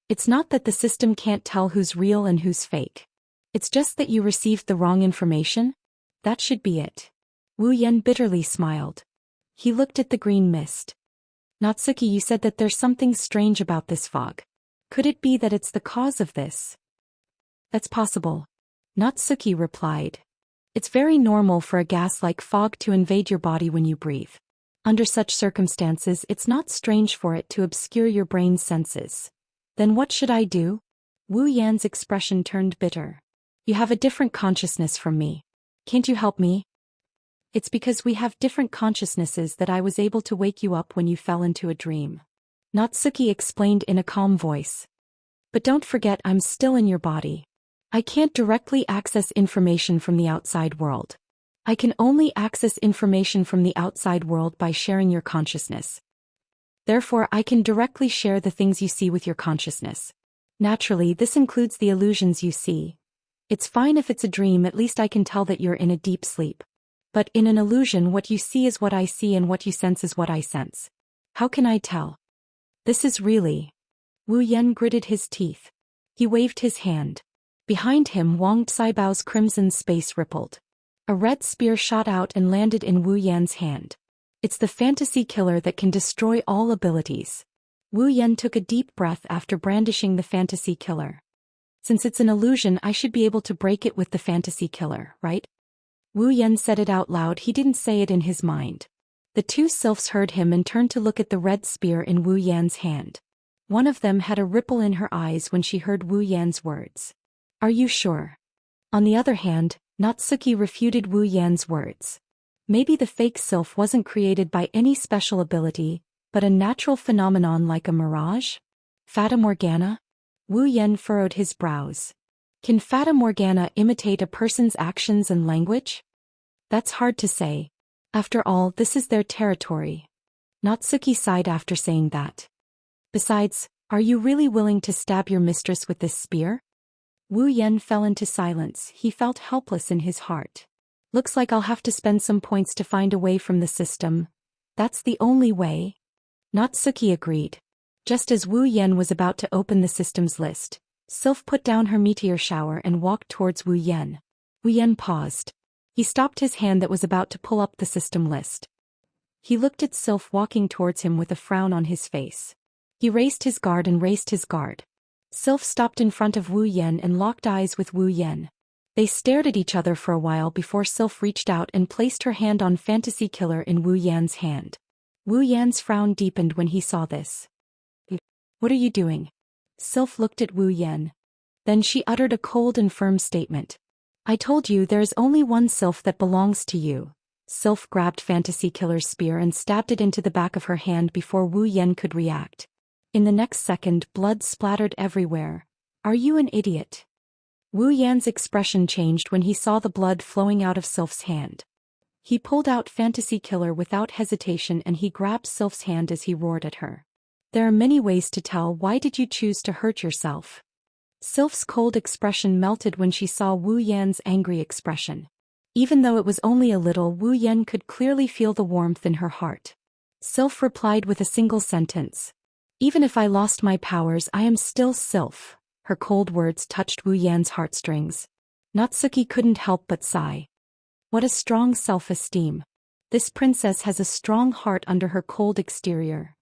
[SPEAKER 1] It's not that the system can't tell who's real and who's fake. It's just that you received the wrong information? That should be it. Wu Yan bitterly smiled. He looked at the green mist. Natsuki, you said that there's something strange about this fog. Could it be that it's the cause of this? That's possible. Natsuki replied. It's very normal for a gas like fog to invade your body when you breathe. Under such circumstances, it's not strange for it to obscure your brain's senses. Then what should I do? Wu Yan's expression turned bitter. You have a different consciousness from me. Can't you help me? It's because we have different consciousnesses that I was able to wake you up when you fell into a dream. Natsuki explained in a calm voice. But don't forget, I'm still in your body. I can't directly access information from the outside world. I can only access information from the outside world by sharing your consciousness. Therefore, I can directly share the things you see with your consciousness. Naturally, this includes the illusions you see. It's fine if it's a dream, at least I can tell that you're in a deep sleep. But in an illusion, what you see is what I see and what you sense is what I sense. How can I tell? This is really... Wu Yan gritted his teeth. He waved his hand. Behind him, Wang Caibao's crimson space rippled. A red spear shot out and landed in Wu Yan's hand. It's the fantasy killer that can destroy all abilities. Wu Yan took a deep breath after brandishing the fantasy killer. Since it's an illusion, I should be able to break it with the fantasy killer, right? Wu Yan said it out loud, he didn't say it in his mind. The two sylphs heard him and turned to look at the red spear in Wu Yan's hand. One of them had a ripple in her eyes when she heard Wu Yan's words. Are you sure? On the other hand, Natsuki refuted Wu Yan's words. Maybe the fake sylph wasn't created by any special ability, but a natural phenomenon like a mirage? Fata Morgana? Wu Yan furrowed his brows. Can Fata Morgana imitate a person's actions and language? That's hard to say. After all, this is their territory. Natsuki sighed after saying that. Besides, are you really willing to stab your mistress with this spear? Wu Yan fell into silence, he felt helpless in his heart. Looks like I'll have to spend some points to find a way from the system. That's the only way. Natsuki agreed. Just as Wu Yan was about to open the system's list, Sylph put down her meteor shower and walked towards Wu Yan. Wu Yan paused. He stopped his hand that was about to pull up the system list. He looked at Sylph walking towards him with a frown on his face. He raised his guard and raised his guard. Sylph stopped in front of Wu Yan and locked eyes with Wu Yan. They stared at each other for a while before Sylph reached out and placed her hand on Fantasy Killer in Wu Yan's hand. Wu Yan's frown deepened when he saw this. What are you doing? Sylph looked at Wu Yan. Then she uttered a cold and firm statement. I told you there is only one Sylph that belongs to you. Sylph grabbed Fantasy Killer's spear and stabbed it into the back of her hand before Wu Yan could react. In the next second, blood splattered everywhere. Are you an idiot? Wu Yan's expression changed when he saw the blood flowing out of Sylph's hand. He pulled out Fantasy Killer without hesitation and he grabbed Sylph's hand as he roared at her. There are many ways to tell. Why did you choose to hurt yourself? Sylph's cold expression melted when she saw Wu Yan's angry expression. Even though it was only a little, Wu Yan could clearly feel the warmth in her heart. Sylph replied with a single sentence. Even if I lost my powers, I am still Sylph. Her cold words touched Wu Yan's heartstrings. Natsuki couldn't help but sigh. What a strong self-esteem. This princess has a strong heart under her cold exterior.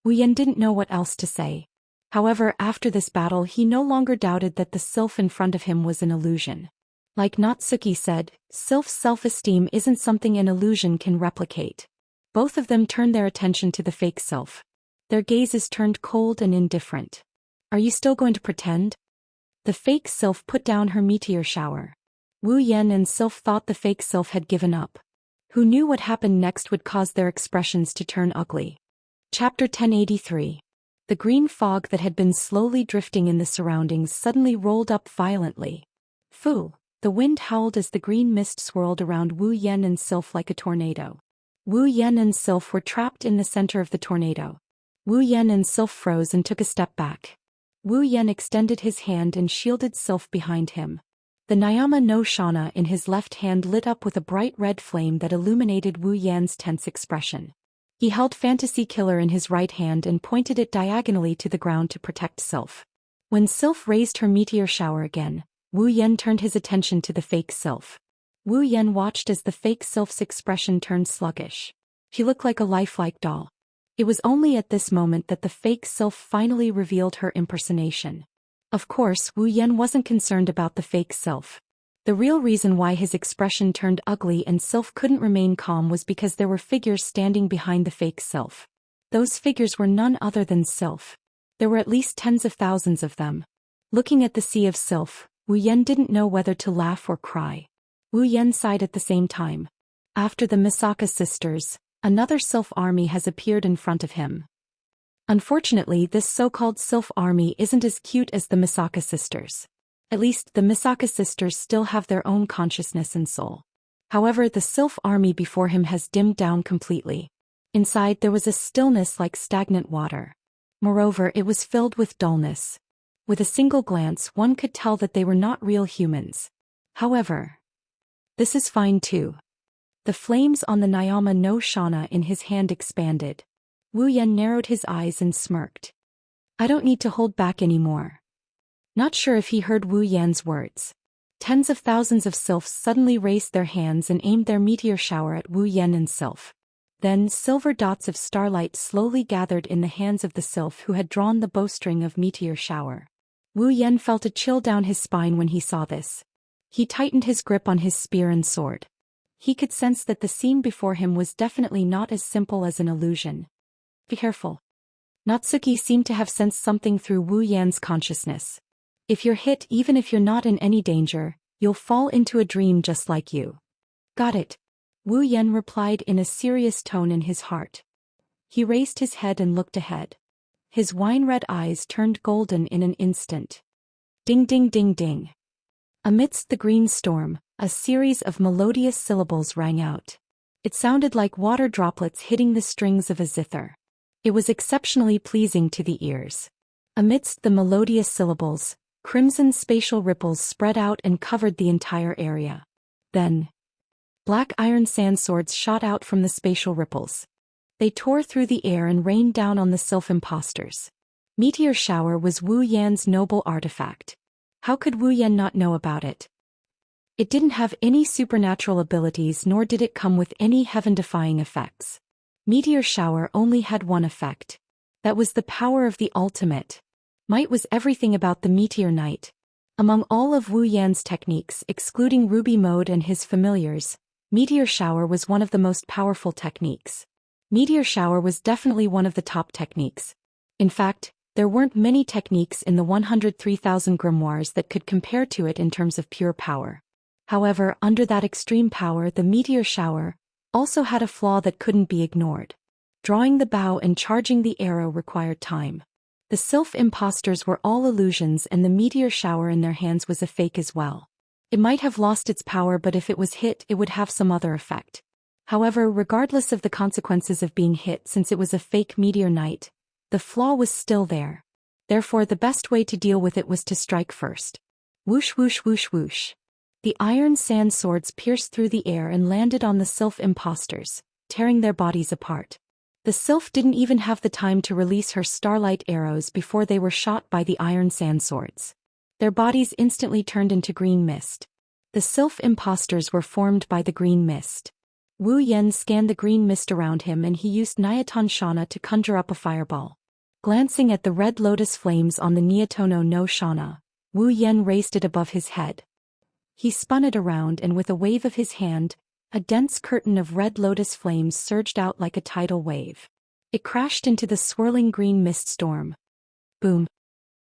[SPEAKER 1] Wu Yan didn't know what else to say. However, after this battle he no longer doubted that the Sylph in front of him was an illusion. Like Natsuki said, Sylph's self-esteem isn't something an illusion can replicate. Both of them turned their attention to the fake Sylph. Their gazes turned cold and indifferent. Are you still going to pretend? The fake Sylph put down her meteor shower. Wu Yan and Sylph thought the fake Sylph had given up. Who knew what happened next would cause their expressions to turn ugly. Chapter 1083. The green fog that had been slowly drifting in the surroundings suddenly rolled up violently. Phew! The wind howled as the green mist swirled around Wu Yan and Sylph like a tornado. Wu Yan and Sylph were trapped in the center of the tornado. Wu Yan and Sylph froze and took a step back. Wu Yan extended his hand and shielded Sylph behind him. The Nyama no Shana in his left hand lit up with a bright red flame that illuminated Wu Yan's tense expression. He held Fantasy Killer in his right hand and pointed it diagonally to the ground to protect Sylph. When Sylph raised her meteor shower again, Wu Yan turned his attention to the fake Sylph. Wu Yan watched as the fake Sylph's expression turned sluggish. She looked like a lifelike doll. It was only at this moment that the fake Sylph finally revealed her impersonation. Of course, Wu Yan wasn't concerned about the fake Sylph. The real reason why his expression turned ugly and Sylph couldn't remain calm was because there were figures standing behind the fake Sylph. Those figures were none other than Sylph. There were at least tens of thousands of them. Looking at the sea of Sylph, Wu Yan didn't know whether to laugh or cry. Wu Yan sighed at the same time. After the Misaka sisters, another Sylph army has appeared in front of him. Unfortunately, this so-called Sylph army isn't as cute as the Misaka sisters. At least the Misaka sisters still have their own consciousness and soul. However, the sylph army before him has dimmed down completely. Inside there was a stillness like stagnant water. Moreover, it was filled with dullness. With a single glance one could tell that they were not real humans. However, this is fine too. The flames on the Nyama no Shana in his hand expanded. Wu Yan narrowed his eyes and smirked. I don't need to hold back anymore. Not sure if he heard Wu Yan's words. Tens of thousands of sylphs suddenly raised their hands and aimed their meteor shower at Wu Yan and sylph. Then silver dots of starlight slowly gathered in the hands of the sylph who had drawn the bowstring of meteor shower. Wu Yan felt a chill down his spine when he saw this. He tightened his grip on his spear and sword. He could sense that the scene before him was definitely not as simple as an illusion. Be careful. Natsuki seemed to have sensed something through Wu Yan's consciousness. If you're hit, even if you're not in any danger, you'll fall into a dream just like you. Got it. Wu Yan replied in a serious tone in his heart. He raised his head and looked ahead. His wine-red eyes turned golden in an instant. Ding ding ding ding. Amidst the green storm, a series of melodious syllables rang out. It sounded like water droplets hitting the strings of a zither. It was exceptionally pleasing to the ears. Amidst the melodious syllables, crimson spatial ripples spread out and covered the entire area. Then, black iron sand swords shot out from the spatial ripples. They tore through the air and rained down on the sylph impostors. Meteor shower was Wu Yan's noble artifact. How could Wu Yan not know about it? It didn't have any supernatural abilities, nor did it come with any heaven-defying effects. Meteor shower only had one effect. That was the power of the ultimate. Might was everything about the meteor knight. Among all of Wu Yan's techniques, excluding Ruby Mode and his familiars, meteor shower was one of the most powerful techniques. Meteor shower was definitely one of the top techniques. In fact, there weren't many techniques in the 103,000 grimoires that could compare to it in terms of pure power. However, under that extreme power, the meteor shower also had a flaw that couldn't be ignored. Drawing the bow and charging the arrow required time. The sylph impostors were all illusions, and the meteor shower in their hands was a fake as well. It might have lost its power, but if it was hit, it would have some other effect. However, regardless of the consequences of being hit, since it was a fake meteor knight, the flaw was still there. Therefore, the best way to deal with it was to strike first. Whoosh whoosh whoosh whoosh. The iron sand swords pierced through the air and landed on the sylph impostors, tearing their bodies apart. The sylph didn't even have the time to release her starlight arrows before they were shot by the iron sand swords. Their bodies instantly turned into green mist. The sylph impostors were formed by the green mist. Wu Yan scanned the green mist around him, and he used Nyaton Shana to conjure up a fireball. Glancing at the red lotus flames on the Nyatono no Shana, Wu Yan raised it above his head. He spun it around, and with a wave of his hand, a dense curtain of red lotus flames surged out like a tidal wave. It crashed into the swirling green mist storm. Boom.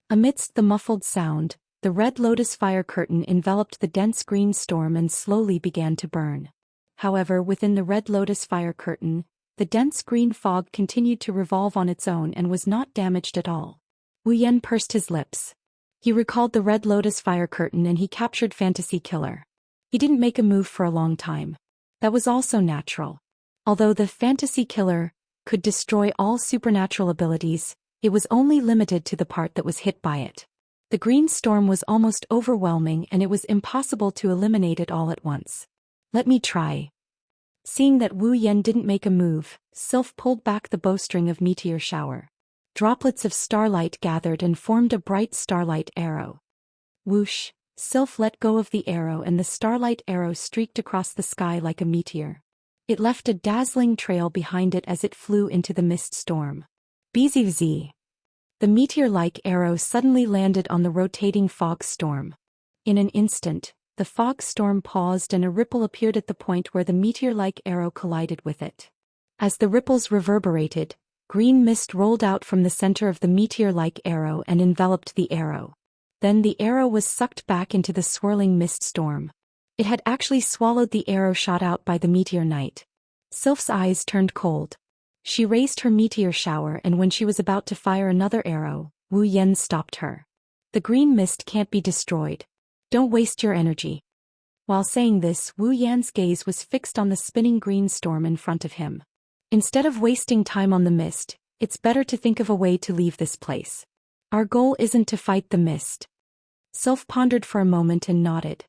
[SPEAKER 1] Amidst the muffled sound, the red lotus fire curtain enveloped the dense green storm and slowly began to burn. However, within the red lotus fire curtain, the dense green fog continued to revolve on its own and was not damaged at all. Wu Yan pursed his lips. He recalled the red lotus fire curtain and he captured Fantasy Killer. He didn't make a move for a long time. That was also natural. Although the Fantasy Killer could destroy all supernatural abilities, it was only limited to the part that was hit by it. The green storm was almost overwhelming, and it was impossible to eliminate it all at once. Let me try. Seeing that Wu Yan didn't make a move, Sylph pulled back the bowstring of meteor shower. Droplets of starlight gathered and formed a bright starlight arrow. Whoosh! Sylph let go of the arrow, and the starlight arrow streaked across the sky like a meteor. It left a dazzling trail behind it as it flew into the mist storm. Bzz. The meteor-like arrow suddenly landed on the rotating fog storm. In an instant, the fog storm paused and a ripple appeared at the point where the meteor-like arrow collided with it. As the ripples reverberated, green mist rolled out from the center of the meteor-like arrow and enveloped the arrow. Then the arrow was sucked back into the swirling mist storm. It had actually swallowed the arrow shot out by the meteor knight. Sylph's eyes turned cold. She raised her meteor shower, and when she was about to fire another arrow, Wu Yan stopped her. The green mist can't be destroyed. Don't waste your energy. While saying this, Wu Yan's gaze was fixed on the spinning green storm in front of him. Instead of wasting time on the mist, it's better to think of a way to leave this place. Our goal isn't to fight the mist. Sylph pondered for a moment and nodded.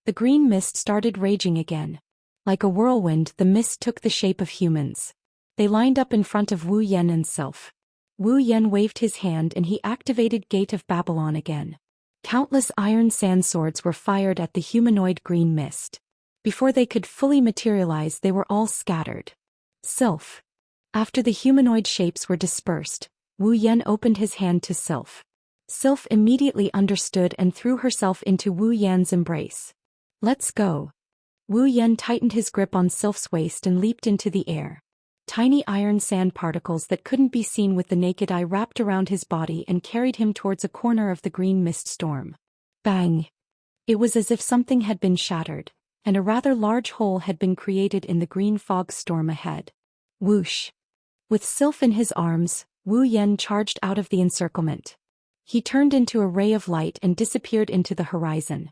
[SPEAKER 1] The green mist started raging again. Like a whirlwind, the mist took the shape of humans. They lined up in front of Wu Yan and Sylph. Wu Yan waved his hand and he activated Gate of Babylon again. Countless iron sand swords were fired at the humanoid green mist. Before they could fully materialize, they were all scattered. Sylph. After the humanoid shapes were dispersed, Wu Yan opened his hand to Sylph. Sylph immediately understood and threw herself into Wu Yan's embrace. Let's go. Wu Yan tightened his grip on Sylph's waist and leaped into the air. Tiny iron sand particles that couldn't be seen with the naked eye wrapped around his body and carried him towards a corner of the green mist storm. Bang! It was as if something had been shattered, and a rather large hole had been created in the green fog storm ahead. Whoosh! With Sylph in his arms, Wu Yan charged out of the encirclement. He turned into a ray of light and disappeared into the horizon.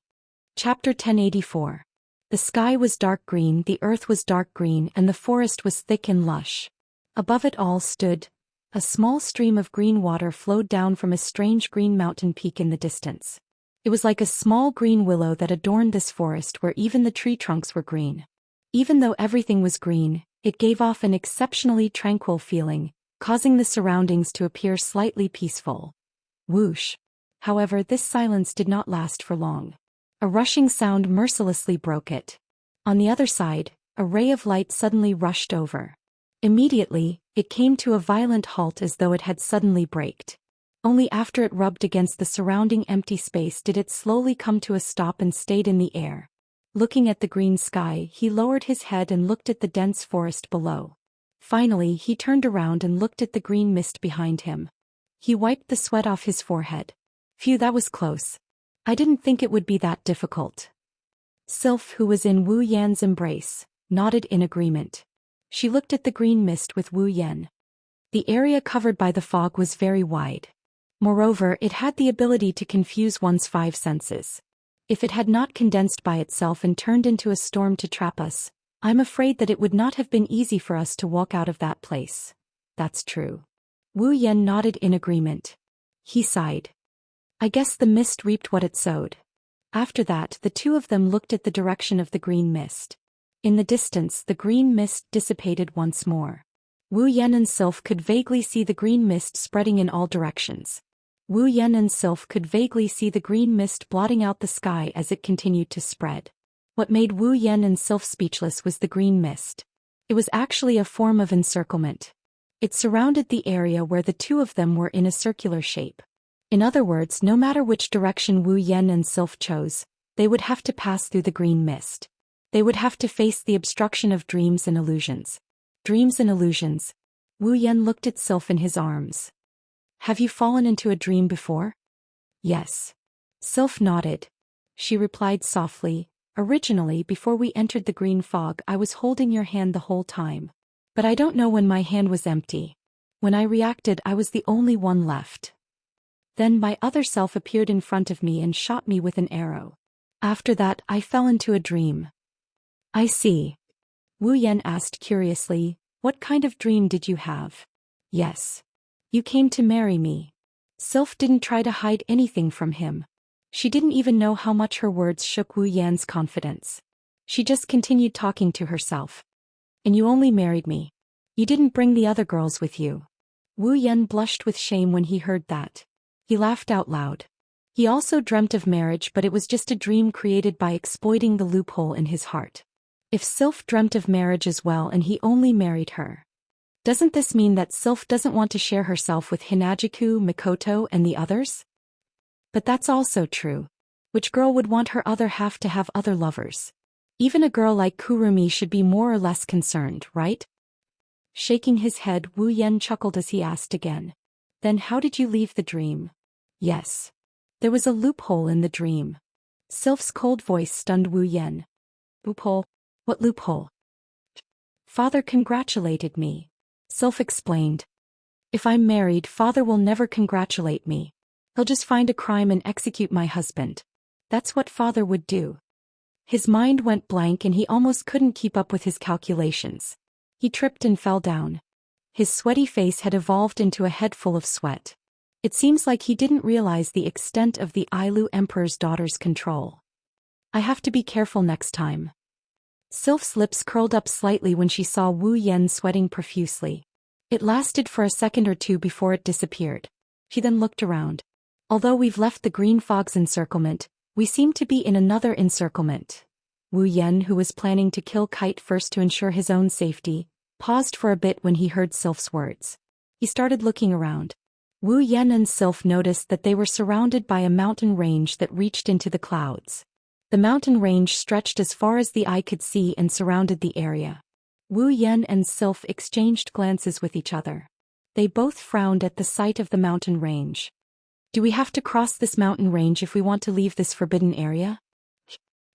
[SPEAKER 1] Chapter 1084. The sky was dark green, the earth was dark green, and the forest was thick and lush. Above it all stood a small stream of green water flowed down from a strange green mountain peak in the distance. It was like a small green willow that adorned this forest where even the tree trunks were green. Even though everything was green, it gave off an exceptionally tranquil feeling, causing the surroundings to appear slightly peaceful. Whoosh! However, this silence did not last for long. A rushing sound mercilessly broke it. On the other side, a ray of light suddenly rushed over. Immediately, it came to a violent halt as though it had suddenly braked. Only after it rubbed against the surrounding empty space did it slowly come to a stop and stayed in the air. Looking at the green sky, he lowered his head and looked at the dense forest below. Finally, he turned around and looked at the green mist behind him. He wiped the sweat off his forehead. Phew, that was close. I didn't think it would be that difficult. Sylph, who was in Wu Yan's embrace, nodded in agreement. She looked at the green mist with Wu Yan. The area covered by the fog was very wide. Moreover, it had the ability to confuse one's five senses. If it had not condensed by itself and turned into a storm to trap us, I'm afraid that it would not have been easy for us to walk out of that place. That's true. Wu Yan nodded in agreement. He sighed. I guess the mist reaped what it sowed. After that, the two of them looked at the direction of the green mist. In the distance, the green mist dissipated once more. Wu Yan and Sylph could vaguely see the green mist spreading in all directions. Wu Yan and Sylph could vaguely see the green mist blotting out the sky as it continued to spread. What made Wu Yan and Sylph speechless was the green mist. It was actually a form of encirclement. It surrounded the area where the two of them were in a circular shape. In other words, no matter which direction Wu Yan and Sylph chose, they would have to pass through the green mist. They would have to face the obstruction of dreams and illusions. Dreams and illusions. Wu Yan looked at Sylph in his arms. Have you fallen into a dream before? Yes. Sylph nodded. She replied softly, originally, before we entered the green fog, I was holding your hand the whole time. But I don't know when my hand was empty. When I reacted, I was the only one left. Then my other self appeared in front of me and shot me with an arrow. After that, I fell into a dream. I see. Wu Yan asked curiously, what kind of dream did you have? Yes. You came to marry me. Sylph didn't try to hide anything from him. She didn't even know how much her words shook Wu Yan's confidence. She just continued talking to herself. And you only married me. You didn't bring the other girls with you. Wu Yan blushed with shame when he heard that. He laughed out loud. He also dreamt of marriage, but it was just a dream created by exploiting the loophole in his heart. If Sylph dreamt of marriage as well and he only married her, doesn't this mean that Sylph doesn't want to share herself with Hinajiku, Mikoto, and the others? But that's also true. Which girl would want her other half to have other lovers? Even a girl like Kurumi should be more or less concerned, right? Shaking his head, Wu Yan chuckled as he asked again. Then how did you leave the dream? Yes. There was a loophole in the dream. Sylph's cold voice stunned Wu Yan. Loophole? What loophole? Father congratulated me. Sylph explained. If I'm married, father will never congratulate me. He'll just find a crime and execute my husband. That's what father would do. His mind went blank and he almost couldn't keep up with his calculations. He tripped and fell down. His sweaty face had evolved into a head full of sweat. It seems like he didn't realize the extent of the Ailu Emperor's daughter's control. I have to be careful next time. Sylph's lips curled up slightly when she saw Wu Yan sweating profusely. It lasted for a second or two before it disappeared. She then looked around. Although we've left the green fog's encirclement, we seem to be in another encirclement. Wu Yan, who was planning to kill Kite first to ensure his own safety, paused for a bit when he heard Sylph's words. He started looking around. Wu Yan and Sylph noticed that they were surrounded by a mountain range that reached into the clouds. The mountain range stretched as far as the eye could see and surrounded the area. Wu Yan and Sylph exchanged glances with each other. They both frowned at the sight of the mountain range. Do we have to cross this mountain range if we want to leave this forbidden area?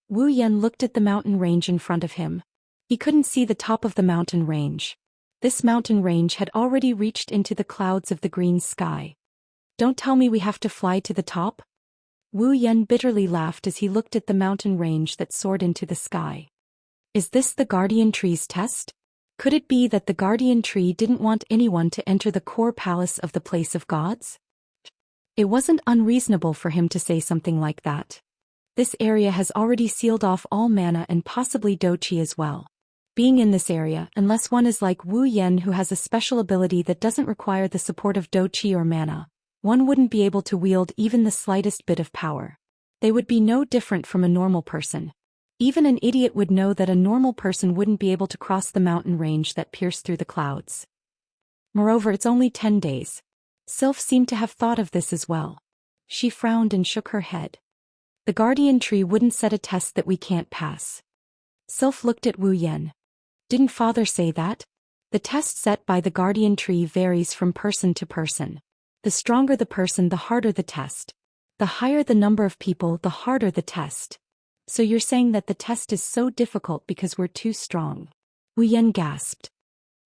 [SPEAKER 1] Wu Yan looked at the mountain range in front of him. He couldn't see the top of the mountain range. This mountain range had already reached into the clouds of the green sky. Don't tell me we have to fly to the top? Wu Yan bitterly laughed as he looked at the mountain range that soared into the sky. Is this the Guardian Tree's test? Could it be that the Guardian Tree didn't want anyone to enter the core palace of the Place of Gods? It wasn't unreasonable for him to say something like that. This area has already sealed off all mana and possibly Douqi as well. Being in this area, unless one is like Wu Yan who has a special ability that doesn't require the support of Douqi or mana, one wouldn't be able to wield even the slightest bit of power. They would be no different from a normal person. Even an idiot would know that a normal person wouldn't be able to cross the mountain range that pierced through the clouds. Moreover, it's only 10 days. Sylph seemed to have thought of this as well. She frowned and shook her head. The Guardian Tree wouldn't set a test that we can't pass. Sylph looked at Wu Yan. Didn't father say that? The test set by the Guardian Tree varies from person to person. The stronger the person, the harder the test. The higher the number of people, the harder the test. So you're saying that the test is so difficult because we're too strong? Wu Yan gasped.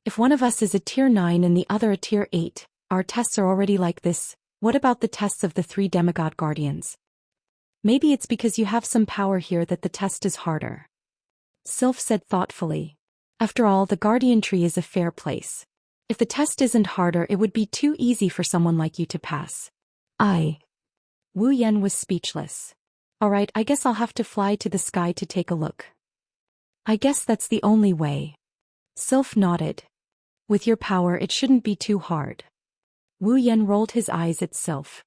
[SPEAKER 1] If one of us is a tier 9 and the other a tier 8, our tests are already like this. What about the tests of the 3 demigod guardians? Maybe it's because you have some power here that the test is harder. Sylph said thoughtfully. After all, the Guardian Tree is a fair place. If the test isn't harder, it would be too easy for someone like you to pass. Wu Yan was speechless. Alright, I guess I'll have to fly to the sky to take a look. I guess that's the only way. Sylph nodded. With your power, it shouldn't be too hard. Wu Yan rolled his eyes at Sylph.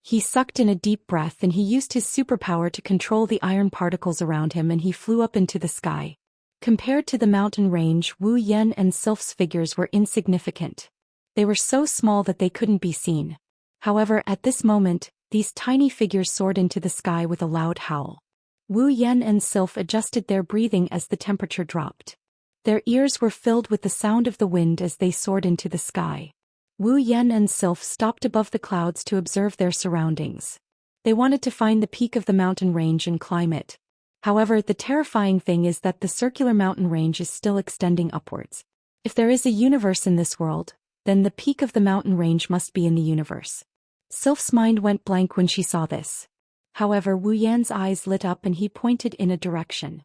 [SPEAKER 1] He sucked in a deep breath and he used his superpower to control the iron particles around him and he flew up into the sky. Compared to the mountain range, Wu Yan and Sylph's figures were insignificant. They were so small that they couldn't be seen. However, at this moment, these tiny figures soared into the sky with a loud howl. Wu Yan and Sylph adjusted their breathing as the temperature dropped. Their ears were filled with the sound of the wind as they soared into the sky. Wu Yan and Sylph stopped above the clouds to observe their surroundings. They wanted to find the peak of the mountain range and climb it. However, the terrifying thing is that the circular mountain range is still extending upwards. If there is a universe in this world, then the peak of the mountain range must be in the universe. Sylph's mind went blank when she saw this. However, Wu Yan's eyes lit up and he pointed in a direction.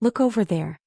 [SPEAKER 1] Look over there.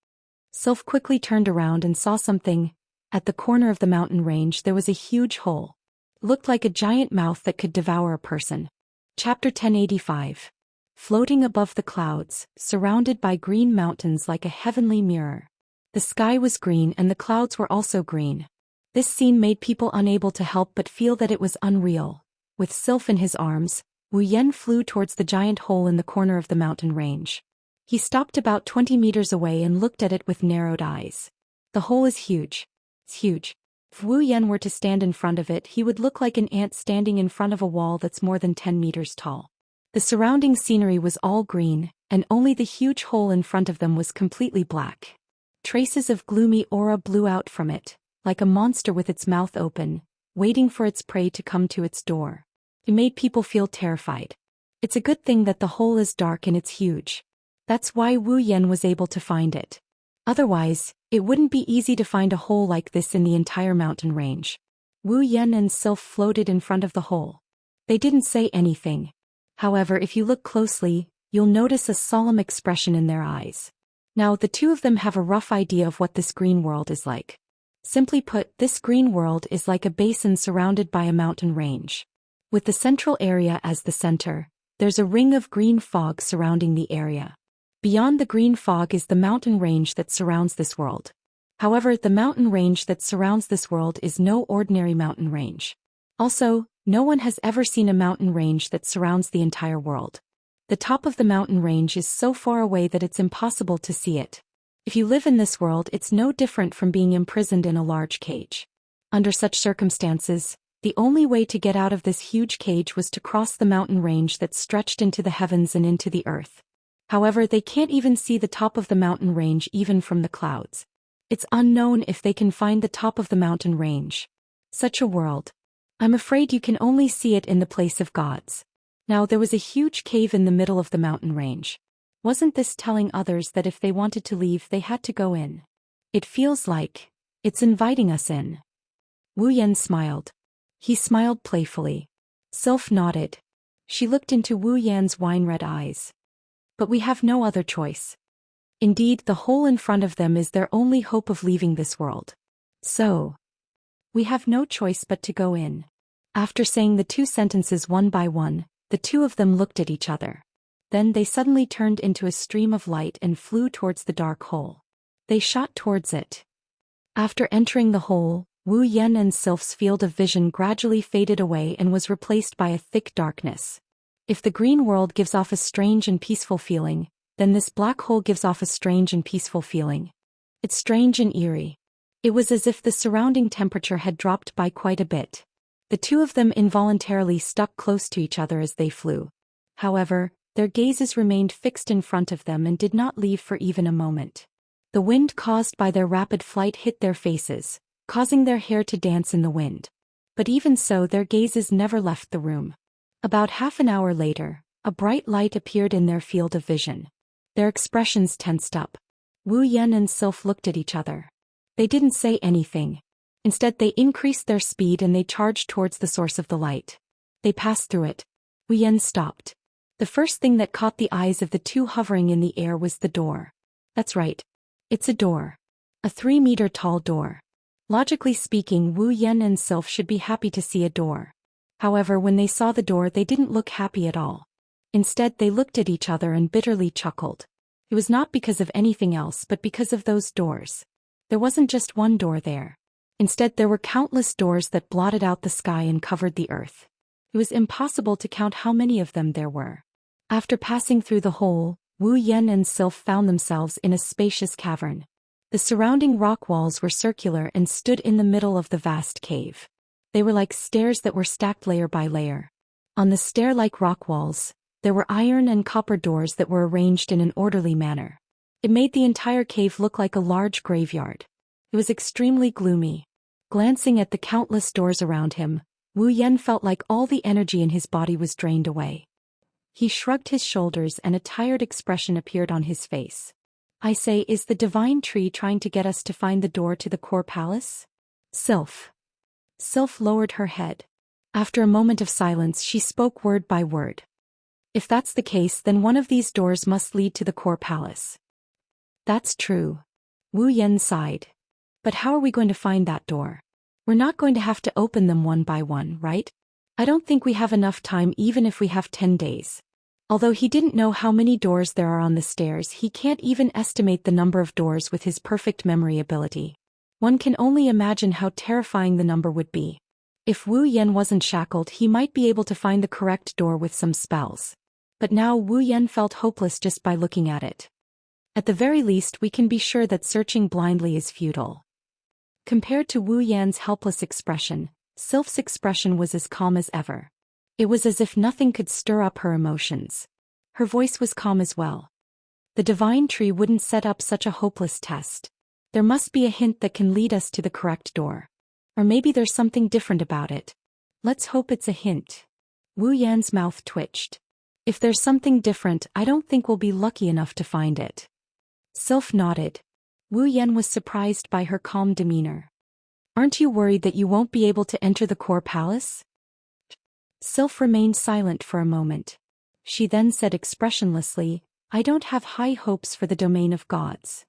[SPEAKER 1] Sylph quickly turned around and saw something. At the corner of the mountain range there was a huge hole. It looked like a giant mouth that could devour a person. Chapter 1085. Floating above the clouds, surrounded by green mountains like a heavenly mirror. The sky was green and the clouds were also green. This scene made people unable to help but feel that it was unreal. With Sylph in his arms, Wu Yan flew towards the giant hole in the corner of the mountain range. He stopped about 20 meters away and looked at it with narrowed eyes. The hole is huge. It's huge. If Wu Yan were to stand in front of it, he would look like an ant standing in front of a wall that's more than 10 meters tall. The surrounding scenery was all green, and only the huge hole in front of them was completely black. Traces of gloomy aura blew out from it, like a monster with its mouth open, waiting for its prey to come to its door. It made people feel terrified. It's a good thing that the hole is dark and it's huge. That's why Wu Yan was able to find it. Otherwise, it wouldn't be easy to find a hole like this in the entire mountain range. Wu Yan and Sylph floated in front of the hole. They didn't say anything. However, if you look closely, you'll notice a solemn expression in their eyes. Now the two of them have a rough idea of what this green world is like. Simply put, this green world is like a basin surrounded by a mountain range. With the central area as the center, there's a ring of green fog surrounding the area. Beyond the green fog is the mountain range that surrounds this world. However, the mountain range that surrounds this world is no ordinary mountain range. Also, no one has ever seen a mountain range that surrounds the entire world. The top of the mountain range is so far away that it's impossible to see it. If you live in this world, it's no different from being imprisoned in a large cage. Under such circumstances, the only way to get out of this huge cage was to cross the mountain range that stretched into the heavens and into the earth. However, they can't even see the top of the mountain range even from the clouds. It's unknown if they can find the top of the mountain range. Such a world. I'm afraid you can only see it in the place of gods. Now there was a huge cave in the middle of the mountain range. Wasn't this telling others that if they wanted to leave they had to go in? It feels like it's inviting us in. Wu Yan smiled. He smiled playfully. Sylph nodded. She looked into Wu Yan's wine-red eyes. But we have no other choice. Indeed, the hole in front of them is their only hope of leaving this world. So, we have no choice but to go in. After saying the two sentences one by one, the two of them looked at each other. Then they suddenly turned into a stream of light and flew towards the dark hole. They shot towards it. After entering the hole, Wu Yan and Sylph's field of vision gradually faded away and was replaced by a thick darkness. If the green world gives off a strange and peaceful feeling, then this black hole gives off a strange and peaceful feeling. It's strange and eerie. It was as if the surrounding temperature had dropped by quite a bit. The two of them involuntarily stuck close to each other as they flew. However, their gazes remained fixed in front of them and did not leave for even a moment. The wind caused by their rapid flight hit their faces, causing their hair to dance in the wind. But even so, their gazes never left the room. About half an hour later, a bright light appeared in their field of vision. Their expressions tensed up. Wu Yan and Sylph looked at each other. They didn't say anything. Instead, they increased their speed and they charged towards the source of the light. They passed through it. Wu Yan stopped. The first thing that caught the eyes of the two hovering in the air was the door. That's right. It's a door. A 3-meter-tall door. Logically speaking, Wu Yan and Sylph should be happy to see a door. However, when they saw the door, they didn't look happy at all. Instead, they looked at each other and bitterly chuckled. It was not because of anything else but because of those doors. There wasn't just one door there. Instead, there were countless doors that blotted out the sky and covered the earth. It was impossible to count how many of them there were. After passing through the hole, Wu Yan and Sylph found themselves in a spacious cavern. The surrounding rock walls were circular and stood in the middle of the vast cave. They were like stairs that were stacked layer by layer. On the stair-like rock walls, there were iron and copper doors that were arranged in an orderly manner. It made the entire cave look like a large graveyard. It was extremely gloomy. Glancing at the countless doors around him, Wu Yan felt like all the energy in his body was drained away. He shrugged his shoulders and a tired expression appeared on his face. I say, is the divine tree trying to get us to find the door to the core palace? Sylph. Sylph lowered her head. After a moment of silence, she spoke word by word. If that's the case, then one of these doors must lead to the core palace. That's true. Wu Yan sighed. But how are we going to find that door? We're not going to have to open them one by one, right? I don't think we have enough time even if we have 10 days. Although he didn't know how many doors there are on the stairs, he can't even estimate the number of doors with his perfect memory ability. One can only imagine how terrifying the number would be. If Wu Yan wasn't shackled, he might be able to find the correct door with some spells. But now Wu Yan felt hopeless just by looking at it. At the very least, we can be sure that searching blindly is futile. Compared to Wu Yan's helpless expression, Sylph's expression was as calm as ever. It was as if nothing could stir up her emotions. Her voice was calm as well. The divine tree wouldn't set up such a hopeless test. There must be a hint that can lead us to the correct door. Or maybe there's something different about it. Let's hope it's a hint. Wu Yan's mouth twitched. If there's something different, I don't think we'll be lucky enough to find it. Sylph nodded. Wu Yan was surprised by her calm demeanor. Aren't you worried that you won't be able to enter the core palace? Sylph remained silent for a moment. She then said expressionlessly, I don't have high hopes for the domain of gods.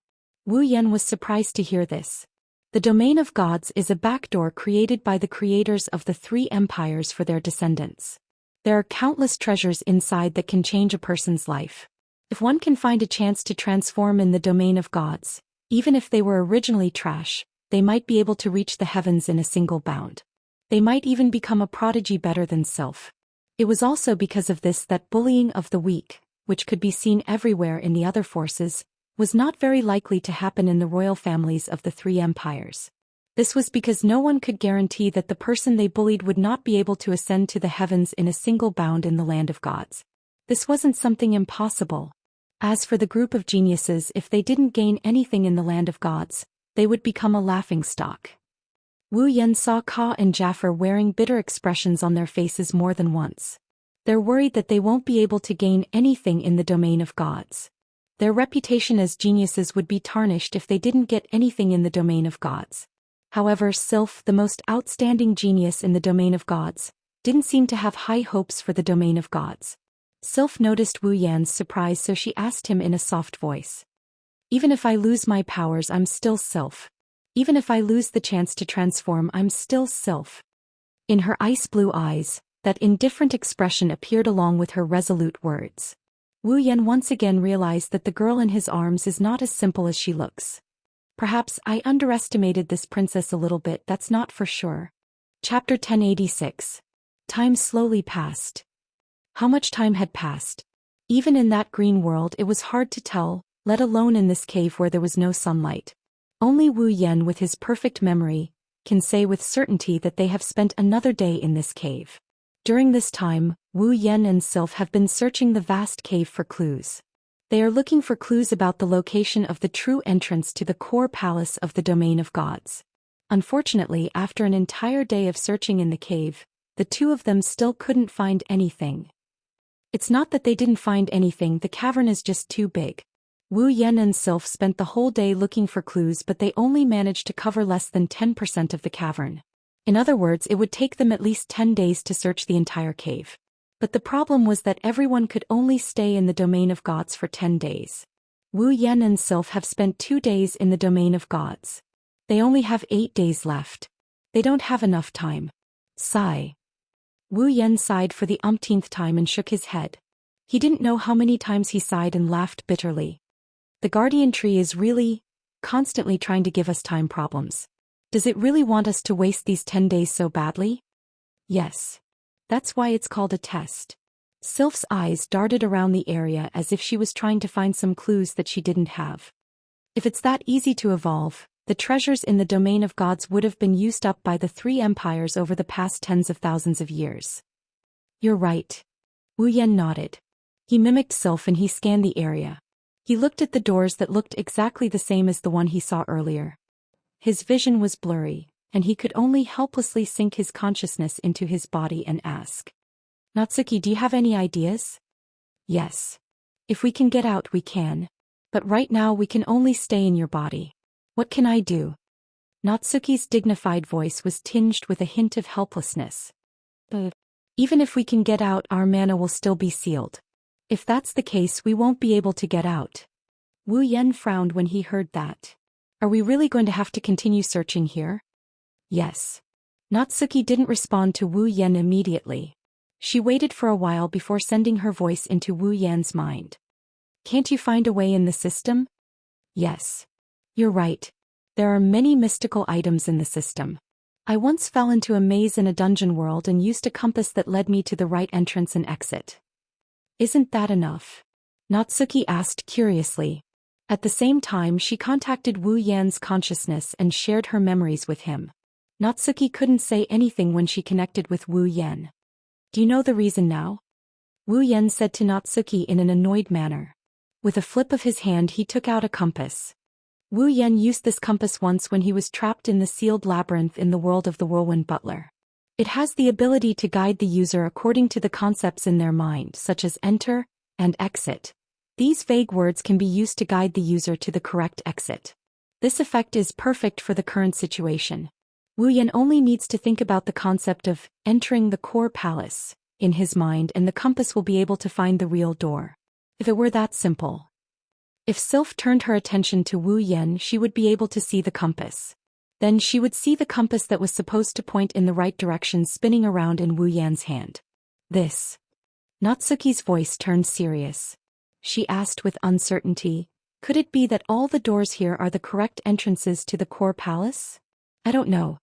[SPEAKER 1] Wu Yan was surprised to hear this. The domain of gods is a backdoor created by the creators of the three empires for their descendants. There are countless treasures inside that can change a person's life. If one can find a chance to transform in the domain of gods, even if they were originally trash, they might be able to reach the heavens in a single bound. They might even become a prodigy better than self. It was also because of this that bullying of the weak, which could be seen everywhere in the other forces, was not very likely to happen in the royal families of the three empires. This was because no one could guarantee that the person they bullied would not be able to ascend to the heavens in a single bound in the land of gods. This wasn't something impossible. As for the group of geniuses, if they didn't gain anything in the land of gods, they would become a laughingstock. Wu Yan saw Ka and Jaffer wearing bitter expressions on their faces more than once. They're worried that they won't be able to gain anything in the domain of gods. Their reputation as geniuses would be tarnished if they didn't get anything in the domain of gods. However, Sylph, the most outstanding genius in the domain of gods, didn't seem to have high hopes for the domain of gods. Sylph noticed Wu Yan's surprise, so she asked him in a soft voice. Even if I lose my powers, I'm still Sylph. Even if I lose the chance to transform, I'm still Sylph. In her ice blue eyes, that indifferent expression appeared along with her resolute words. Wu Yan once again realized that the girl in his arms is not as simple as she looks. Perhaps I underestimated this princess a little bit, that's not for sure. Chapter 1086. Time slowly passed. How much time had passed? Even in that green world it was hard to tell, let alone in this cave where there was no sunlight. Only Wu Yan, with his perfect memory, can say with certainty that they have spent another day in this cave. During this time, Wu Yan and Sylph have been searching the vast cave for clues. They are looking for clues about the location of the true entrance to the core palace of the domain of gods. Unfortunately, after an entire day of searching in the cave, the two of them still couldn't find anything. It's not that they didn't find anything, the cavern is just too big. Wu Yan and Sylph spent the whole day looking for clues, but they only managed to cover less than 10% of the cavern. In other words, it would take them at least 10 days to search the entire cave. But the problem was that everyone could only stay in the domain of gods for 10 days. Wu Yan and Sylph have spent 2 days in the domain of gods. They only have 8 days left. They don't have enough time. Sigh. Wu Yan sighed for the umpteenth time and shook his head. He didn't know how many times he sighed and laughed bitterly. The guardian tree is really, constantly trying to give us time problems. Does it really want us to waste these 10 days so badly? Yes. That's why it's called a test. Sylph's eyes darted around the area as if she was trying to find some clues that she didn't have. If it's that easy to evolve, the treasures in the domain of gods would have been used up by the three empires over the past tens of thousands of years. You're right. Wu Yan nodded. He mimicked Sylph and he scanned the area. He looked at the doors that looked exactly the same as the one he saw earlier. His vision was blurry, and he could only helplessly sink his consciousness into his body and ask. Natsuki, do you have any ideas? Yes. If we can get out, we can. But right now we can only stay in your body. What can I do? Natsuki's dignified voice was tinged with a hint of helplessness. But even if we can get out, our mana will still be sealed. If that's the case, we won't be able to get out. Wu Yan frowned when he heard that. Are we really going to have to continue searching here? Yes. Natsuki didn't respond to Wu Yan immediately. She waited for a while before sending her voice into Wu Yan's mind. Can't you find a way in the system? Yes. You're right. There are many mystical items in the system. I once fell into a maze in a dungeon world and used a compass that led me to the right entrance and exit. Isn't that enough? Natsuki asked curiously. At the same time, she contacted Wu Yan's consciousness and shared her memories with him. Natsuki couldn't say anything when she connected with Wu Yan. Do you know the reason now? Wu Yan said to Natsuki in an annoyed manner. With a flip of his hand, he took out a compass. Wu Yan used this compass once when he was trapped in the sealed labyrinth in the world of the Whirlwind Butler. It has the ability to guide the user according to the concepts in their mind, such as enter and exit. These vague words can be used to guide the user to the correct exit. This effect is perfect for the current situation. Wu Yan only needs to think about the concept of entering the core palace in his mind, and the compass will be able to find the real door. If it were that simple. If Sylph turned her attention to Wu Yan, she would be able to see the compass. Then she would see the compass that was supposed to point in the right direction spinning around in Wu Yan's hand. This. Natsuki's voice turned serious. She asked with uncertainty, could it be that all the doors here are the correct entrances to the core palace? I don't know.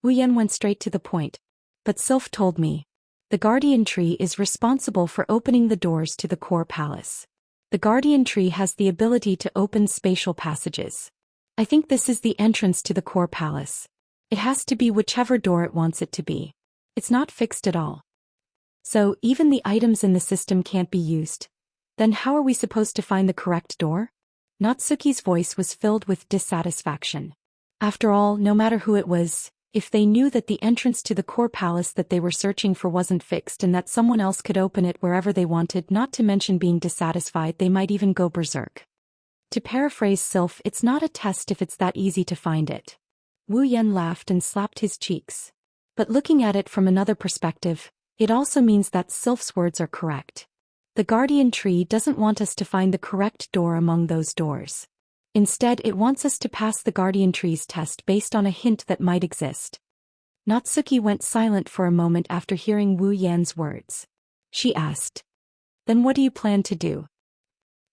[SPEAKER 1] Wu Yan went straight to the point. But Sylph told me. The guardian tree is responsible for opening the doors to the core palace. The guardian tree has the ability to open spatial passages. I think this is the entrance to the core palace. It has to be whichever door it wants it to be. It's not fixed at all. So, even the items in the system can't be used. Then how are we supposed to find the correct door? Natsuki's voice was filled with dissatisfaction. After all, no matter who it was, if they knew that the entrance to the core palace that they were searching for wasn't fixed and that someone else could open it wherever they wanted, not to mention being dissatisfied, they might even go berserk. To paraphrase Sylph, it's not a test if it's that easy to find it. Wu Yan laughed and slapped his cheeks. But looking at it from another perspective, it also means that Sylph's words are correct. The guardian tree doesn't want us to find the correct door among those doors. Instead, it wants us to pass the guardian tree's test based on a hint that might exist. Natsuki went silent for a moment after hearing Wu Yan's words. She asked, then what do you plan to do?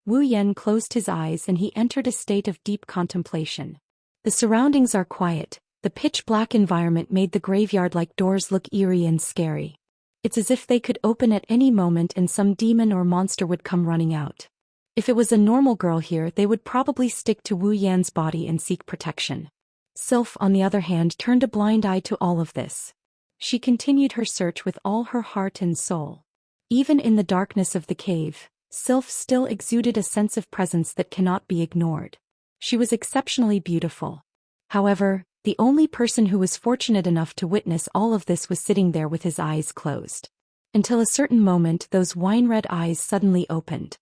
[SPEAKER 1] Wu Yan closed his eyes and he entered a state of deep contemplation. The surroundings are quiet. The pitch-black environment made the graveyard-like doors look eerie and scary. It's as if they could open at any moment and some demon or monster would come running out. If it was a normal girl here, they would probably stick to Wu Yan's body and seek protection. Sylph, on the other hand, turned a blind eye to all of this. She continued her search with all her heart and soul. Even in the darkness of the cave, Sylph still exuded a sense of presence that cannot be ignored. She was exceptionally beautiful. However, the only person who was fortunate enough to witness all of this was sitting there with his eyes closed. Until a certain moment, those wine-red eyes suddenly opened.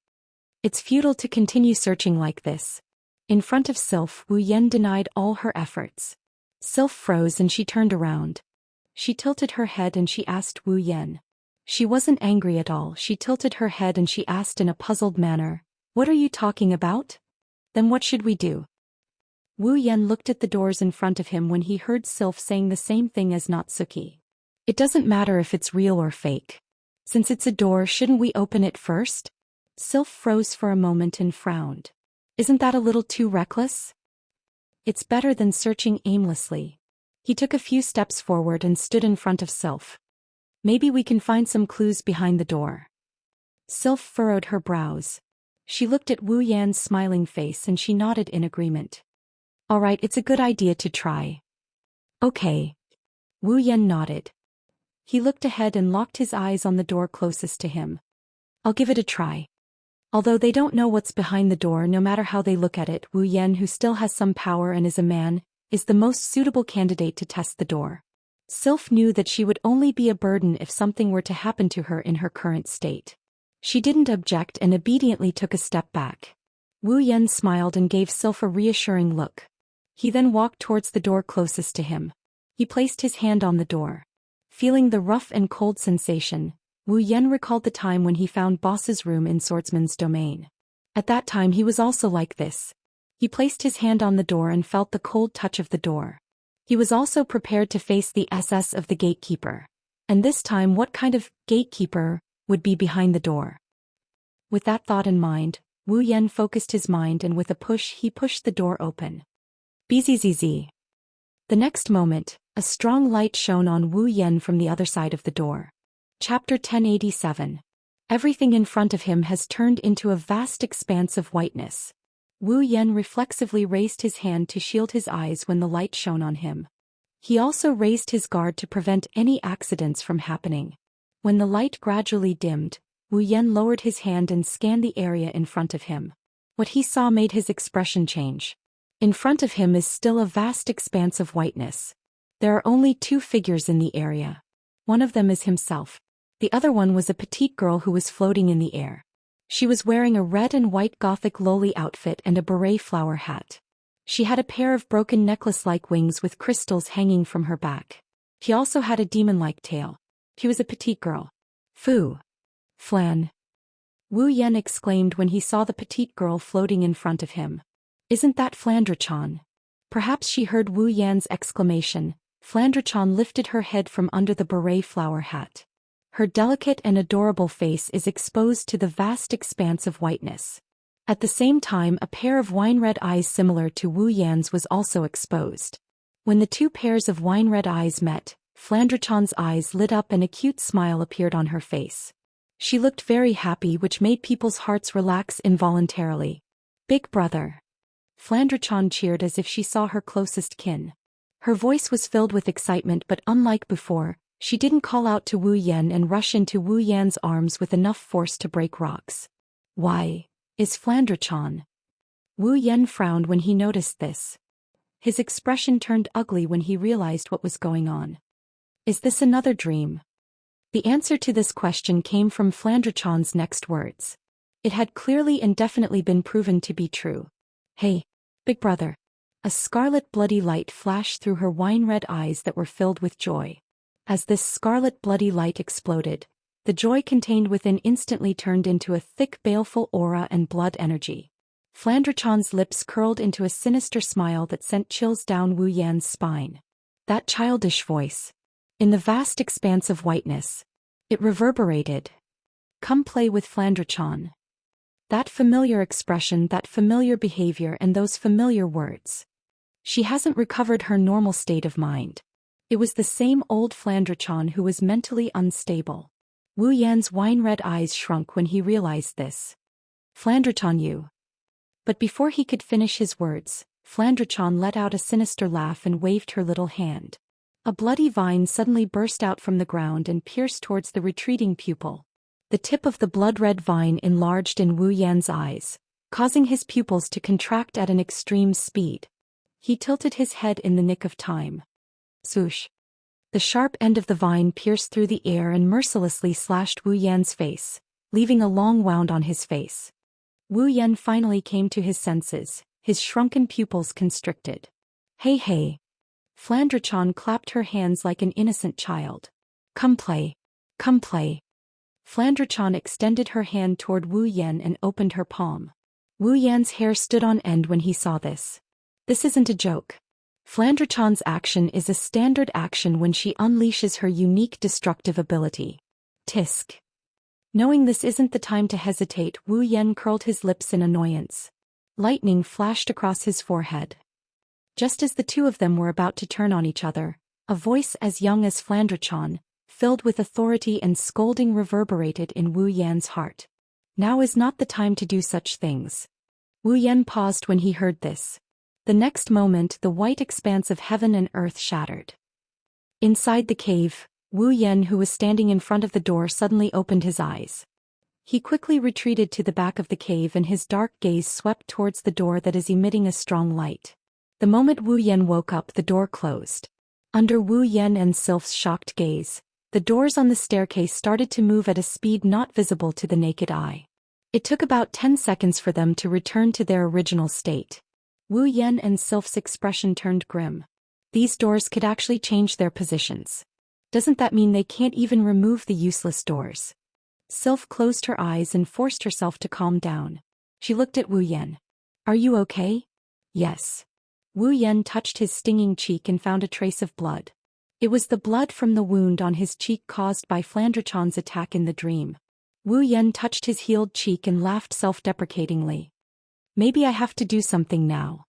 [SPEAKER 1] It's futile to continue searching like this. In front of Sylph, Wu Yan denied all her efforts. Sylph froze and she turned around. She tilted her head and she asked Wu Yan. She wasn't angry at all. She tilted her head and she asked in a puzzled manner, "What are you talking about? Then what should we do?" Wu Yan looked at the doors in front of him when he heard Sylph saying the same thing as Natsuki. It doesn't matter if it's real or fake. Since it's a door, shouldn't we open it first? Sylph froze for a moment and frowned. Isn't that a little too reckless? It's better than searching aimlessly. He took a few steps forward and stood in front of Sylph. Maybe we can find some clues behind the door. Sylph furrowed her brows. She looked at Wu Yan's smiling face and she nodded in agreement. All right, it's a good idea to try. Okay. Wu Yan nodded. He looked ahead and locked his eyes on the door closest to him. I'll give it a try. Although they don't know what's behind the door, no matter how they look at it, Wu Yan, who still has some power and is a man, is the most suitable candidate to test the door. Sylph knew that she would only be a burden if something were to happen to her in her current state. She didn't object and obediently took a step back. Wu Yan smiled and gave Sylph a reassuring look. He then walked towards the door closest to him. He placed his hand on the door. Feeling the rough and cold sensation, Wu Yan recalled the time when he found Boss's room in Swordsman's domain. At that time he was also like this. He placed his hand on the door and felt the cold touch of the door. He was also prepared to face the SS of the gatekeeper. And this time, what kind of gatekeeper would be behind the door? With that thought in mind, Wu Yan focused his mind and with a push he pushed the door open. Bzzz. The next moment, a strong light shone on Wu Yan from the other side of the door. Chapter 1087. Everything in front of him has turned into a vast expanse of whiteness. Wu Yan reflexively raised his hand to shield his eyes when the light shone on him. He also raised his guard to prevent any accidents from happening. When the light gradually dimmed, Wu Yan lowered his hand and scanned the area in front of him. What he saw made his expression change. In front of him is still a vast expanse of whiteness. There are only two figures in the area. One of them is himself. The other one was a petite girl who was floating in the air. She was wearing a red and white Gothic loli outfit and a beret flower hat. She had a pair of broken necklace-like wings with crystals hanging from her back. She also had a demon-like tail. She was a petite girl. Fu. Flan. Wu Yan exclaimed when he saw the petite girl floating in front of him. Isn't that Flandre-chan? Perhaps she heard Wu Yan's exclamation. Flandre-chan lifted her head from under the beret flower hat. Her delicate and adorable face is exposed to the vast expanse of whiteness. At the same time, a pair of wine-red eyes similar to Wu Yan's was also exposed. When the two pairs of wine-red eyes met, Flandre-chan's eyes lit up and a cute smile appeared on her face. She looked very happy, which made people's hearts relax involuntarily. Big brother. Flandre-chan cheered as if she saw her closest kin. Her voice was filled with excitement, but unlike before, she didn't call out to Wu Yan and rush into Wu Yan's arms with enough force to break rocks. Why, is Flandre-chan? Wu Yan frowned when he noticed this. His expression turned ugly when he realized what was going on. Is this another dream? The answer to this question came from Flandre-chan's next words. It had clearly and definitely been proven to be true. Hey, big brother. A scarlet bloody light flashed through her wine-red eyes that were filled with joy. As this scarlet bloody light exploded, the joy contained within instantly turned into a thick baleful aura and blood energy. Flandre-chan's lips curled into a sinister smile that sent chills down Wu Yan's spine. That childish voice. In the vast expanse of whiteness, it reverberated. Come play with Flandre-chan. That familiar expression, that familiar behavior, and those familiar words. She hasn't recovered her normal state of mind. It was the same old Flandre-chan who was mentally unstable. Wu Yan's wine-red eyes shrunk when he realized this. Flandre-chan, you. But before he could finish his words, Flandre-chan let out a sinister laugh and waved her little hand. A bloody vine suddenly burst out from the ground and pierced towards the retreating pupil. The tip of the blood-red vine enlarged in Wu Yan's eyes, causing his pupils to contract at an extreme speed. He tilted his head in the nick of time. Swoosh. The sharp end of the vine pierced through the air and mercilessly slashed Wu Yan's face, leaving a long wound on his face. Wu Yan finally came to his senses, his shrunken pupils constricted. Hey hey. Flandre-chan clapped her hands like an innocent child. Come play. Come play. Flandre-chan extended her hand toward Wu Yan and opened her palm. Wu Yan's hair stood on end when he saw this. This isn't a joke. Flandre-chan's action is a standard action when she unleashes her unique destructive ability. Tisk. Knowing this isn't the time to hesitate, Wu Yan curled his lips in annoyance. Lightning flashed across his forehead. Just as the two of them were about to turn on each other, a voice as young as Flandre-chan, filled with authority and scolding, reverberated in Wu Yan's heart. Now is not the time to do such things. Wu Yan paused when he heard this. The next moment, the white expanse of heaven and earth shattered. Inside the cave, Wu Yan, who was standing in front of the door, suddenly opened his eyes. He quickly retreated to the back of the cave and his dark gaze swept towards the door that is emitting a strong light. The moment Wu Yan woke up, the door closed. Under Wu Yan and Sylph's shocked gaze, the doors on the staircase started to move at a speed not visible to the naked eye. It took about 10 seconds for them to return to their original state. Wu Yan and Sylph's expression turned grim. These doors could actually change their positions. Doesn't that mean they can't even remove the useless doors? Sylph closed her eyes and forced herself to calm down. She looked at Wu Yan. Are you okay? Yes. Wu Yan touched his stinging cheek and found a trace of blood. It was the blood from the wound on his cheek caused by Flandre-chan's attack in the dream. Wu Yan touched his healed cheek and laughed self-deprecatingly. Maybe I have to do something now.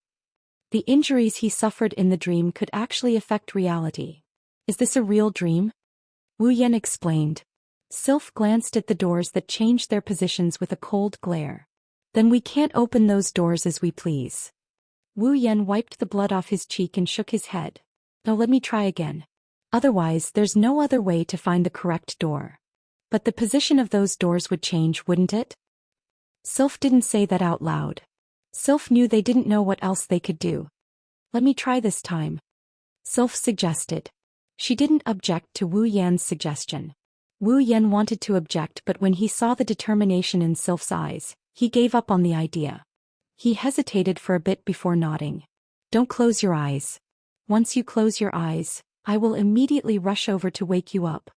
[SPEAKER 1] The injuries he suffered in the dream could actually affect reality. Is this a real dream? Wu Yan explained. Sylph glanced at the doors that changed their positions with a cold glare. Then we can't open those doors as we please. Wu Yan wiped the blood off his cheek and shook his head. No, let me try again. Otherwise, there's no other way to find the correct door. But the position of those doors would change, wouldn't it? Sylph didn't say that out loud. Sylph knew they didn't know what else they could do. Let me try this time. Sylph suggested. She didn't object to Wu Yan's suggestion. Wu Yan wanted to object, but when he saw the determination in Sylph's eyes, he gave up on the idea. He hesitated for a bit before nodding. Don't close your eyes. Once you close your eyes, I will immediately rush over to wake you up.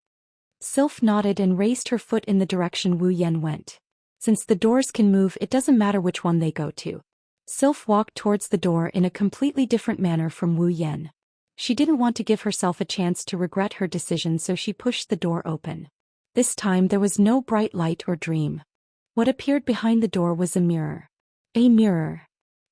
[SPEAKER 1] Sylph nodded and raised her foot in the direction Wu Yan went. Since the doors can move, it doesn't matter which one they go to. Sylph walked towards the door in a completely different manner from Wu Yan. She didn't want to give herself a chance to regret her decision, so she pushed the door open. This time there was no bright light or dream. What appeared behind the door was a mirror. A mirror.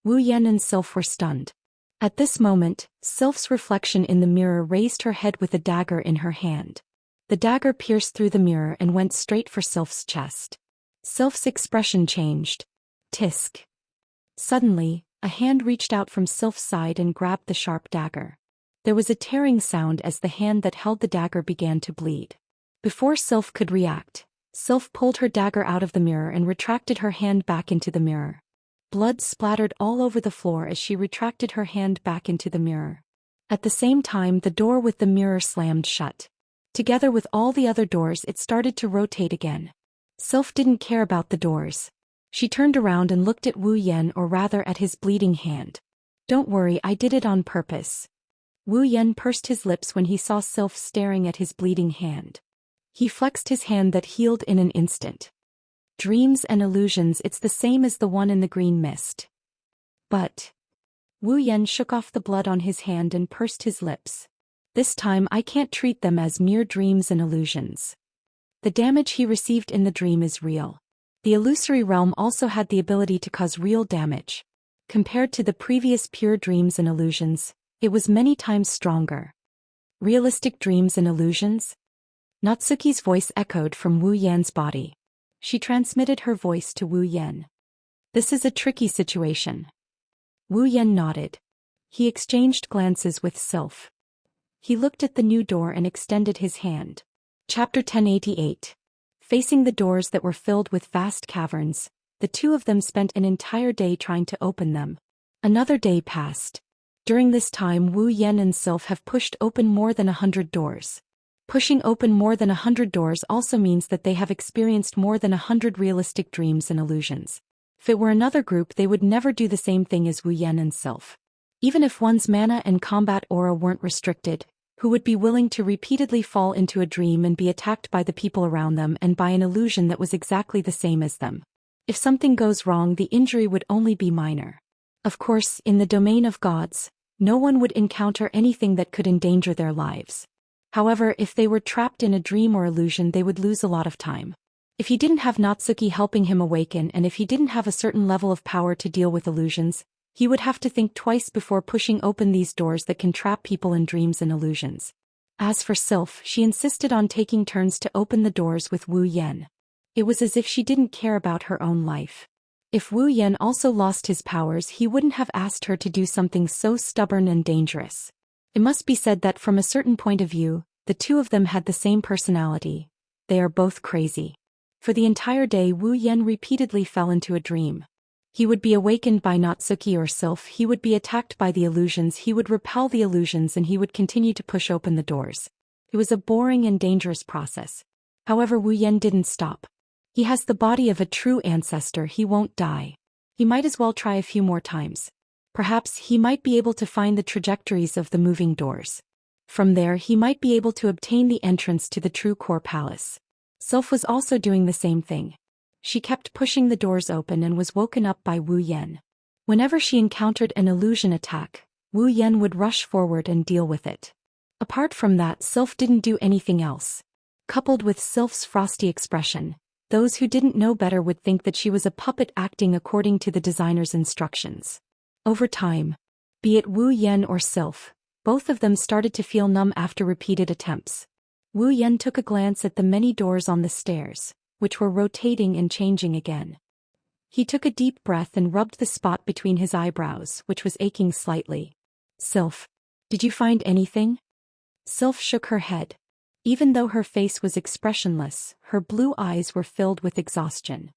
[SPEAKER 1] Wu Yan and Sylph were stunned. At this moment, Sylph's reflection in the mirror raised her head with a dagger in her hand. The dagger pierced through the mirror and went straight for Sylph's chest. Sylph's expression changed. Tisk. Suddenly, a hand reached out from Sylph's side and grabbed the sharp dagger. There was a tearing sound as the hand that held the dagger began to bleed. Before Sylph could react, Sylph pulled her dagger out of the mirror and retracted her hand back into the mirror. Blood splattered all over the floor as she retracted her hand back into the mirror. At the same time, the door with the mirror slammed shut. Together with all the other doors, it started to rotate again. Sylph didn't care about the doors. She turned around and looked at Wu Yan, or rather at his bleeding hand. "Don't worry, I did it on purpose." Wu Yan pursed his lips when he saw Sylph staring at his bleeding hand. He flexed his hand that healed in an instant. "Dreams and illusions, it's the same as the one in the green mist." But Wu Yan shook off the blood on his hand and pursed his lips. "This time I can't treat them as mere dreams and illusions. The damage he received in the dream is real. The illusory realm also had the ability to cause real damage. Compared to the previous pure dreams and illusions, it was many times stronger." "Realistic dreams and illusions?" Natsuki's voice echoed from Wu Yan's body. She transmitted her voice to Wu Yan. "This is a tricky situation." Wu Yan nodded. He exchanged glances with Sylph. He looked at the new door and extended his hand. Chapter 1088. Facing the doors that were filled with vast caverns, the two of them spent an entire day trying to open them. Another day passed. During this time, Wu Yan and Sylph have pushed open more than 100 doors. Pushing open more than 100 doors also means that they have experienced more than 100 realistic dreams and illusions. If it were another group, they would never do the same thing as Wu Yan and Sylph. Even if one's mana and combat aura weren't restricted, who would be willing to repeatedly fall into a dream and be attacked by the people around them and by an illusion that was exactly the same as them? If something goes wrong, the injury would only be minor. Of course, in the domain of gods, no one would encounter anything that could endanger their lives. However, if they were trapped in a dream or illusion, they would lose a lot of time. If he didn't have Natsuki helping him awaken, and if he didn't have a certain level of power to deal with illusions, he would have to think twice before pushing open these doors that can trap people in dreams and illusions. As for Sylph, she insisted on taking turns to open the doors with Wu Yan. It was as if she didn't care about her own life. If Wu Yan also lost his powers, he wouldn't have asked her to do something so stubborn and dangerous. It must be said that from a certain point of view, the two of them had the same personality. They are both crazy. For the entire day, Wu Yan repeatedly fell into a dream. He would be awakened by Natsuki or Sylph, he would be attacked by the illusions, he would repel the illusions, and he would continue to push open the doors. It was a boring and dangerous process. However, Wu Yan didn't stop. He has the body of a true ancestor, he won't die. He might as well try a few more times. Perhaps he might be able to find the trajectories of the moving doors. From there, he might be able to obtain the entrance to the true core palace. Sylph was also doing the same thing. She kept pushing the doors open and was woken up by Wu Yan. Whenever she encountered an illusion attack, Wu Yan would rush forward and deal with it. Apart from that, Sylph didn't do anything else. Coupled with Sylph's frosty expression, those who didn't know better would think that she was a puppet acting according to the designer's instructions. Over time, be it Wu Yan or Sylph, both of them started to feel numb after repeated attempts. Wu Yan took a glance at the many doors on the stairs, which were rotating and changing again. He took a deep breath and rubbed the spot between his eyebrows, which was aching slightly. "Sylph, did you find anything?" Sylph shook her head. Even though her face was expressionless, her blue eyes were filled with exhaustion.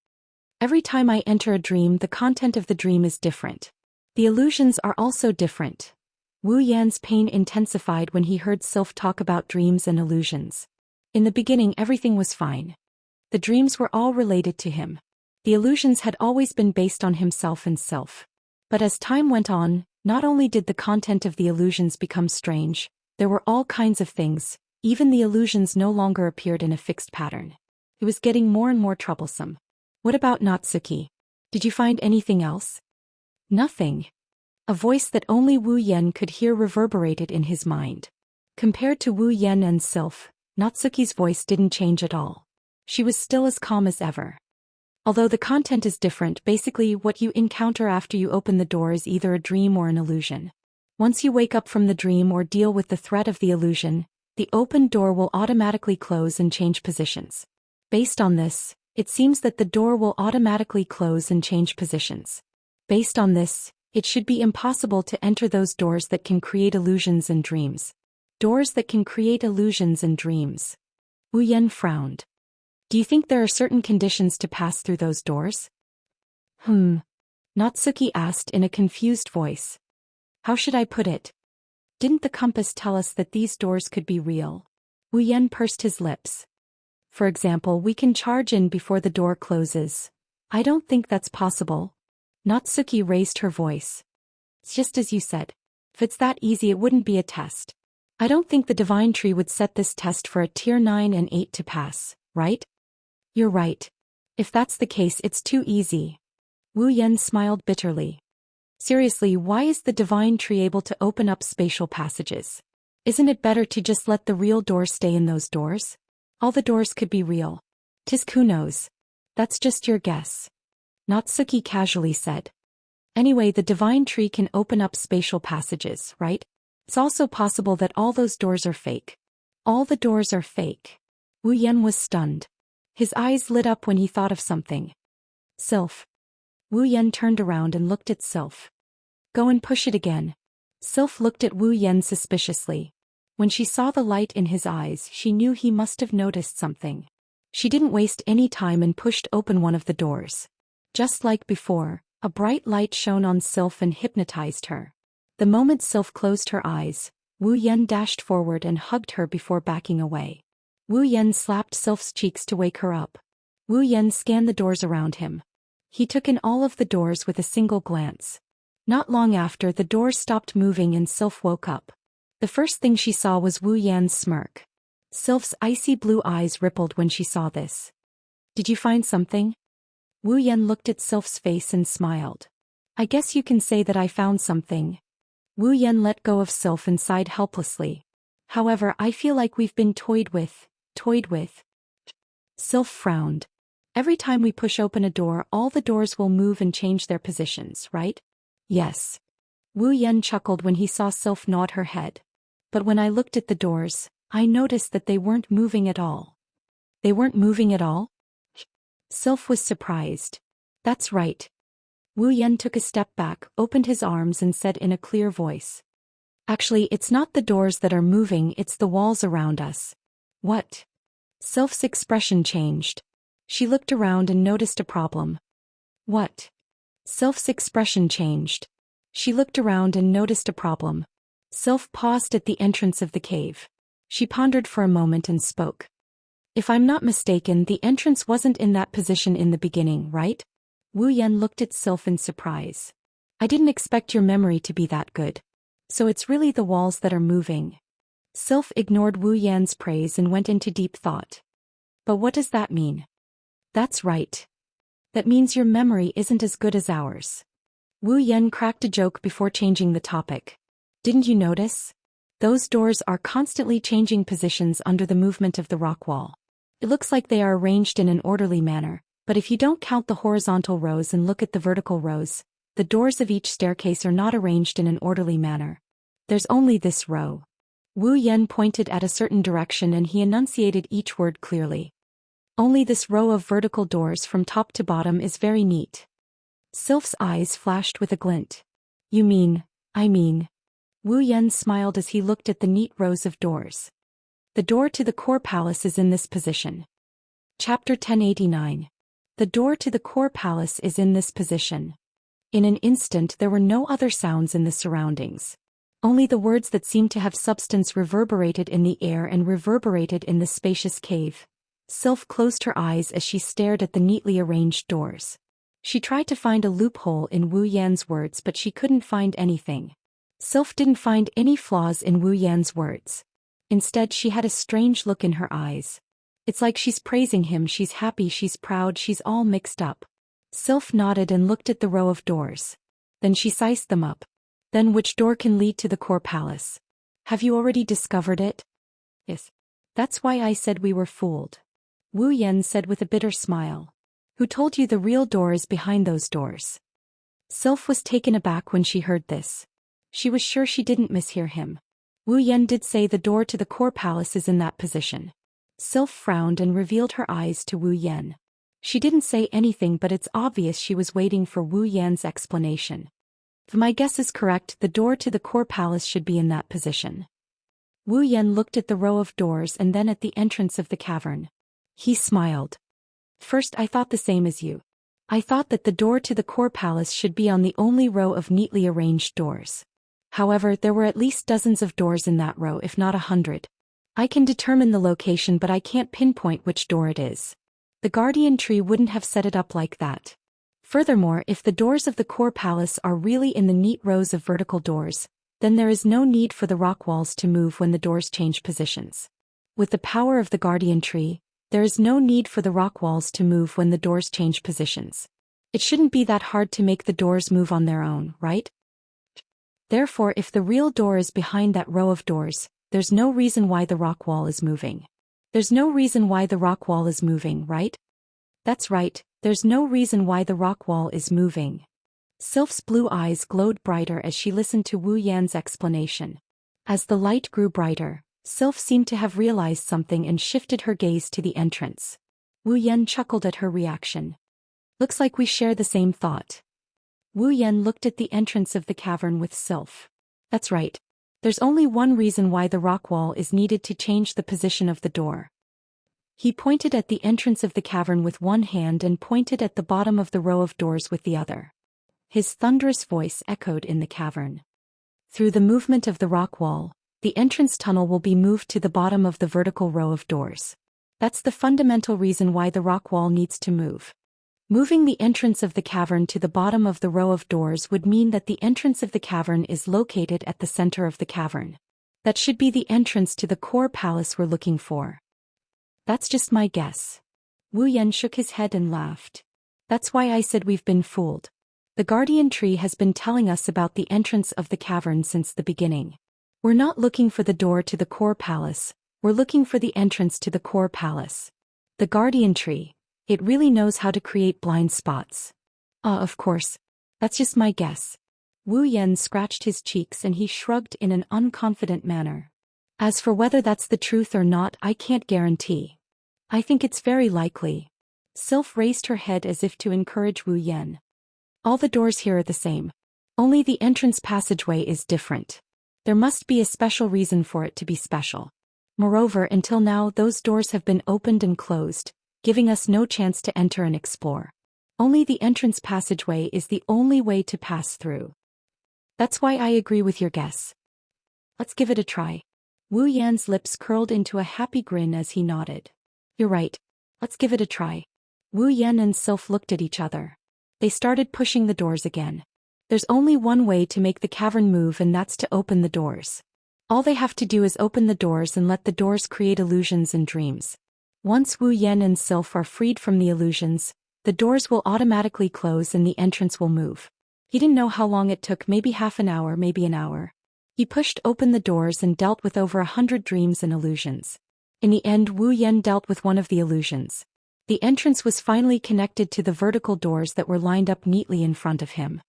[SPEAKER 1] "Every time I enter a dream, the content of the dream is different. The illusions are also different." Wu Yan's pain intensified when he heard Sylph talk about dreams and illusions. In the beginning, everything was fine. The dreams were all related to him. The illusions had always been based on himself and Sylph. But as time went on, not only did the content of the illusions become strange, there were all kinds of things, Even the illusions no longer appeared in a fixed pattern. It was getting more and more troublesome. What about Natsuki? Did you find anything else? Nothing. A voice that only Wu Yan could hear reverberated in his mind. Compared to Wu Yan and Sylph, Natsuki's voice didn't change at all. She was still as calm as ever. Although the content is different, basically what you encounter after you open the door is either a dream or an illusion. Once you wake up from the dream or deal with the threat of the illusion, the open door will automatically close and change positions. Based on this, it seems that the door will automatically close and change positions. Based on this, it should be impossible to enter those doors that can create illusions and dreams. Doors that can create illusions and dreams. Wu Yan frowned. Do you think there are certain conditions to pass through those doors? Natsuki asked in a confused voice. How should I put it? Didn't the compass tell us that these doors could be real? Wu Yan pursed his lips. For example, we can charge in before the door closes. I don't think that's possible. Natsuki raised her voice. It's just as you said. If it's that easy, it wouldn't be a test. I don't think the Divine Tree would set this test for a Tier 9 and 8 to pass, right? You're right. If that's the case, it's too easy. Wu Yan smiled bitterly. Seriously, why is the Divine Tree able to open up spatial passages? Isn't it better to just let the real door stay in those doors? All the doors could be real. Who knows? That's just your guess. Natsuki casually said. Anyway, the Divine Tree can open up spatial passages, right? It's also possible that all those doors are fake. All the doors are fake. Wu Yan was stunned. His eyes lit up when he thought of something. Sylph. Wu Yan turned around and looked at Sylph. Go and push it again. Sylph looked at Wu Yan suspiciously. When she saw the light in his eyes, she knew he must have noticed something. She didn't waste any time and pushed open one of the doors. Just like before, a bright light shone on Sylph and hypnotized her. The moment Sylph closed her eyes, Wu Yan dashed forward and hugged her before backing away. Wu Yan slapped Sylph's cheeks to wake her up. Wu Yan scanned the doors around him. He took in all of the doors with a single glance. Not long after, the doors stopped moving and Sylph woke up. The first thing she saw was Wu Yan's smirk. Sylph's icy blue eyes rippled when she saw this. Did you find something? Wu Yan looked at Sylph's face and smiled. I guess you can say that I found something. Wu Yan let go of Sylph and sighed helplessly. However, I feel like we've been toyed with. Sylph frowned. Every time we push open a door, all the doors will move and change their positions, right? Yes. Wu Yan chuckled when he saw Sylph nod her head. But when I looked at the doors, I noticed that they weren't moving at all. They weren't moving at all? Sylph was surprised. That's right. Wu Yan took a step back, opened his arms and said in a clear voice. Actually, it's not the doors that are moving, it's the walls around us. What? Sylph's expression changed. She looked around and noticed a problem. What? Sylph's expression changed. She looked around and noticed a problem. Sylph paused at the entrance of the cave. She pondered for a moment and spoke. If I'm not mistaken, the entrance wasn't in that position in the beginning, right? Wu Yan looked at Sylph in surprise. I didn't expect your memory to be that good. So it's really the walls that are moving. Sylph ignored Wu Yan's praise and went into deep thought. But what does that mean? That's right. That means your memory isn't as good as ours. Wu Yan cracked a joke before changing the topic. Didn't you notice? Those doors are constantly changing positions under the movement of the rock wall. It looks like they are arranged in an orderly manner, but if you don't count the horizontal rows and look at the vertical rows, the doors of each staircase are not arranged in an orderly manner. There's only this row. Wu Yan pointed at a certain direction and he enunciated each word clearly. Only this row of vertical doors from top to bottom is very neat. Sylph's eyes flashed with a glint. You mean, Wu Yan smiled as he looked at the neat rows of doors. The door to the core palace is in this position. Chapter 1089. The door to the core palace is in this position. In an instant there were no other sounds in the surroundings. Only the words that seemed to have substance reverberated in the air and reverberated in the spacious cave. Sylph closed her eyes as she stared at the neatly arranged doors. She tried to find a loophole in Wu Yan's words but she couldn't find anything. Sylph didn't find any flaws in Wu Yan's words. Instead, she had a strange look in her eyes. It's like she's praising him, she's happy, she's proud, she's all mixed up. Sylph nodded and looked at the row of doors. Then she sized them up. Then which door can lead to the core palace? Have you already discovered it? Yes. That's why I said we were fooled. Wu Yan said with a bitter smile. Who told you the real door is behind those doors? Sylph was taken aback when she heard this. She was sure she didn't mishear him. Wu Yan did say the door to the core palace is in that position. Sylph frowned and revealed her eyes to Wu Yan. She didn't say anything, but it's obvious she was waiting for Wu Yan's explanation. If my guess is correct, the door to the core palace should be in that position. Wu Yan looked at the row of doors and then at the entrance of the cavern. He smiled. First, I thought the same as you. I thought that the door to the core palace should be on the only row of neatly arranged doors. However, there were at least dozens of doors in that row, if not 100. I can determine the location, but I can't pinpoint which door it is. The guardian tree wouldn't have set it up like that. Furthermore, if the doors of the core palace are really in the neat rows of vertical doors, then there is no need for the rock walls to move when the doors change positions. With the power of the guardian tree, there is no need for the rock walls to move when the doors change positions. It shouldn't be that hard to make the doors move on their own, right? Therefore, if the real door is behind that row of doors, there's no reason why the rock wall is moving. There's no reason why the rock wall is moving, right? That's right, there's no reason why the rock wall is moving. Sylph's blue eyes glowed brighter as she listened to Wu Yan's explanation. As the light grew brighter, Sylph seemed to have realized something and shifted her gaze to the entrance. Wu Yan chuckled at her reaction. Looks like we share the same thought. Wu Yan looked at the entrance of the cavern with Sylph. That's right. There's only one reason why the rock wall is needed to change the position of the door. He pointed at the entrance of the cavern with one hand and pointed at the bottom of the row of doors with the other. His thunderous voice echoed in the cavern. Through the movement of the rock wall, the entrance tunnel will be moved to the bottom of the vertical row of doors. That's the fundamental reason why the rock wall needs to move. Moving the entrance of the cavern to the bottom of the row of doors would mean that the entrance of the cavern is located at the center of the cavern. That should be the entrance to the core palace we're looking for. That's just my guess. Wu Yan shook his head and laughed. That's why I said we've been fooled. The guardian tree has been telling us about the entrance of the cavern since the beginning. We're not looking for the door to the core palace, we're looking for the entrance to the core palace. The guardian tree, it really knows how to create blind spots. Of course. That's just my guess. Wu Yan scratched his cheeks and he shrugged in an unconfident manner. As for whether that's the truth or not, I can't guarantee. I think it's very likely. Sylph raised her head as if to encourage Wu Yan. All the doors here are the same. Only the entrance passageway is different. There must be a special reason for it to be special. Moreover, until now those doors have been opened and closed, giving us no chance to enter and explore. Only the entrance passageway is the only way to pass through. That's why I agree with your guess. Let's give it a try. Wu Yan's lips curled into a happy grin as he nodded. You're right. Let's give it a try. Wu Yan and Sylph looked at each other. They started pushing the doors again. There's only one way to make the cavern move, and that's to open the doors. All they have to do is open the doors and let the doors create illusions and dreams. Once Wu Yan and Sylph are freed from the illusions, the doors will automatically close and the entrance will move. He didn't know how long it took, maybe half an hour, maybe an hour. He pushed open the doors and dealt with over 100 dreams and illusions. In the end, Wu Yan dealt with one of the illusions. The entrance was finally connected to the vertical doors that were lined up neatly in front of him.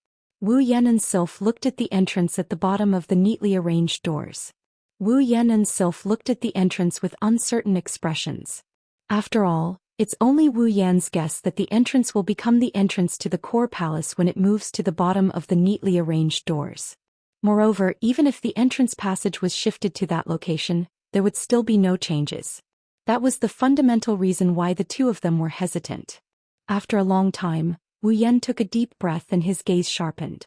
[SPEAKER 1] Wu Yan and Sylph looked at the entrance at the bottom of the neatly arranged doors. Wu Yan and Sylph looked at the entrance with uncertain expressions. After all, it's only Wu Yan's guess that the entrance will become the entrance to the core palace when it moves to the bottom of the neatly arranged doors. Moreover, even if the entrance passage was shifted to that location, there would still be no changes. That was the fundamental reason why the two of them were hesitant. After a long time, Wu Yan took a deep breath and his gaze sharpened.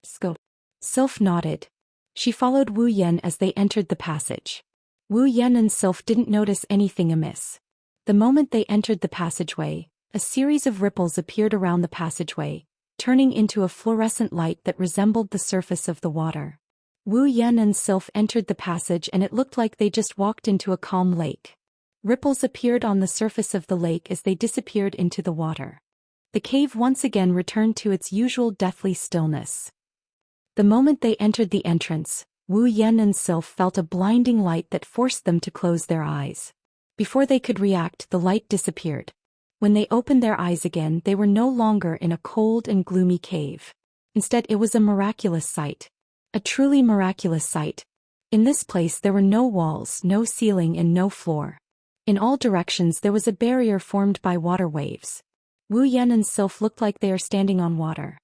[SPEAKER 1] Scope. Sylph nodded. She followed Wu Yan as they entered the passage. Wu Yan and Sylph didn't notice anything amiss. The moment they entered the passageway, a series of ripples appeared around the passageway, turning into a fluorescent light that resembled the surface of the water. Wu Yan and Sylph entered the passage and it looked like they just walked into a calm lake. Ripples appeared on the surface of the lake as they disappeared into the water. The cave once again returned to its usual deathly stillness. The moment they entered the entrance, Wu Yan and Sylph felt a blinding light that forced them to close their eyes. Before they could react, the light disappeared. When they opened their eyes again, they were no longer in a cold and gloomy cave. Instead, it was a miraculous sight. A truly miraculous sight. In this place there were no walls, no ceiling and no floor. In all directions there was a barrier formed by water waves. Wu Yan and Sylph looked like they are standing on water.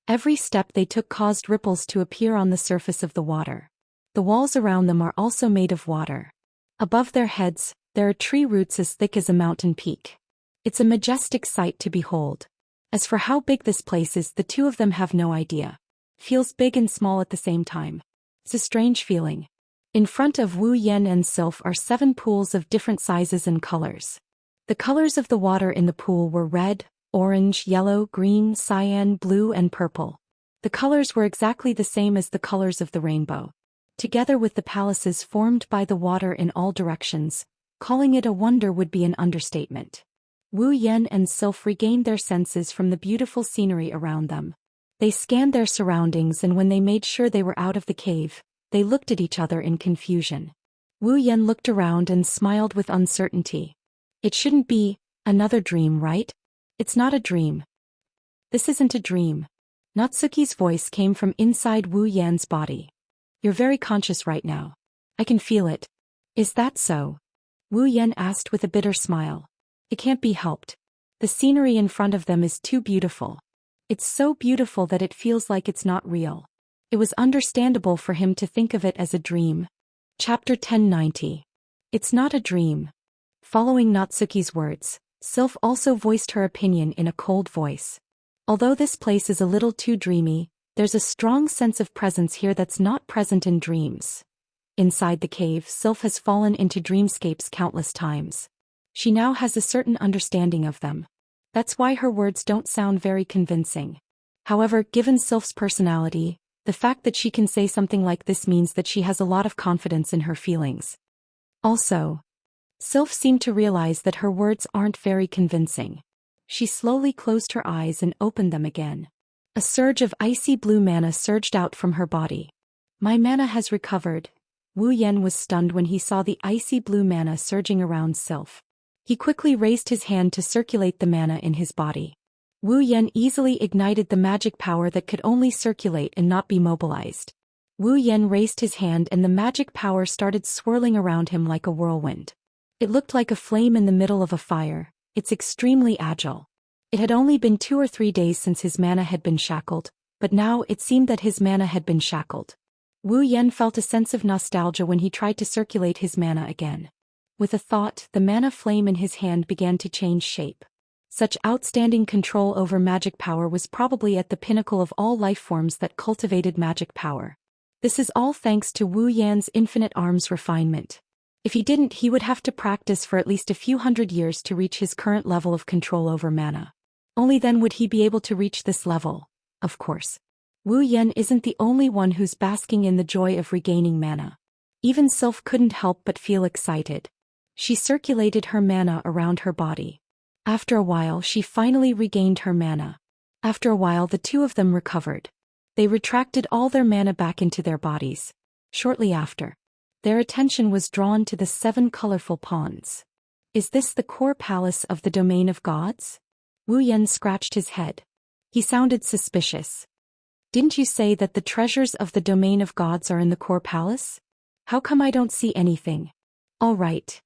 [SPEAKER 1] Every step they took caused ripples to appear on the surface of the water. The walls around them are also made of water. Above their heads, there are tree roots as thick as a mountain peak. It's a majestic sight to behold. As for how big this place is, the two of them have no idea. Feels big and small at the same time. It's a strange feeling. In front of Wu Yan and Sylph are 7 pools of different sizes and colors. The colors of the water in the pool were red, orange, yellow, green, cyan, blue and purple. The colors were exactly the same as the colors of the rainbow. Together with the palaces formed by the water in all directions, calling it a wonder would be an understatement. Wu Yan and Sylph regained their senses from the beautiful scenery around them. They scanned their surroundings and when they made sure they were out of the cave, they looked at each other in confusion. Wu Yan looked around and smiled with uncertainty. It shouldn't be another dream, right? It's not a dream. This isn't a dream. Natsuki's voice came from inside Wu Yan's body. You're very conscious right now. I can feel it. Is that so? Wu Yan asked with a bitter smile. It can't be helped. The scenery in front of them is too beautiful. It's so beautiful that it feels like it's not real. It was understandable for him to think of it as a dream. Chapter 1090. It's not a dream. Following Natsuki's words, Sylph also voiced her opinion in a cold voice. Although this place is a little too dreamy, there's a strong sense of presence here that's not present in dreams. Inside the cave, Sylph has fallen into dreamscapes countless times. She now has a certain understanding of them. That's why her words don't sound very convincing. However, given Sylph's personality, the fact that she can say something like this means that she has a lot of confidence in her feelings. Also, Sylph seemed to realize that her words aren't very convincing. She slowly closed her eyes and opened them again. A surge of icy blue mana surged out from her body. My mana has recovered. Wu Yan was stunned when he saw the icy blue mana surging around Sylph. He quickly raised his hand to circulate the mana in his body. Wu Yan easily ignited the magic power that could only circulate and not be mobilized. Wu Yan raised his hand and the magic power started swirling around him like a whirlwind. It looked like a flame in the middle of a fire. It's extremely agile. It had only been 2 or 3 days since his mana had been shackled, but now it seemed that his mana had been shackled. Wu Yan felt a sense of nostalgia when he tried to circulate his mana again. With a thought, the mana flame in his hand began to change shape. Such outstanding control over magic power was probably at the pinnacle of all life forms that cultivated magic power. This is all thanks to Wu Yan's infinite arms refinement. If he didn't, he would have to practice for at least a few hundred years to reach his current level of control over mana. Only then would he be able to reach this level, of course. Wu Yan isn't the only one who's basking in the joy of regaining mana. Even Sylph couldn't help but feel excited. She circulated her mana around her body. After a while, she finally regained her mana. After a while, the two of them recovered. They retracted all their mana back into their bodies. Shortly after, their attention was drawn to the 7 colorful ponds. Is this the core palace of the domain of gods? Wu Yan scratched his head. He sounded suspicious. Didn't you say that the treasures of the domain of gods are in the core palace? How come I don't see anything? All right.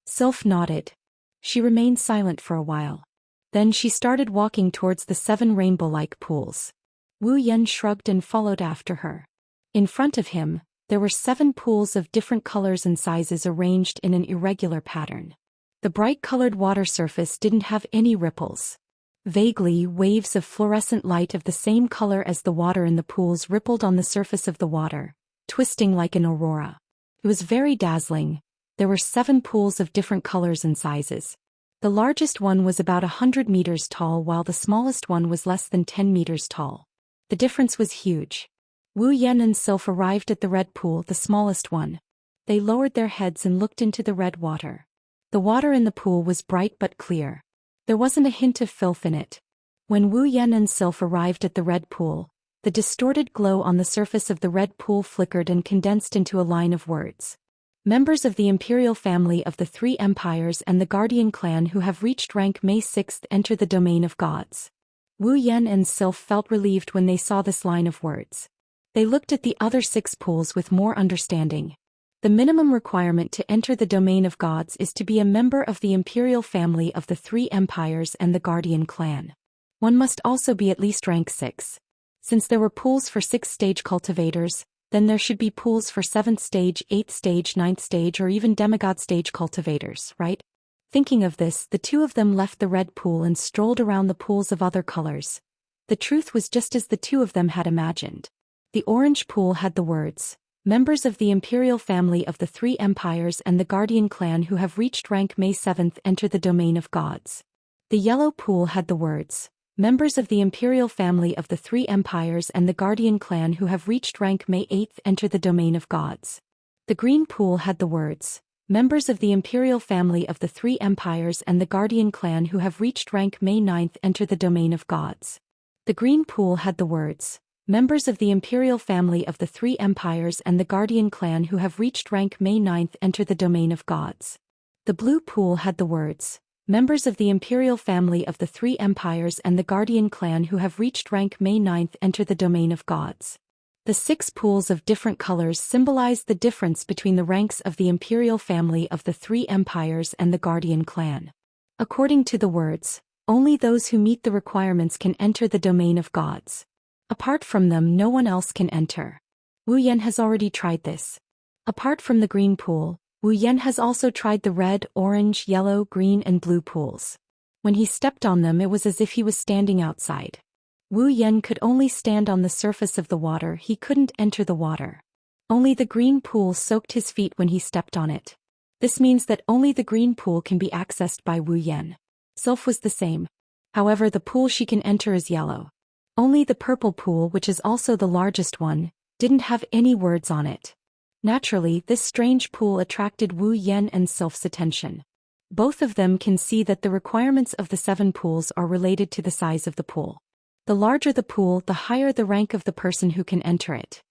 [SPEAKER 1] Sylph nodded. She remained silent for a while. Then she started walking towards the 7 rainbow-like pools. Wu Yan shrugged and followed after her. In front of him, there were 7 pools of different colors and sizes arranged in an irregular pattern. The bright-colored water surface didn't have any ripples. Vaguely, waves of fluorescent light of the same color as the water in the pools rippled on the surface of the water, twisting like an aurora. It was very dazzling. There were 7 pools of different colors and sizes. The largest one was about 100 meters tall while the smallest one was less than 10 meters tall. The difference was huge. Wu Yan and Sylph arrived at the red pool, the smallest one. They lowered their heads and looked into the red water. The water in the pool was bright but clear. There wasn't a hint of filth in it. When Wu Yan and Sylph arrived at the red pool, the distorted glow on the surface of the red pool flickered and condensed into a line of words. Members of the imperial family of the Three Empires and the Guardian clan who have reached rank May 6th enter the domain of gods. Wu Yan and Sylph felt relieved when they saw this line of words. They looked at the other 6 pools with more understanding. The minimum requirement to enter the domain of gods is to be a member of the imperial family of the Three Empires and the Guardian clan. One must also be at least rank 6. Since there were pools for 6th stage cultivators, then there should be pools for 7th stage, 8th stage, 9th stage or even demigod stage cultivators, right? Thinking of this, the two of them left the red pool and strolled around the pools of other colors. The truth was just as the two of them had imagined. The orange pool had the words, "Members of the imperial family of the Three Empires and the Guardian clan who have reached rank May 7th enter the domain of gods." The yellow pool had the words, "Members of the imperial family of the Three Empires and the Guardian clan who have reached rank May 8th enter the domain of gods." The green pool had the words, "Members of the imperial family of the Three Empires and the Guardian clan who have reached rank May 9th enter the domain of gods." The green pool had the words, "Members of the imperial family of the Three Empires and the Guardian clan who have reached rank May 9th enter the domain of gods." The blue pool had the words, "Members of the imperial family of the Three Empires and the Guardian clan who have reached rank May 9th enter the domain of gods." The 6 pools of different colors symbolized the difference between the ranks of the imperial family of the Three Empires and the Guardian clan. According to the words, only those who meet the requirements can enter the domain of gods. Apart from them, no one else can enter. Wu Yan has already tried this. Apart from the green pool, Wu Yan has also tried the red, orange, yellow, green and blue pools. When he stepped on them, it was as if he was standing outside. Wu Yan could only stand on the surface of the water, he couldn't enter the water. Only the green pool soaked his feet when he stepped on it. This means that only the green pool can be accessed by Wu Yan. Sylph was the same. However, the pool she can enter is yellow. Only the purple pool, which is also the largest one, didn't have any words on it. Naturally, this strange pool attracted Wu Yan and Sylph's attention. Both of them can see that the requirements of the 7 pools are related to the size of the pool. The larger the pool, the higher the rank of the person who can enter it.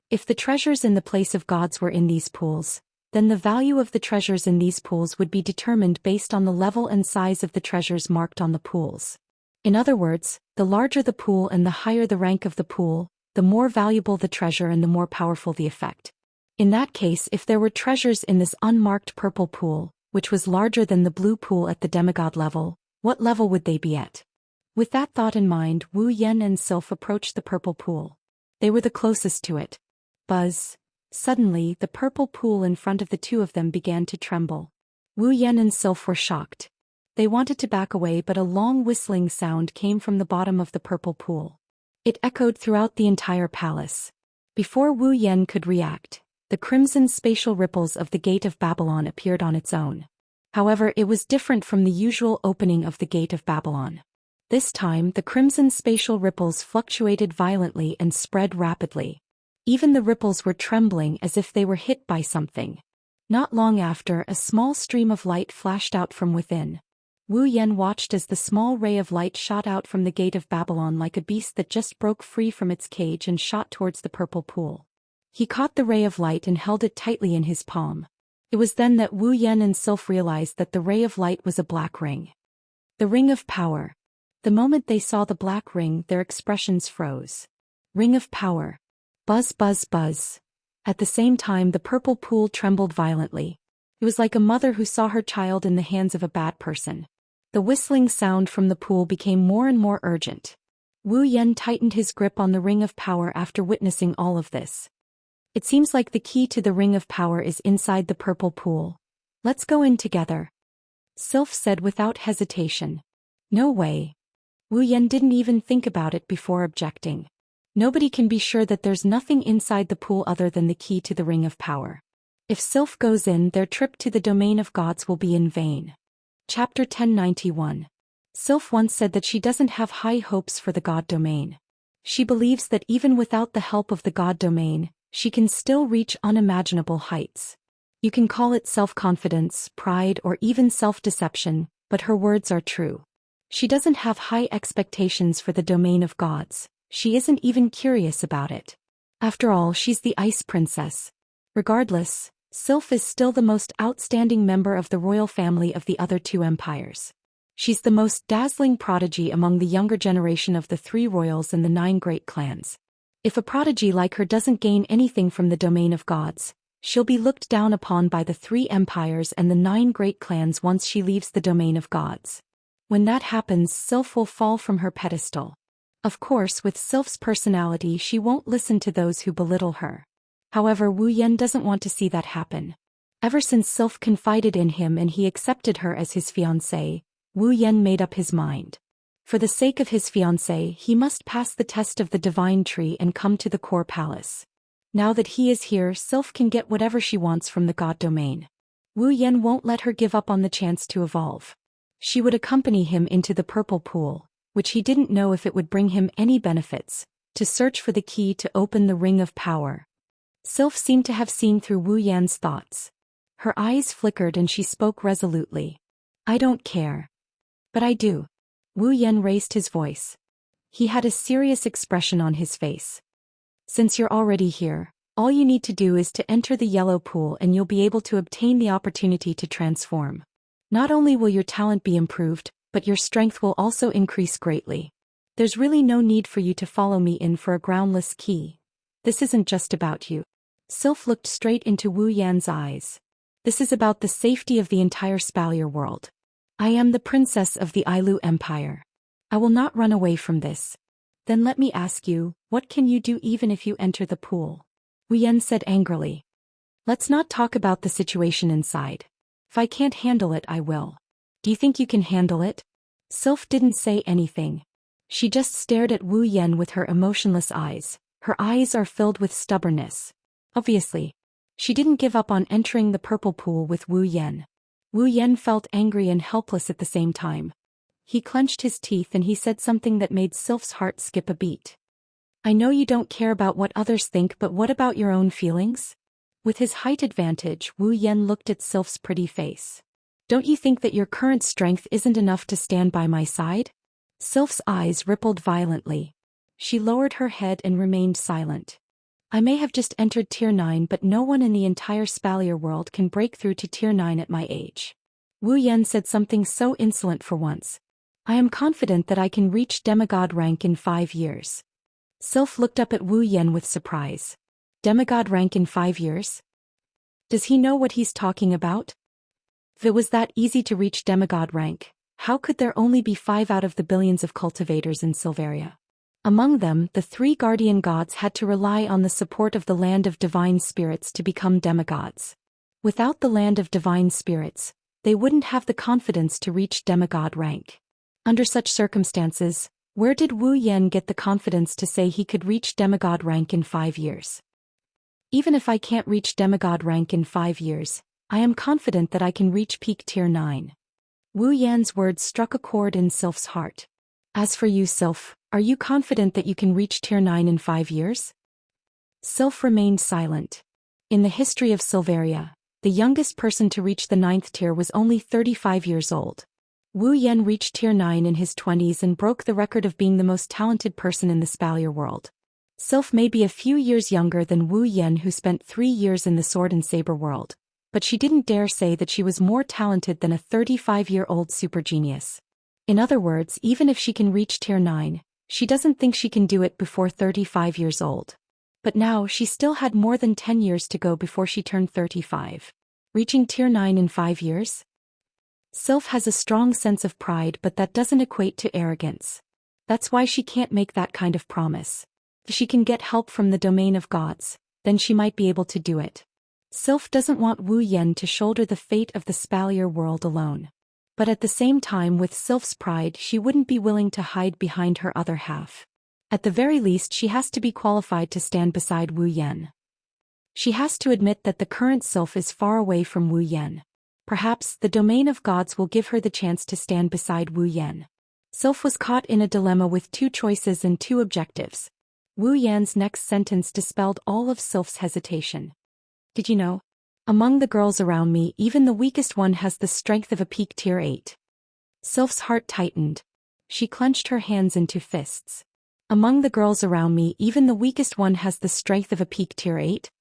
[SPEAKER 1] If the treasures in the place of gods were in these pools, then the value of the treasures in these pools would be determined based on the level and size of the treasures marked on the pools. In other words, the larger the pool and the higher the rank of the pool, the more valuable the treasure and the more powerful the effect. In that case, if there were treasures in this unmarked purple pool, which was larger than the blue pool at the demigod level, what level would they be at? With that thought in mind, Wu Yan and Sylph approached the purple pool. They were the closest to it. Buzz. Suddenly, the purple pool in front of the two of them began to tremble. Wu Yan and Sylph were shocked. They wanted to back away, but a long whistling sound came from the bottom of the purple pool. It echoed throughout the entire palace. Before Wu Yan could react, the crimson spatial ripples of the Gate of Babylon appeared on its own. However, it was different from the usual opening of the Gate of Babylon. This time, the crimson spatial ripples fluctuated violently and spread rapidly. Even the ripples were trembling as if they were hit by something. Not long after, a small stream of light flashed out from within. Wu Yan watched as the small ray of light shot out from the Gate of Babylon like a beast that just broke free from its cage and shot towards the purple pool. He caught the ray of light and held it tightly in his palm. It was then that Wu Yan and Sylph realized that the ray of light was a black ring. The Ring of Power. The moment they saw the black ring, their expressions froze. Ring of Power. Buzz, buzz, buzz. At the same time, the purple pool trembled violently. It was like a mother who saw her child in the hands of a bad person. The whistling sound from the pool became more and more urgent. Wu Yan tightened his grip on the Ring of Power after witnessing all of this. It seems like the key to the Ring of Power is inside the purple pool. Let's go in together. Sylph said without hesitation. No way. Wu Yan didn't even think about it before objecting. Nobody can be sure that there's nothing inside the pool other than the key to the Ring of Power. If Sylph goes in, their trip to the domain of gods will be in vain. Chapter 1091. Sylph once said that she doesn't have high hopes for the god domain. She believes that even without the help of the God domain, she can still reach unimaginable heights. You can call it self-confidence, pride, or even self-deception, but her words are true. She doesn't have high expectations for the domain of gods. She isn't even curious about it. After all, she's the Ice Princess. Regardless, Sylph is still the most outstanding member of the royal family of the other two empires. She's the most dazzling prodigy among the younger generation of the 3 royals and the 9 great clans. If a prodigy like her doesn't gain anything from the domain of gods, she'll be looked down upon by the 3 empires and the 9 great clans once she leaves the domain of gods. When that happens, Sylph will fall from her pedestal. Of course, with Sylph's personality, she won't listen to those who belittle her. However, Wu Yan doesn't want to see that happen. Ever since Sylph confided in him and he accepted her as his fiancée, Wu Yan made up his mind. For the sake of his fiancée, he must pass the test of the divine tree and come to the core palace. Now that he is here, Sylph can get whatever she wants from the god domain. Wu Yan won't let her give up on the chance to evolve. She would accompany him into the purple pool, which he didn't know if it would bring him any benefits, to search for the key to open the ring of power. Sylph seemed to have seen through Wu Yan's thoughts. Her eyes flickered and she spoke resolutely. I don't care. But I do. Wu Yan raised his voice. He had a serious expression on his face. Since you're already here, all you need to do is to enter the yellow pool and you'll be able to obtain the opportunity to transform. Not only will your talent be improved, but your strength will also increase greatly. There's really no need for you to follow me in for a groundless key. This isn't just about you. Sylph looked straight into Wu Yan's eyes. This is about the safety of the entire Spalier world. I am the princess of the Ailu Empire. I will not run away from this. Then let me ask you, what can you do even if you enter the pool? Wu Yan said angrily. Let's not talk about the situation inside. If I can't handle it, I will. Do you think you can handle it? Sylph didn't say anything. She just stared at Wu Yan with her emotionless eyes. Her eyes are filled with stubbornness. Obviously, she didn't give up on entering the purple pool with Wu Yan. Wu Yan felt angry and helpless at the same time. He clenched his teeth and he said something that made Sylph's heart skip a beat. I know you don't care about what others think, but what about your own feelings? With his height advantage, Wu Yan looked at Sylph's pretty face. Don't you think that your current strength isn't enough to stand by my side? Sylph's eyes rippled violently. She lowered her head and remained silent. I may have just entered Tier 9, but no one in the entire Spalier world can break through to Tier 9 at my age. Wu Yan said something so insolent for once. I am confident that I can reach demigod rank in 5 years. Sylph looked up at Wu Yan with surprise. Demigod rank in 5 years? Does he know what he's talking about? If it was that easy to reach demigod rank, how could there only be 5 out of the billions of cultivators in Silveria? Among them, the 3 guardian gods had to rely on the support of the land of divine spirits to become demigods. Without the land of divine spirits, they wouldn't have the confidence to reach demigod rank. Under such circumstances, where did Wu Yan get the confidence to say he could reach demigod rank in 5 years? Even if I can't reach demigod rank in 5 years, I am confident that I can reach peak Tier 9. Wu Yan's words struck a chord in Sylph's heart. As for you, Sylph, are you confident that you can reach Tier 9 in 5 years? Sylph remained silent. In the history of Silveria, the youngest person to reach the 9th tier was only 35 years old. Wu Yan reached Tier 9 in his 20s and broke the record of being the most talented person in the Spalier world. Sylph may be a few years younger than Wu Yan, who spent 3 years in the sword and saber world, but she didn't dare say that she was more talented than a 35-year-old super genius. In other words, even if she can reach Tier 9, she doesn't think she can do it before 35 years old. But now she still had more than 10 years to go before she turned 35. Reaching Tier 9 in 5 years? Sylph has a strong sense of pride, but that doesn't equate to arrogance. That's why she can't make that kind of promise. If she can get help from the domain of gods, then she might be able to do it. Sylph doesn't want Wu Yan to shoulder the fate of the Spalier world alone. But at the same time, with Sylph's pride, she wouldn't be willing to hide behind her other half. At the very least, she has to be qualified to stand beside Wu Yan. She has to admit that the current Sylph is far away from Wu Yan. Perhaps the domain of gods will give her the chance to stand beside Wu Yan. Sylph was caught in a dilemma with 2 choices and 2 objectives. Wu Yan's next sentence dispelled all of Sylph's hesitation. Did you know? Among the girls around me, even the weakest one has the strength of a peak tier 8. Sylph's heart tightened. She clenched her hands into fists. Among the girls around me, even the weakest one has the strength of a peak tier 8?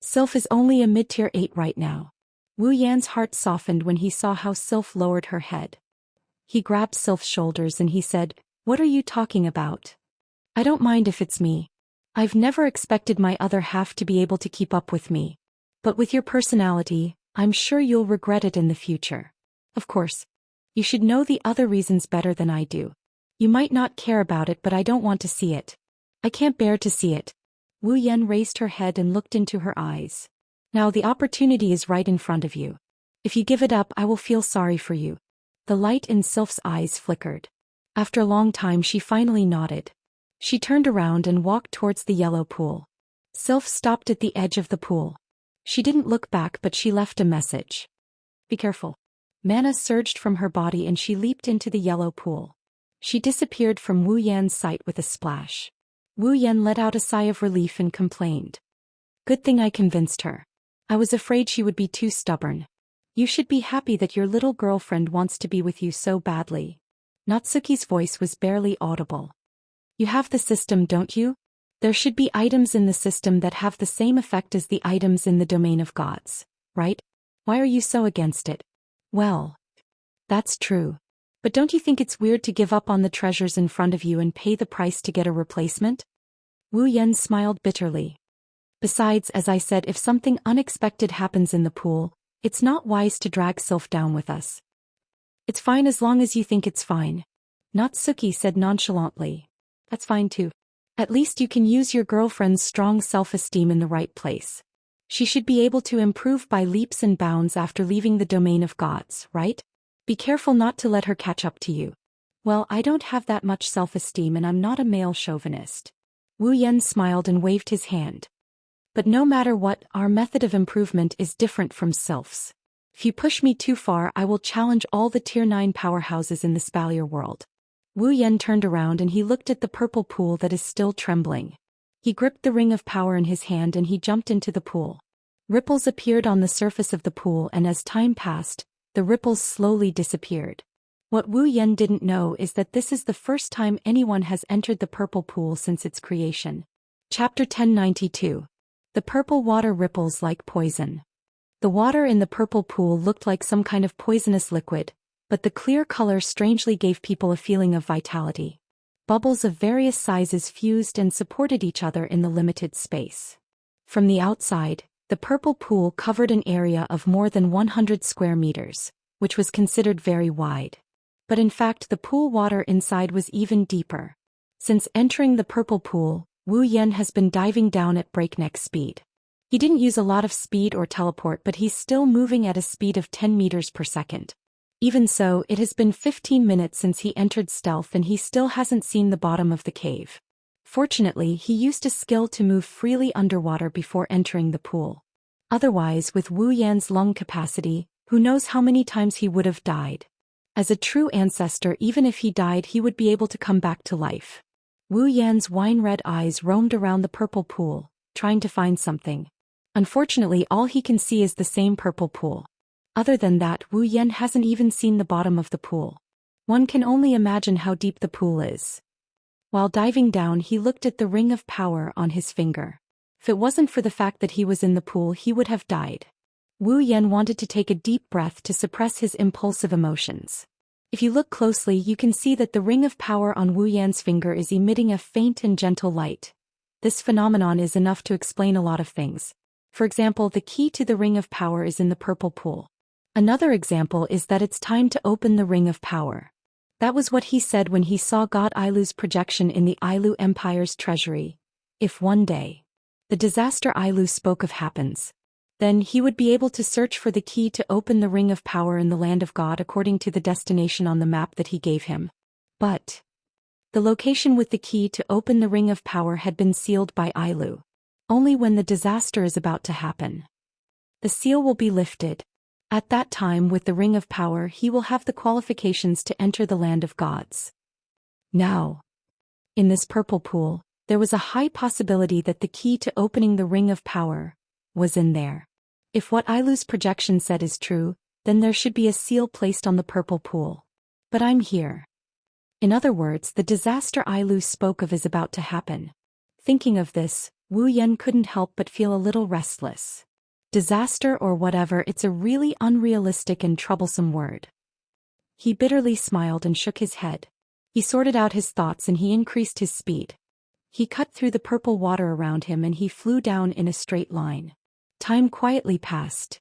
[SPEAKER 1] Sylph is only a mid-tier 8 right now. Wu Yan's heart softened when he saw how Sylph lowered her head. He grabbed Sylph's shoulders and he said, "What are you talking about? I don't mind if it's me. I've never expected my other half to be able to keep up with me. But with your personality, I'm sure you'll regret it in the future. Of course. You should know the other reasons better than I do. You might not care about it, but I don't want to see it. I can't bear to see it." Wu Yan raised her head and looked into her eyes. "Now the opportunity is right in front of you. If you give it up, I will feel sorry for you." The light in Sylph's eyes flickered. After a long time she finally nodded. She turned around and walked towards the yellow pool. Sylph stopped at the edge of the pool. She didn't look back, but she left a message. "Be careful." Mana surged from her body and she leaped into the yellow pool. She disappeared from Wu Yan's sight with a splash. Wu Yan let out a sigh of relief and complained. "Good thing I convinced her. I was afraid she would be too stubborn. You should be happy that your little girlfriend wants to be with you so badly." Natsuki's voice was barely audible. "You have the system, don't you? There should be items in the system that have the same effect as the items in the domain of gods, right? Why are you so against it?" "Well, that's true. But don't you think it's weird to give up on the treasures in front of you and pay the price to get a replacement?" Wu Yan smiled bitterly. "Besides, as I said, if something unexpected happens in the pool, it's not wise to drag Sylph down with us." "It's fine as long as you think it's fine," Natsuki said nonchalantly. "That's fine too. At least you can use your girlfriend's strong self-esteem in the right place. She should be able to improve by leaps and bounds after leaving the domain of gods, right? Be careful not to let her catch up to you." "Well, I don't have that much self-esteem and I'm not a male chauvinist." Wu Yan smiled and waved his hand. "But no matter what, our method of improvement is different from Sylph's. If you push me too far, I will challenge all the tier 9 powerhouses in the Spalier world." Wu Yan turned around and he looked at the purple pool that is still trembling. He gripped the ring of power in his hand and he jumped into the pool. Ripples appeared on the surface of the pool, and as time passed, the ripples slowly disappeared. What Wu Yan didn't know is that this is the first time anyone has entered the purple pool since its creation. Chapter 1092. The purple water ripples like poison. The water in the purple pool looked like some kind of poisonous liquid, but the clear color strangely gave people a feeling of vitality. Bubbles of various sizes fused and supported each other in the limited space. From the outside, the purple pool covered an area of more than 100 square meters, which was considered very wide. But in fact, the pool water inside was even deeper. Since entering the purple pool, Wu Yan has been diving down at breakneck speed. He didn't use a lot of speed or teleport, but he's still moving at a speed of 10 meters per second. Even so, it has been 15 minutes since he entered stealth and he still hasn't seen the bottom of the cave. Fortunately, he used a skill to move freely underwater before entering the pool. Otherwise, with Wu Yan's lung capacity, who knows how many times he would have died. As a true ancestor, even if he died, he would be able to come back to life. Wu Yan's wine-red eyes roamed around the purple pool, trying to find something. Unfortunately, all he can see is the same purple pool. Other than that, Wu Yan hasn't even seen the bottom of the pool. One can only imagine how deep the pool is. While diving down, he looked at the ring of power on his finger. If it wasn't for the fact that he was in the pool, he would have died. Wu Yan wanted to take a deep breath to suppress his impulsive emotions. If you look closely, you can see that the ring of power on Wu Yan's finger is emitting a faint and gentle light. This phenomenon is enough to explain a lot of things. For example, the key to the ring of power is in the purple pool. Another example is that it's time to open the ring of power. That was what he said when he saw God Ailu's projection in the Ailu Empire's treasury. If one day the disaster Ailu spoke of happens, then he would be able to search for the key to open the ring of power in the land of God according to the destination on the map that he gave him. But the location with the key to open the ring of power had been sealed by Ailu. Only when the disaster is about to happen, the seal will be lifted. At that time, with the ring of power, he will have the qualifications to enter the land of gods. Now, in this purple pool, There was a high possibility that the key to opening the Ring of Power was in there. If what Ailu's projection said is true, then there should be a seal placed on the purple pool. But I'm here. In other words, the disaster Ailu spoke of is about to happen. Thinking of this, Wu Yan couldn't help but feel a little restless. Disaster or whatever, it's a really unrealistic and troublesome word. He bitterly smiled and shook his head. He sorted out his thoughts and he increased his speed. He cut through the purple water around him and he flew down in a straight line. Time quietly passed.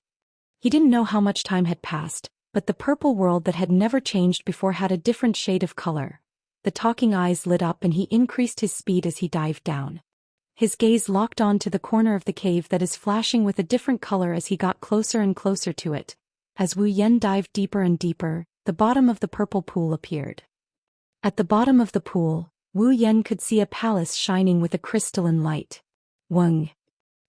[SPEAKER 1] He didn't know how much time had passed, but the purple world that had never changed before had a different shade of color. The talking eyes lit up and he increased his speed as he dived down. His gaze locked on to the corner of the cave that is flashing with a different color as he got closer and closer to it. As Wu Yan dived deeper and deeper, the bottom of the purple pool appeared. At the bottom of the pool, Wu Yan could see a palace shining with a crystalline light. Weng.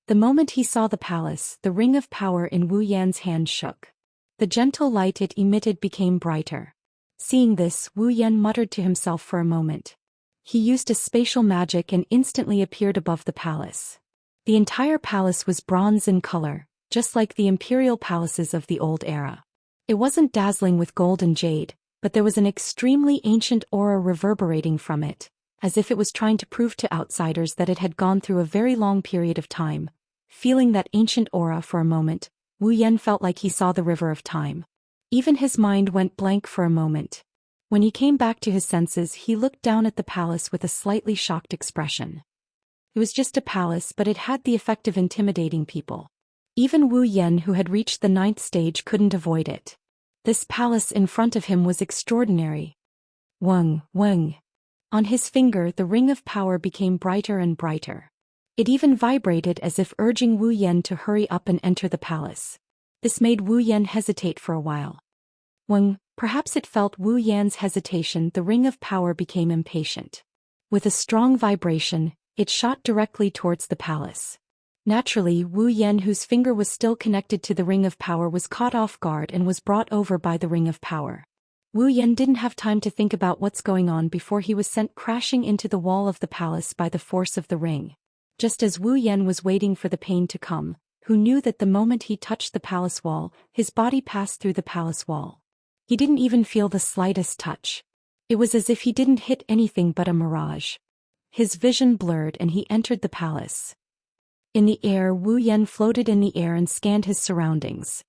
[SPEAKER 1] The moment he saw the palace, the ring of power in Wu Yan's hand shook. The gentle light it emitted became brighter. Seeing this, Wu Yan muttered to himself for a moment. He used a spatial magic and instantly appeared above the palace. The entire palace was bronze in color, just like the imperial palaces of the old era. It wasn't dazzling with gold and jade, but there was an extremely ancient aura reverberating from it, as if it was trying to prove to outsiders that it had gone through a very long period of time. Feeling that ancient aura for a moment, Wu Yan felt like he saw the river of time. Even his mind went blank for a moment. When he came back to his senses, he looked down at the palace with a slightly shocked expression. It was just a palace, but it had the effect of intimidating people. Even Wu Yan, who had reached the 9th stage, couldn't avoid it. This palace in front of him was extraordinary. Weng, weng. On his finger, the ring of power became brighter and brighter. It even vibrated as if urging Wu Yan to hurry up and enter the palace. This made Wu Yan hesitate for a while. When, perhaps it felt Wu Yan's hesitation, the ring of power became impatient. With a strong vibration, it shot directly towards the palace. Naturally, Wu Yan, whose finger was still connected to the ring of power, was caught off guard and was brought over by the ring of power. Wu Yan didn't have time to think about what's going on before he was sent crashing into the wall of the palace by the force of the ring. Just as Wu Yan was waiting for the pain to come, who knew that the moment he touched the palace wall, his body passed through the palace wall. He didn't even feel the slightest touch. It was as if he didn't hit anything but a mirage. His vision blurred and he entered the palace. In the air, Wu Yan floated in the air and scanned his surroundings.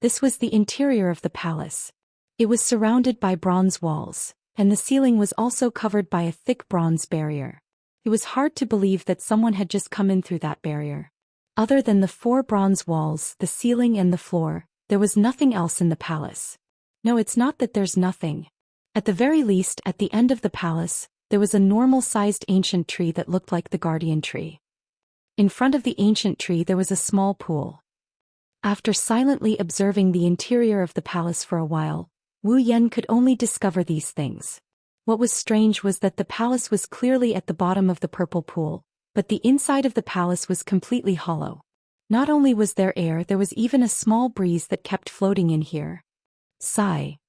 [SPEAKER 1] This was the interior of the palace. It was surrounded by bronze walls, and the ceiling was also covered by a thick bronze barrier. It was hard to believe that someone had just come in through that barrier. Other than the 4 bronze walls, the ceiling and the floor, there was nothing else in the palace. No, it's not that there's nothing. At the very least, at the end of the palace, there was a normal-sized ancient tree that looked like the guardian tree. In front of the ancient tree there was a small pool. After silently observing the interior of the palace for a while, Wu Yan could only discover these things. What was strange was that the palace was clearly at the bottom of the purple pool, but the inside of the palace was completely hollow. Not only was there air, there was even a small breeze that kept floating in here. Sigh.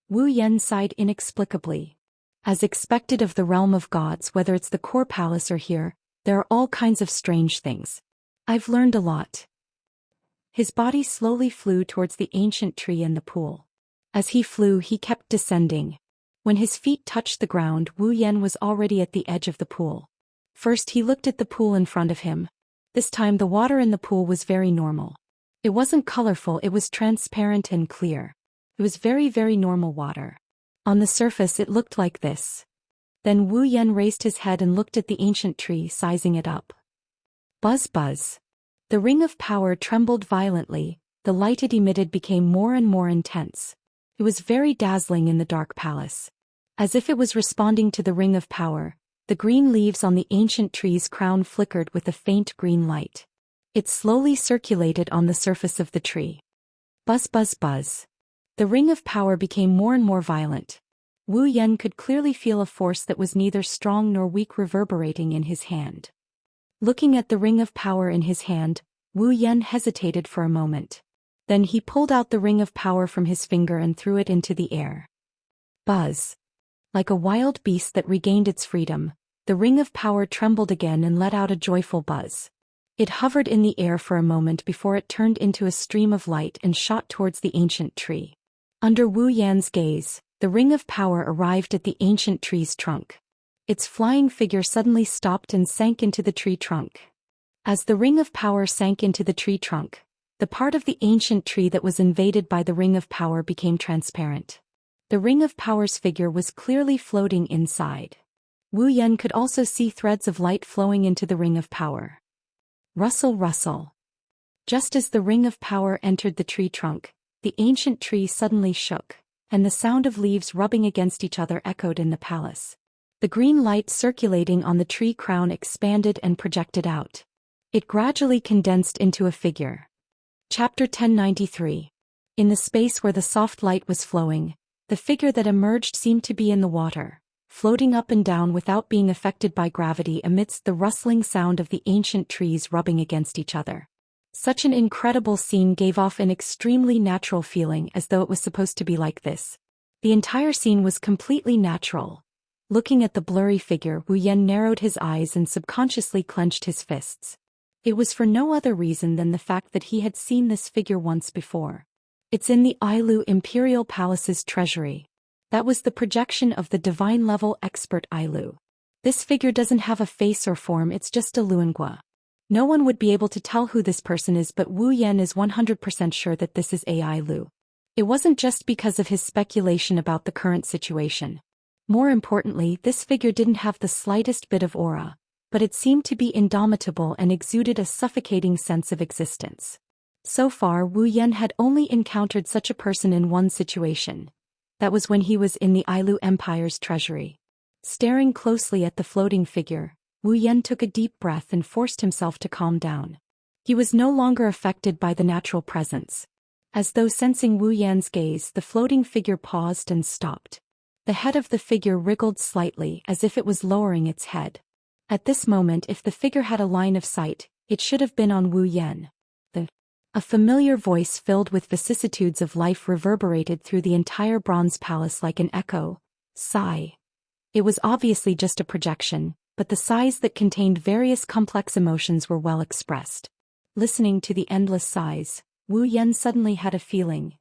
[SPEAKER 1] Wu Yan sighed inexplicably. As expected of the realm of gods, whether it's the core palace or here, there are all kinds of strange things. I've learned a lot. His body slowly flew towards the ancient tree and the pool. As he flew, he kept descending. When his feet touched the ground, Wu Yan was already at the edge of the pool. First he looked at the pool in front of him. This time the water in the pool was very normal. It wasn't colorful, it was transparent and clear. It was very, very normal water. On the surface it looked like this. Then Wu Yan raised his head and looked at the ancient tree, sizing it up. Buzz buzz. The ring of power trembled violently, the light it emitted became more and more intense. It was very dazzling in the dark palace. As if it was responding to the ring of power, the green leaves on the ancient tree's crown flickered with a faint green light. It slowly circulated on the surface of the tree. Buzz buzz buzz. The ring of power became more and more violent. Wu Yan could clearly feel a force that was neither strong nor weak reverberating in his hand. Looking at the ring of power in his hand, Wu Yan hesitated for a moment. Then he pulled out the ring of power from his finger and threw it into the air. Buzz. Like a wild beast that regained its freedom, The ring of power trembled again and let out a joyful buzz. It hovered in the air for a moment before it turned into a stream of light and shot towards the ancient tree. Under Wu Yan's gaze, the ring of power arrived at the ancient tree's trunk. Its flying figure suddenly stopped and sank into the tree trunk. As the ring of power sank into the tree trunk, the part of the ancient tree that was invaded by the ring of power became transparent. The ring of power's figure was clearly floating inside. Wu Yan could also see threads of light flowing into the ring of power. Rustle, rustle. Just as the ring of power entered the tree trunk, the ancient tree suddenly shook, and the sound of leaves rubbing against each other echoed in the palace. The green light circulating on the tree crown expanded and projected out. It gradually condensed into a figure. Chapter 1093. In the space where the soft light was flowing, the figure that emerged seemed to be in the water, floating up and down without being affected by gravity amidst the rustling sound of the ancient trees rubbing against each other. Such an incredible scene gave off an extremely natural feeling, as though it was supposed to be like this. The entire scene was completely natural. Looking at the blurry figure, Wu Yan narrowed his eyes and subconsciously clenched his fists. It was for no other reason than the fact that he had seen this figure once before. It's in the Ailu Imperial Palace's treasury. That was the projection of the divine-level expert Ailu. This figure doesn't have a face or form, it's just a luangua. No one would be able to tell who this person is, but Wu Yan is 100% sure that this is Ailu. It wasn't just because of his speculation about the current situation. More importantly, this figure didn't have the slightest bit of aura, but it seemed to be indomitable and exuded a suffocating sense of existence. So far, Wu Yan had only encountered such a person in one situation. That was when he was in the Ailu Empire's treasury. Staring closely at the floating figure, Wu Yan took a deep breath and forced himself to calm down. He was no longer affected by the natural presence. As though sensing Wu Yan's gaze, the floating figure paused and stopped. The head of the figure wriggled slightly as if it was lowering its head. At this moment, if the figure had a line of sight, it should have been on Wu Yan. A familiar voice filled with vicissitudes of life reverberated through the entire bronze palace like an echo. Sigh. It was obviously just a projection, but the sighs that contained various complex emotions were well expressed. Listening to the endless sighs, Wu Yan suddenly had a feeling.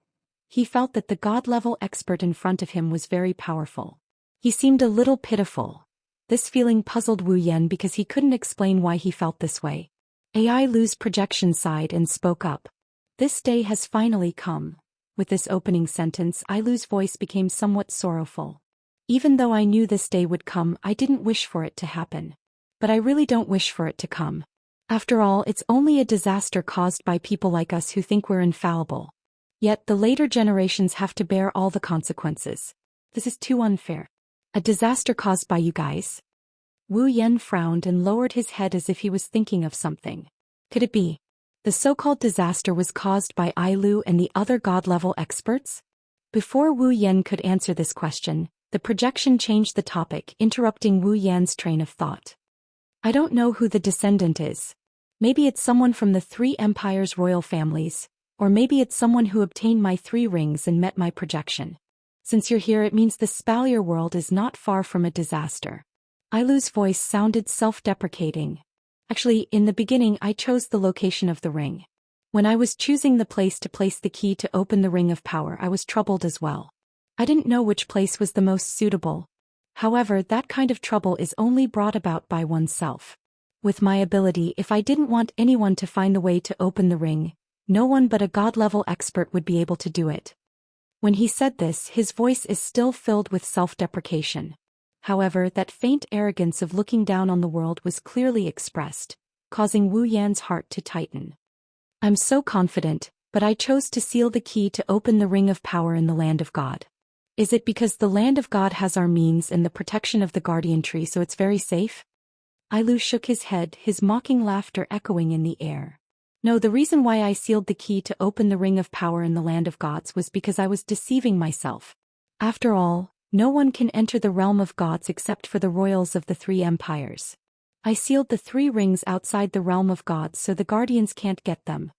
[SPEAKER 1] He felt that the god-level expert in front of him was very powerful. He seemed a little pitiful. This feeling puzzled Wu Yan because he couldn't explain why he felt this way. Ailu's projection sighed and spoke up. This day has finally come. With this opening sentence, Ailu's voice became somewhat sorrowful. Even though I knew this day would come, I didn't wish for it to happen. But I really don't wish for it to come. After all, it's only a disaster caused by people like us who think we're infallible. Yet the later generations have to bear all the consequences. This is too unfair. A disaster caused by you guys? Wu Yan frowned and lowered his head as if he was thinking of something. Could it be? The so-called disaster was caused by Ailu and the other god-level experts? Before Wu Yan could answer this question, the projection changed the topic, interrupting Wu Yan's train of thought. I don't know who the descendant is. Maybe it's someone from the three empires' royal families, or maybe it's someone who obtained my 3 rings and met my projection. Since you're here, it means the Spalier world is not far from a disaster. Ailu's voice sounded self-deprecating. Actually, in the beginning I chose the location of the ring. When I was choosing the place to place the key to open the ring of power, I was troubled as well. I didn't know which place was the most suitable. However, that kind of trouble is only brought about by oneself. With my ability, if I didn't want anyone to find the way to open the ring, no one but a god-level expert would be able to do it. When he said this, his voice is still filled with self-deprecation. However, that faint arrogance of looking down on the world was clearly expressed, causing Wu Yan's heart to tighten. I'm so confident, but I chose to seal the key to open the ring of power in the land of God. Is it because the land of God has our means and the protection of the guardian tree, so it's very safe? Ailu shook his head, his mocking laughter echoing in the air. No, the reason why I sealed the key to open the ring of power in the land of gods was because I was deceiving myself. After all, no one can enter the realm of gods except for the royals of the 3 empires. I sealed the 3 rings outside the realm of gods so the guardians can't get them.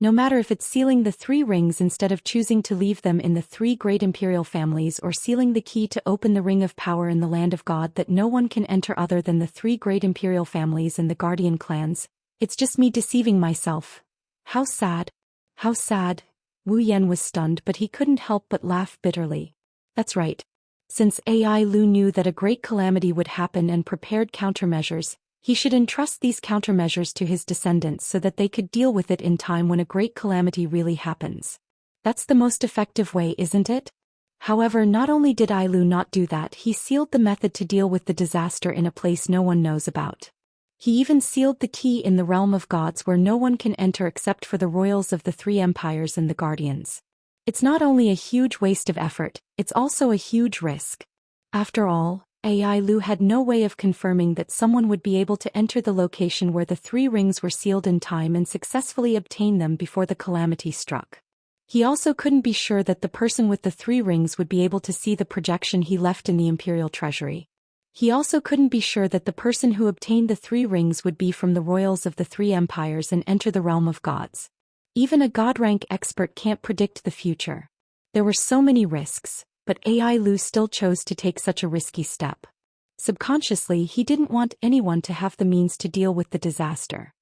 [SPEAKER 1] No matter if it's sealing the 3 rings instead of choosing to leave them in the 3 great imperial families, or sealing the key to open the ring of power in the land of God that no one can enter other than the 3 great imperial families and the guardian clans, it's just me deceiving myself. How sad. How sad. Wu Yan was stunned, but he couldn't help but laugh bitterly. That's right. Since AI Lu knew that a great calamity would happen and prepared countermeasures, he should entrust these countermeasures to his descendants so that they could deal with it in time when a great calamity really happens. That's the most effective way, isn't it? However, not only did Ai Lu not do that, he sealed the method to deal with the disaster in a place no one knows about. He even sealed the key in the realm of gods where no one can enter except for the royals of the 3 empires and the guardians. It's not only a huge waste of effort, it's also a huge risk. After all, Ai Lu had no way of confirming that someone would be able to enter the location where the 3 rings were sealed in time and successfully obtain them before the calamity struck. He also couldn't be sure that the person with the 3 rings would be able to see the projection he left in the imperial treasury. He also couldn't be sure that the person who obtained the 3 rings would be from the royals of the 3 empires and enter the realm of gods. Even a god-rank expert can't predict the future. There were so many risks, but Ai Lu still chose to take such a risky step. Subconsciously, he didn't want anyone to have the means to deal with the disaster.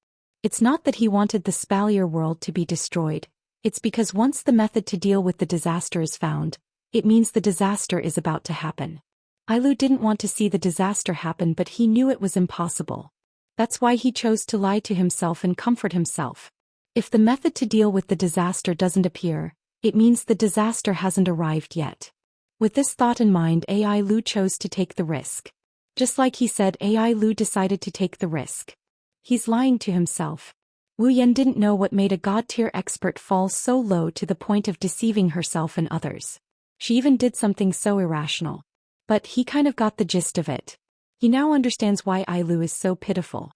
[SPEAKER 1] It's not that he wanted the Spalier world to be destroyed, it's because once the method to deal with the disaster is found, it means the disaster is about to happen. Ai Lu didn't want to see the disaster happen, but he knew it was impossible. That's why he chose to lie to himself and comfort himself. If the method to deal with the disaster doesn't appear, it means the disaster hasn't arrived yet. With this thought in mind, Ai Lu chose to take the risk. Just like he said, Ai Lu decided to take the risk. He's lying to himself. Wu Yan didn't know what made a god-tier expert fall so low to the point of deceiving herself and others. She even did something so irrational. But he kind of got the gist of it. He now understands why Ai Lu is so pitiful.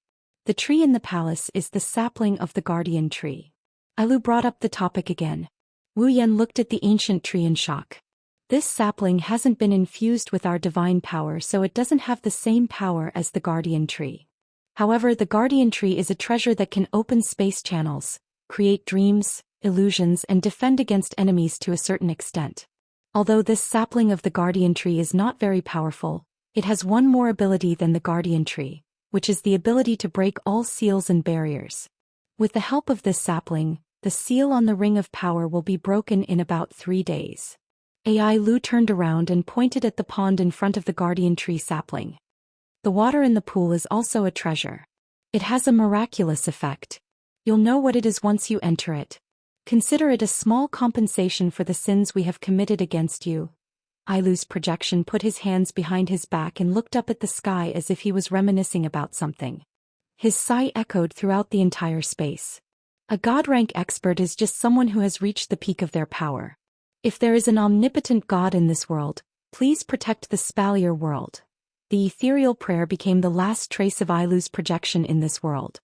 [SPEAKER 1] The tree in the palace is the sapling of the guardian tree. Ai Lu brought up the topic again. Wu Yan looked at the ancient tree in shock. This sapling hasn't been infused with our divine power, so it doesn't have the same power as the guardian tree. However, the guardian tree is a treasure that can open space channels, create dreams, illusions, and defend against enemies to a certain extent. Although this sapling of the guardian tree is not very powerful, it has one more ability than the guardian tree, which is the ability to break all seals and barriers. With the help of this sapling, the seal on the ring of power will be broken in about 3 days. Ai Lu turned around and pointed at the pond in front of the guardian tree sapling. The water in the pool is also a treasure. It has a miraculous effect. You'll know what it is once you enter it. Consider it a small compensation for the sins we have committed against you. Ai Lu's projection put his hands behind his back and looked up at the sky as if he was reminiscing about something. His sigh echoed throughout the entire space. A god-rank expert is just someone who has reached the peak of their power. If there is an omnipotent God in this world, please protect the Spalier world. The ethereal prayer became the last trace of Ai Lu's projection in this world.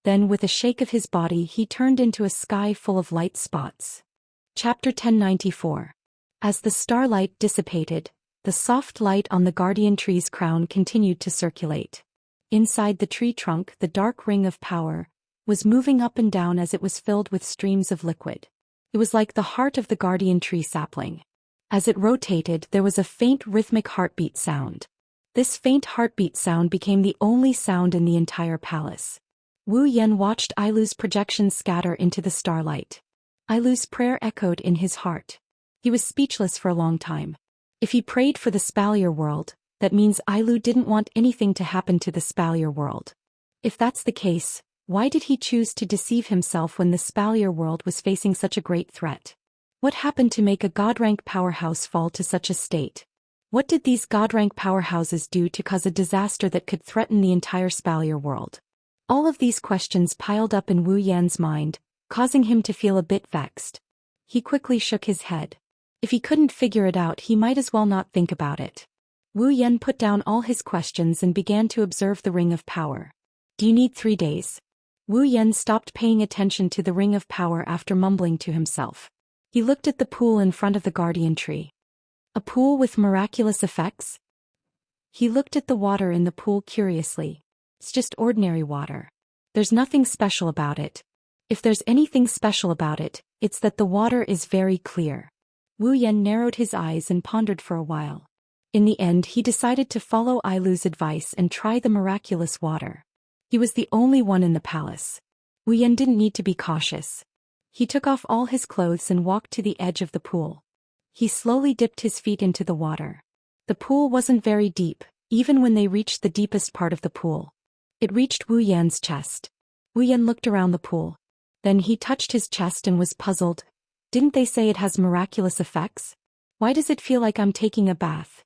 [SPEAKER 1] Then, with a shake of his body, he turned into a sky full of light spots. Chapter 1094. As the starlight dissipated, the soft light on the guardian tree's crown continued to circulate. Inside the tree trunk, the dark ring of power was moving up and down as it was filled with streams of liquid. It was like the heart of the guardian tree sapling. As it rotated, there was a faint rhythmic heartbeat sound. This faint heartbeat sound became the only sound in the entire palace. Wu Yan watched Ai Lu's projections scatter into the starlight. Ai Lu's prayer echoed in his heart. He was speechless for a long time. If he prayed for the Spalier world, that means Ai Lu didn't want anything to happen to the Spalier world. If that's the case, why did he choose to deceive himself when the Spalier world was facing such a great threat? What happened to make a god-rank powerhouse fall to such a state? What did these god-rank powerhouses do to cause a disaster that could threaten the entire Spalier world? All of these questions piled up in Wu Yan's mind, causing him to feel a bit vexed. He quickly shook his head. If he couldn't figure it out, he might as well not think about it. Wu Yan put down all his questions and began to observe the ring of power. Do you need 3 days? Wu Yan stopped paying attention to the ring of power after mumbling to himself. He looked at the pool in front of the guardian tree. A pool with miraculous effects? He looked at the water in the pool curiously. It's just ordinary water. There's nothing special about it. If there's anything special about it, it's that the water is very clear. Wu Yan narrowed his eyes and pondered for a while. In the end he decided to follow Ailu's advice and try the miraculous water. He was the only one in the palace. Wu Yan didn't need to be cautious. He took off all his clothes and walked to the edge of the pool. He slowly dipped his feet into the water. The pool wasn't very deep, even when they reached the deepest part of the pool. It reached Wu Yan's chest. Wu Yan looked around the pool. Then he touched his chest and was puzzled. Didn't they say it has miraculous effects? Why does it feel like I'm taking a bath?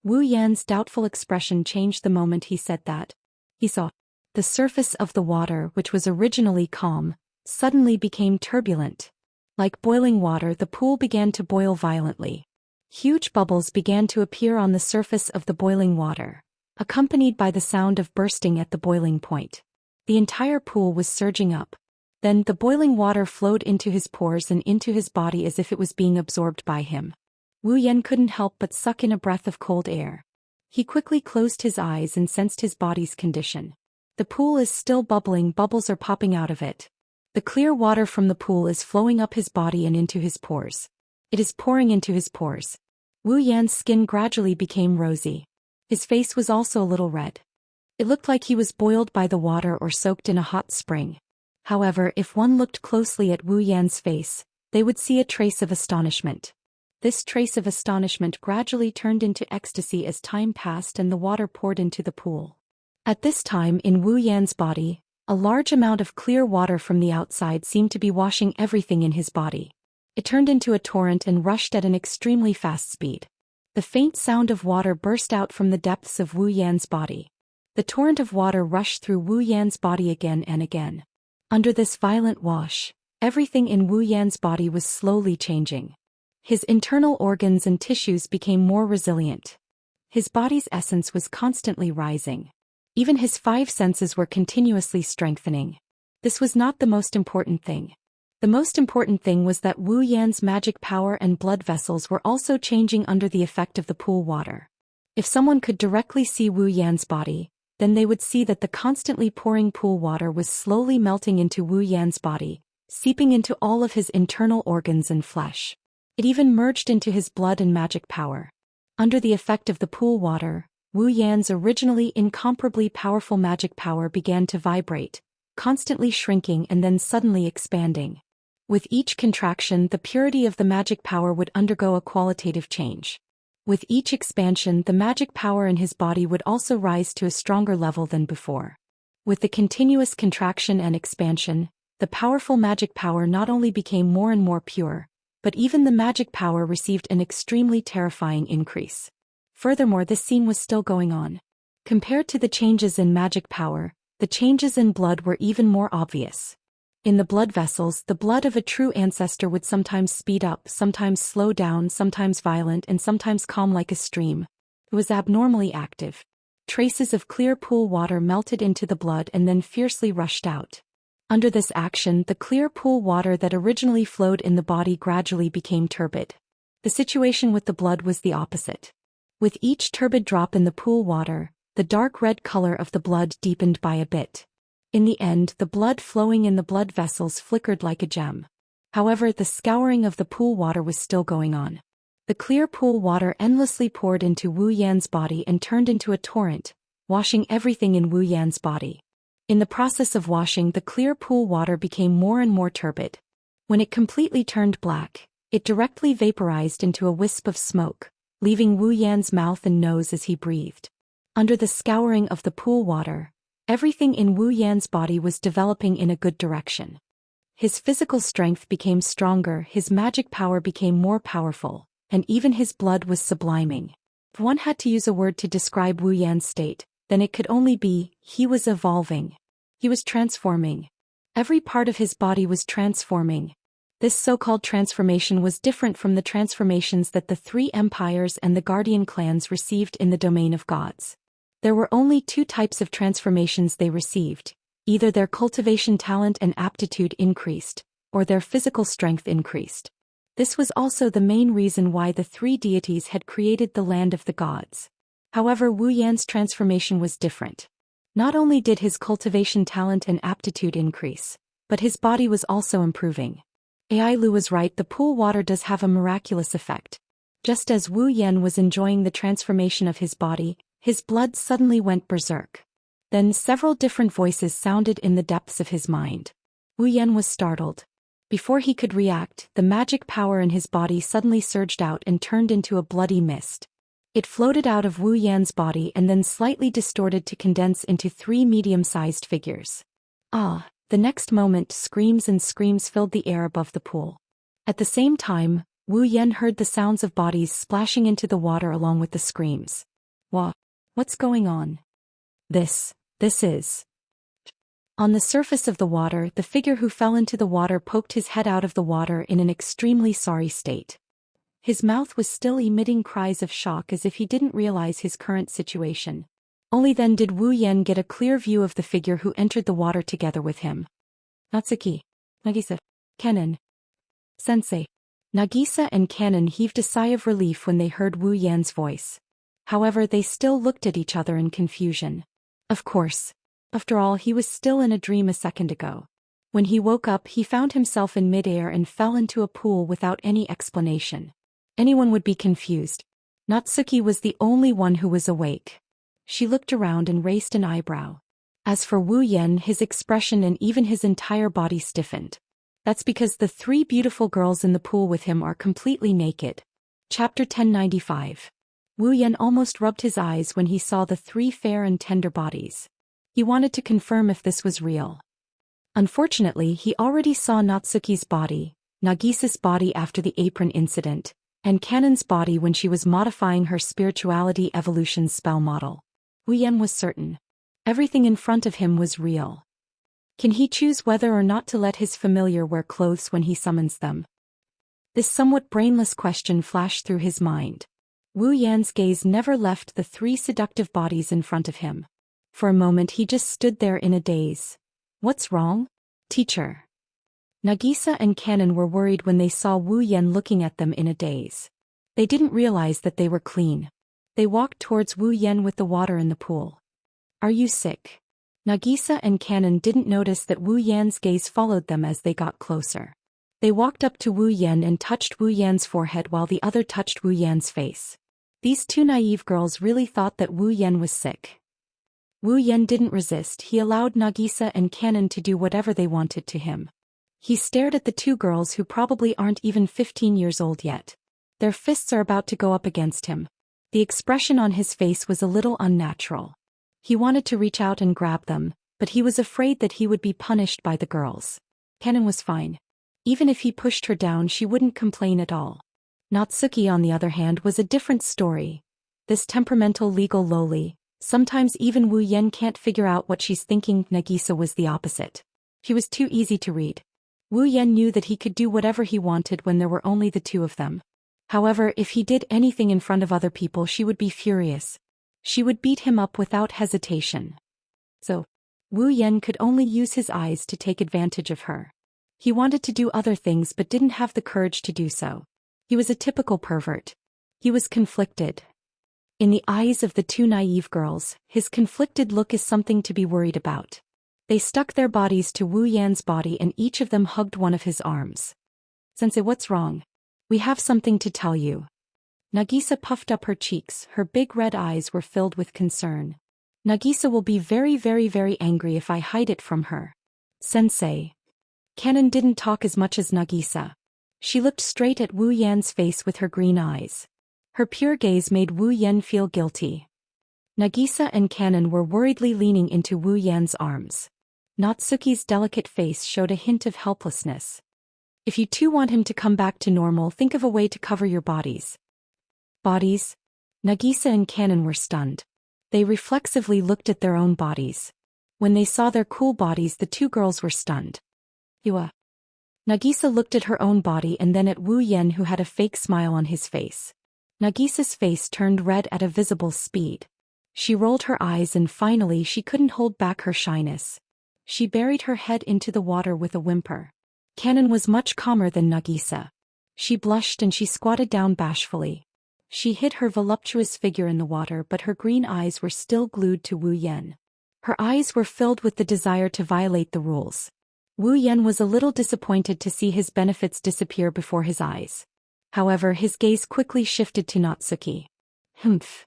[SPEAKER 1] Wu Yan's doubtful expression changed the moment he said that. He saw the surface of the water, which was originally calm, suddenly became turbulent. Like boiling water, the pool began to boil violently. Huge bubbles began to appear on the surface of the boiling water, accompanied by the sound of bursting at the boiling point. The entire pool was surging up. Then the boiling water flowed into his pores and into his body as if it was being absorbed by him. Wu Yan couldn't help but suck in a breath of cold air. He quickly closed his eyes and sensed his body's condition. The pool is still bubbling, bubbles are popping out of it. The clear water from the pool is flowing up his body and into his pores. It is pouring into his pores. Wu Yan's skin gradually became rosy. His face was also a little red. It looked like he was boiled by the water or soaked in a hot spring. However, if one looked closely at Wu Yan's face, they would see a trace of astonishment. This trace of astonishment gradually turned into ecstasy as time passed and the water poured into the pool. At this time in Wu Yan's body, a large amount of clear water from the outside seemed to be washing everything in his body. It turned into a torrent and rushed at an extremely fast speed. The faint sound of water burst out from the depths of Wu Yan's body. The torrent of water rushed through Wu Yan's body again and again. Under this violent wash, everything in Wu Yan's body was slowly changing. His internal organs and tissues became more resilient. His body's essence was constantly rising. Even his 5 senses were continuously strengthening. This was not the most important thing. The most important thing was that Wu Yan's magic power and blood vessels were also changing under the effect of the pool water. If someone could directly see Wu Yan's body, then they would see that the constantly pouring pool water was slowly melting into Wu Yan's body, seeping into all of his internal organs and flesh. It even merged into his blood and magic power. Under the effect of the pool water, Wu Yan's originally incomparably powerful magic power began to vibrate, constantly shrinking and then suddenly expanding. With each contraction, the purity of the magic power would undergo a qualitative change. With each expansion, the magic power in his body would also rise to a stronger level than before. With the continuous contraction and expansion, the powerful magic power not only became more and more pure, but even the magic power received an extremely terrifying increase. Furthermore, this scene was still going on. Compared to the changes in magic power, the changes in blood were even more obvious. In the blood vessels, the blood of a true ancestor would sometimes speed up, sometimes slow down, sometimes violent, and sometimes calm like a stream. It was abnormally active. Traces of clear pool water melted into the blood and then fiercely rushed out. Under this action, the clear pool water that originally flowed in the body gradually became turbid. The situation with the blood was the opposite. With each turbid drop in the pool water, the dark red color of the blood deepened by a bit. In the end, the blood flowing in the blood vessels flickered like a gem. However, the scouring of the pool water was still going on. The clear pool water endlessly poured into Wu Yan's body and turned into a torrent, washing everything in Wu Yan's body. In the process of washing, the clear pool water became more and more turbid. When it completely turned black, it directly vaporized into a wisp of smoke, leaving Wu Yan's mouth and nose as he breathed. Under the scouring of the pool water, everything in Wu Yan's body was developing in a good direction. His physical strength became stronger, his magic power became more powerful, and even his blood was subliming. If one had to use a word to describe Wu Yan's state, then it could only be, he was evolving. He was transforming. Every part of his body was transforming. This so-called transformation was different from the transformations that the 3 empires and the Guardian clans received in the domain of gods. There were only 2 types of transformations they received: either their cultivation talent and aptitude increased, or their physical strength increased. This was also the main reason why the 3 deities had created the land of the gods. However, Wu Yan's transformation was different. Not only did his cultivation talent and aptitude increase, but his body was also improving. Ai Lu was right, the pool water does have a miraculous effect. Just as Wu Yan was enjoying the transformation of his body, his blood suddenly went berserk. Then several different voices sounded in the depths of his mind. Wu Yan was startled. Before he could react, the magic power in his body suddenly surged out and turned into a bloody mist. It floated out of Wu Yan's body and then slightly distorted to condense into 3 medium-sized figures. The next moment screams and screams filled the air above the pool. At the same time, Wu Yan heard the sounds of bodies splashing into the water along with the screams. What's going on? This is... On the surface of the water, the figure who fell into the water poked his head out of the water in an extremely sorry state. His mouth was still emitting cries of shock as if he didn't realize his current situation. Only then did Wu Yan get a clear view of the figure who entered the water together with him. Natsuki, Nagisa, Kennen. Sensei. Nagisa and Kennen heaved a sigh of relief when they heard Wu Yan's voice. However, they still looked at each other in confusion. Of course. After all, he was still in a dream a second ago. When he woke up, he found himself in midair and fell into a pool without any explanation. Anyone would be confused. Natsuki was the only one who was awake. She looked around and raised an eyebrow. As for Wu Yan, his expression and even his entire body stiffened. That's because the 3 beautiful girls in the pool with him are completely naked. Chapter 1095. Wu Yan almost rubbed his eyes when he saw the 3 fair and tender bodies. He wanted to confirm if this was real. Unfortunately, he already saw Natsuki's body, Nagisa's body after the apron incident, and Kennen's body when she was modifying her spirituality evolution spell model. Wu Yan was certain. Everything in front of him was real. Can he choose whether or not to let his familiar wear clothes when he summons them? This somewhat brainless question flashed through his mind. Wu Yan's gaze never left the 3 seductive bodies in front of him. For a moment he just stood there in a daze. What's wrong? Teacher. Nagisa and Kennen were worried when they saw Wu Yan looking at them in a daze. They didn't realize that they were clean. They walked towards Wu Yan with the water in the pool. Are you sick? Nagisa and Kennen didn't notice that Wu Yan's gaze followed them as they got closer. They walked up to Wu Yan and touched Wu Yan's forehead while the other touched Wu Yan's face. These 2 naive girls really thought that Wu Yan was sick. Wu Yan didn't resist, he allowed Nagisa and Kennen to do whatever they wanted to him. He stared at the 2 girls who probably aren't even 15 years old yet. Their fists are about to go up against him. The expression on his face was a little unnatural. He wanted to reach out and grab them, but he was afraid that he would be punished by the girls. Kennen was fine. Even if he pushed her down, she wouldn't complain at all. Natsuki, on the other hand, was a different story. This temperamental legal loli. Sometimes even Wu Yan can't figure out what she's thinking. Nagisa was the opposite. She was too easy to read. Wu Yan knew that he could do whatever he wanted when there were only the 2 of them. However, if he did anything in front of other people, she would be furious. She would beat him up without hesitation. So, Wu Yan could only use his eyes to take advantage of her. He wanted to do other things but didn't have the courage to do so. He was a typical pervert. He was conflicted. In the eyes of the 2 naive girls, his conflicted look is something to be worried about. They stuck their bodies to Wu Yan's body and each of them hugged one of his arms. Sensei, what's wrong? We have something to tell you. Nagisa puffed up her cheeks, her big red eyes were filled with concern. Nagisa will be very, very, very angry if I hide it from her. Sensei. Kennen didn't talk as much as Nagisa. She looked straight at Wu Yan's face with her green eyes. Her pure gaze made Wu Yan feel guilty. Nagisa and Kennen were worriedly leaning into Wu Yan's arms. Natsuki's delicate face showed a hint of helplessness. If you 2 want him to come back to normal, think of a way to cover your bodies. Bodies? Nagisa and Kennen were stunned. They reflexively looked at their own bodies. When they saw their cool bodies, the 2 girls were stunned. Yua. Nagisa looked at her own body and then at Wu Yan, who had a fake smile on his face. Nagisa's face turned red at a visible speed. She rolled her eyes and finally she couldn't hold back her shyness. She buried her head into the water with a whimper. Kennen was much calmer than Nagisa. She blushed and she squatted down bashfully. She hid her voluptuous figure in the water, but her green eyes were still glued to Wu Yan. Her eyes were filled with the desire to violate the rules. Wu Yan was a little disappointed to see his benefits disappear before his eyes. However, his gaze quickly shifted to Natsuki. Humph.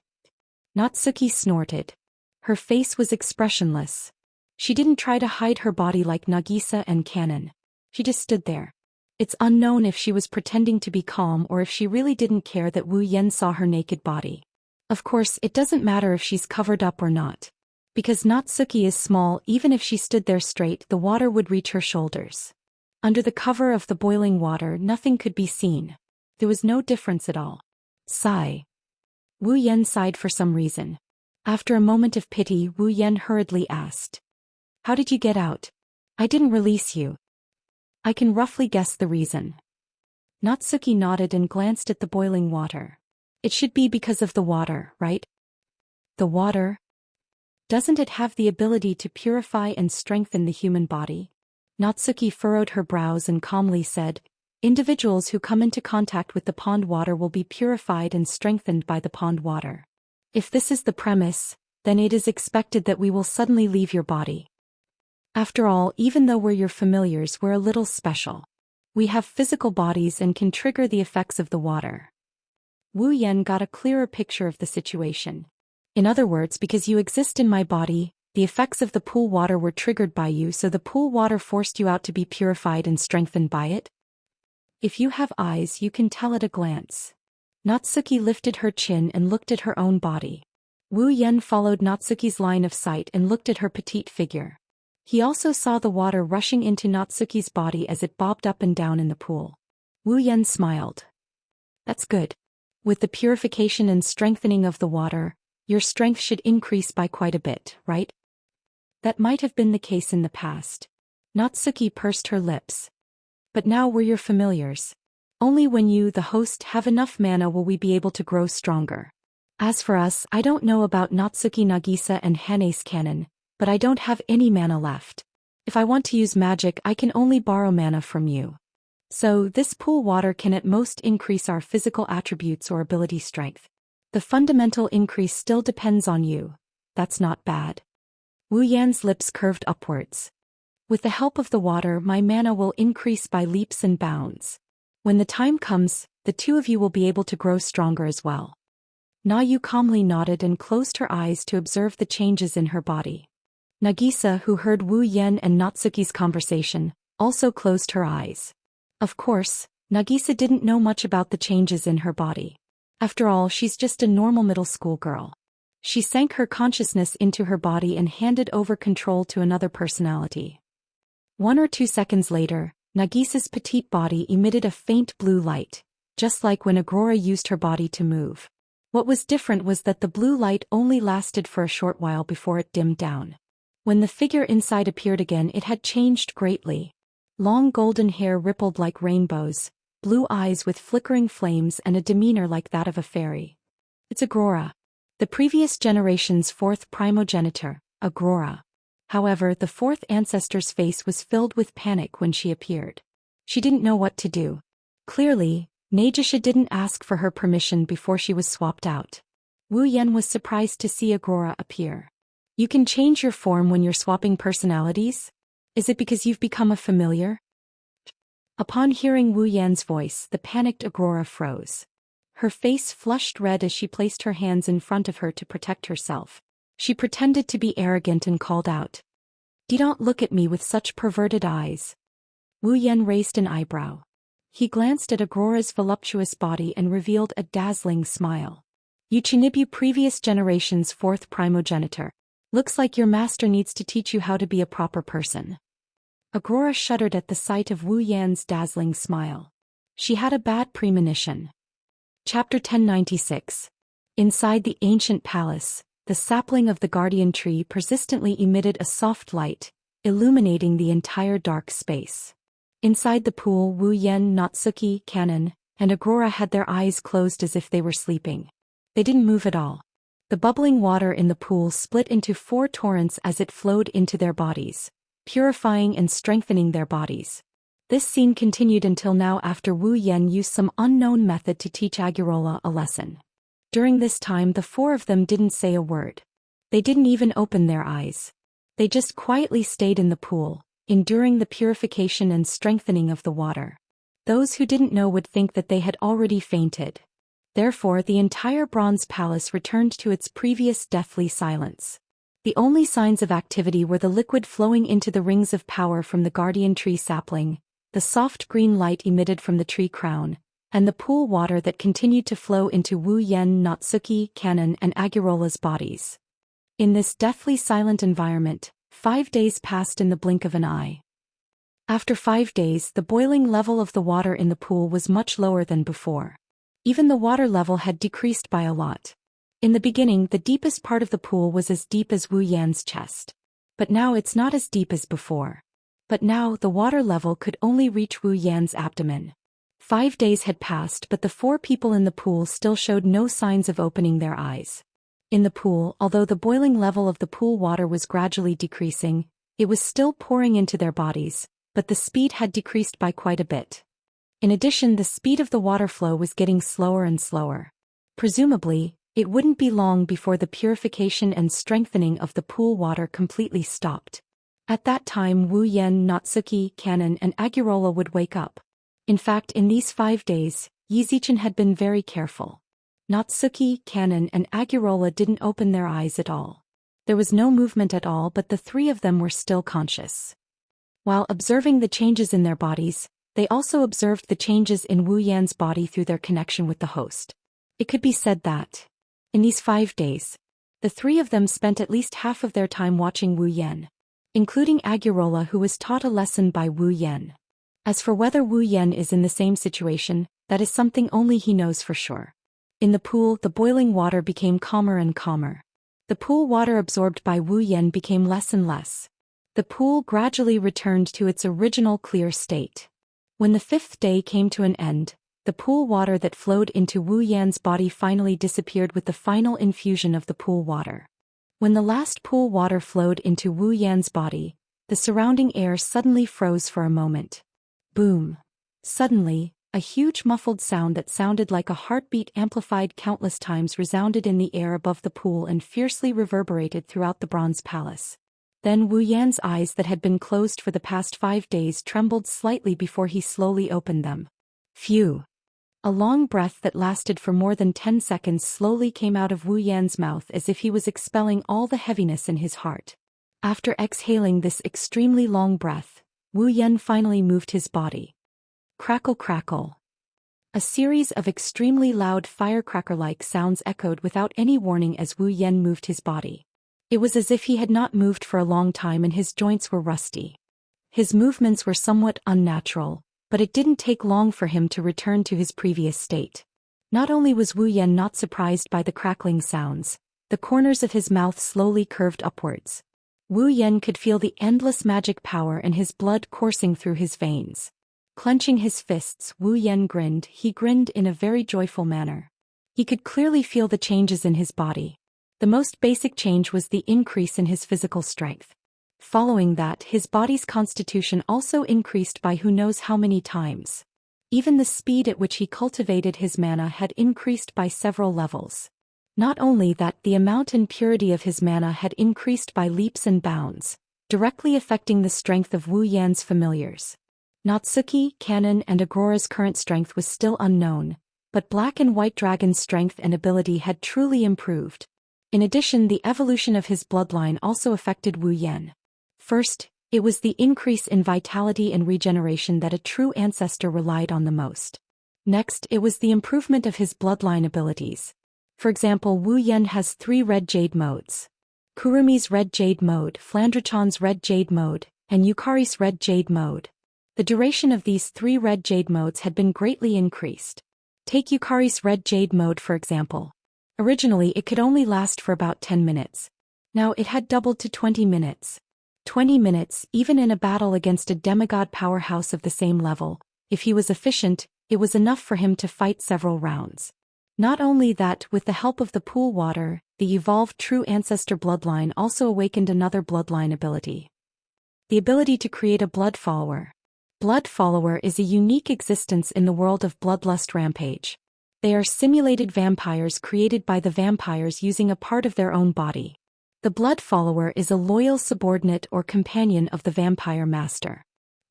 [SPEAKER 1] Natsuki snorted. Her face was expressionless. She didn't try to hide her body like Nagisa and Kanon. She just stood there. It's unknown if she was pretending to be calm or if she really didn't care that Wu Yan saw her naked body. Of course, it doesn't matter if she's covered up or not. Because Natsuki is small, even if she stood there straight, the water would reach her shoulders. Under the cover of the boiling water, nothing could be seen. There was no difference at all. Sigh. Wu Yan sighed for some reason. After a moment of pity, Wu Yan hurriedly asked. How did you get out? I didn't release you. I can roughly guess the reason. Natsuki nodded and glanced at the boiling water. It should be because of the water, right? The water? Doesn't it have the ability to purify and strengthen the human body? Natsuki furrowed her brows and calmly said, individuals who come into contact with the pond water will be purified and strengthened by the pond water. If this is the premise, then it is expected that we will suddenly leave your body. After all, even though we're your familiars, we're a little special. We have physical bodies and can trigger the effects of the water. Wu Yan got a clearer picture of the situation. In other words, because you exist in my body, the effects of the pool water were triggered by you, so the pool water forced you out to be purified and strengthened by it? If you have eyes, you can tell at a glance. Natsuki lifted her chin and looked at her own body. Wu Yan followed Natsuki's line of sight and looked at her petite figure. He also saw the water rushing into Natsuki's body as it bobbed up and down in the pool. Wu Yan smiled. That's good. With the purification and strengthening of the water, your strength should increase by quite a bit, right? That might have been the case in the past. Natsuki pursed her lips. But now we're your familiars. Only when you, the host, have enough mana will we be able to grow stronger. As for us, I don't know about Natsuki Nagisa and Hana's Kanon, but I don't have any mana left. If I want to use magic, I can only borrow mana from you. So, this pool water can at most increase our physical attributes or ability strength. The fundamental increase still depends on you. That's not bad. Wu Yan's lips curved upwards. With the help of the water, my mana will increase by leaps and bounds. When the time comes, the two of you will be able to grow stronger as well. Na Yu calmly nodded and closed her eyes to observe the changes in her body. Nagisa, who heard Wu Yan and Natsuki's conversation, also closed her eyes. Of course, Nagisa didn't know much about the changes in her body. After all, she's just a normal middle school girl. She sank her consciousness into her body and handed over control to another personality. 1 or 2 seconds later, Nagisa's petite body emitted a faint blue light, just like when Aurora used her body to move. What was different was that the blue light only lasted for a short while before it dimmed down. When the figure inside appeared again, it had changed greatly. Long golden hair rippled like rainbows, blue eyes with flickering flames, and a demeanor like that of a fairy. It's Aurora. The previous generation's fourth primogenitor, Aurora. However, the fourth ancestor's face was filled with panic when she appeared. She didn't know what to do. Clearly, Nagisa didn't ask for her permission before she was swapped out. Wu Yan was surprised to see Aurora appear. You can change your form when you're swapping personalities? Is it because you've become a familiar? Upon hearing Wu Yan's voice, the panicked Aurora froze. Her face flushed red as she placed her hands in front of her to protect herself. She pretended to be arrogant and called out. Don't look at me with such perverted eyes. Wu Yan raised an eyebrow. He glanced at Aurora's voluptuous body and revealed a dazzling smile. You Chinibu, previous generation's fourth primogenitor. Looks like your master needs to teach you how to be a proper person. Aurora shuddered at the sight of Wu Yan's dazzling smile. She had a bad premonition. Chapter 1096. Inside the ancient palace, the sapling of the guardian tree persistently emitted a soft light, illuminating the entire dark space. Inside the pool, Wu Yan, Natsuki, Kanon, and Aurora had their eyes closed as if they were sleeping. They didn't move at all. The bubbling water in the pool split into 4 torrents as it flowed into their bodies, purifying and strengthening their bodies. This scene continued until now, after Wu Yan used some unknown method to teach Agurola a lesson. During this time, the 4 of them didn't say a word. They didn't even open their eyes. They just quietly stayed in the pool, enduring the purification and strengthening of the water. Those who didn't know would think that they had already fainted. Therefore, the entire bronze palace returned to its previous deathly silence. The only signs of activity were the liquid flowing into the rings of power from the guardian tree sapling, the soft green light emitted from the tree crown, and the pool water that continued to flow into Wu Yan, Natsuki, Kanon, and Agurola's bodies. In this deathly silent environment, 5 days passed in the blink of an eye. After 5 days, the boiling level of the water in the pool was much lower than before. Even the water level had decreased by a lot. In the beginning, the deepest part of the pool was as deep as Wu Yan's chest. But now it's not as deep as before. But now, the water level could only reach Wu Yan's abdomen. 5 days had passed, but the 4 people in the pool still showed no signs of opening their eyes. In the pool, although the boiling level of the pool water was gradually decreasing, it was still pouring into their bodies, but the speed had decreased by quite a bit. In addition, the speed of the water flow was getting slower and slower. Presumably, it wouldn't be long before the purification and strengthening of the pool water completely stopped. At that time, Wu Yan, Natsuki, Kanon, and Agurola would wake up. In fact, in these 5 days, Yizichen had been very careful. Natsuki, Kanon, and Agurola didn't open their eyes at all. There was no movement at all, but the 3 of them were still conscious. While observing the changes in their bodies, they also observed the changes in Wu Yan's body through their connection with the host. It could be said that, in these 5 days, the 3 of them spent at least half of their time watching Wu Yan, including Agurola, who was taught a lesson by Wu Yan. As for whether Wu Yan is in the same situation, that is something only he knows for sure. In the pool, the boiling water became calmer and calmer. The pool water absorbed by Wu Yan became less and less. The pool gradually returned to its original clear state. When the 5th day came to an end, the pool water that flowed into Wu Yan's body finally disappeared with the final infusion of the pool water. When the last pool water flowed into Wu Yan's body, the surrounding air suddenly froze for a moment. Boom! Suddenly, a huge muffled sound that sounded like a heartbeat amplified countless times resounded in the air above the pool and fiercely reverberated throughout the bronze palace. Then Wu Yan's eyes that had been closed for the past 5 days trembled slightly before he slowly opened them. Phew! A long breath that lasted for more than 10 seconds slowly came out of Wu Yan's mouth as if he was expelling all the heaviness in his heart. After exhaling this extremely long breath, Wu Yan finally moved his body. Crackle crackle. A series of extremely loud firecracker-like sounds echoed without any warning as Wu Yan moved his body. It was as if he had not moved for a long time and his joints were rusty. His movements were somewhat unnatural, but it didn't take long for him to return to his previous state. Not only was Wu Yan not surprised by the crackling sounds, the corners of his mouth slowly curved upwards. Wu Yan could feel the endless magic power and his blood coursing through his veins. Clenching his fists, Wu Yan grinned. He grinned in a very joyful manner. He could clearly feel the changes in his body. The most basic change was the increase in his physical strength. Following that, his body's constitution also increased by who knows how many times. Even the speed at which he cultivated his mana had increased by several levels. Not only that, the amount and purity of his mana had increased by leaps and bounds, directly affecting the strength of Wu Yan's familiars. Natsuki, Kanon, and Agrora's current strength was still unknown, but Black and White Dragon's strength and ability had truly improved. In addition, the evolution of his bloodline also affected Wu Yan. First, it was the increase in vitality and regeneration that a true ancestor relied on the most. Next, it was the improvement of his bloodline abilities. For example, Wu Yan has 3 Red Jade modes. Kurumi's Red Jade mode, Flandrachan's Red Jade mode, and Yukari's Red Jade mode. The duration of these 3 Red Jade modes had been greatly increased. Take Yukari's Red Jade mode for example. Originally it could only last for about 10 minutes. Now it had doubled to 20 minutes. 20 minutes, even in a battle against a demigod powerhouse of the same level, if he was efficient, it was enough for him to fight several rounds. Not only that, with the help of the pool water, the evolved true ancestor bloodline also awakened another bloodline ability. The ability to create a blood follower. Blood follower is a unique existence in the world of Bloodlust Rampage. They are simulated vampires created by the vampires using a part of their own body. The blood follower is a loyal subordinate or companion of the vampire master.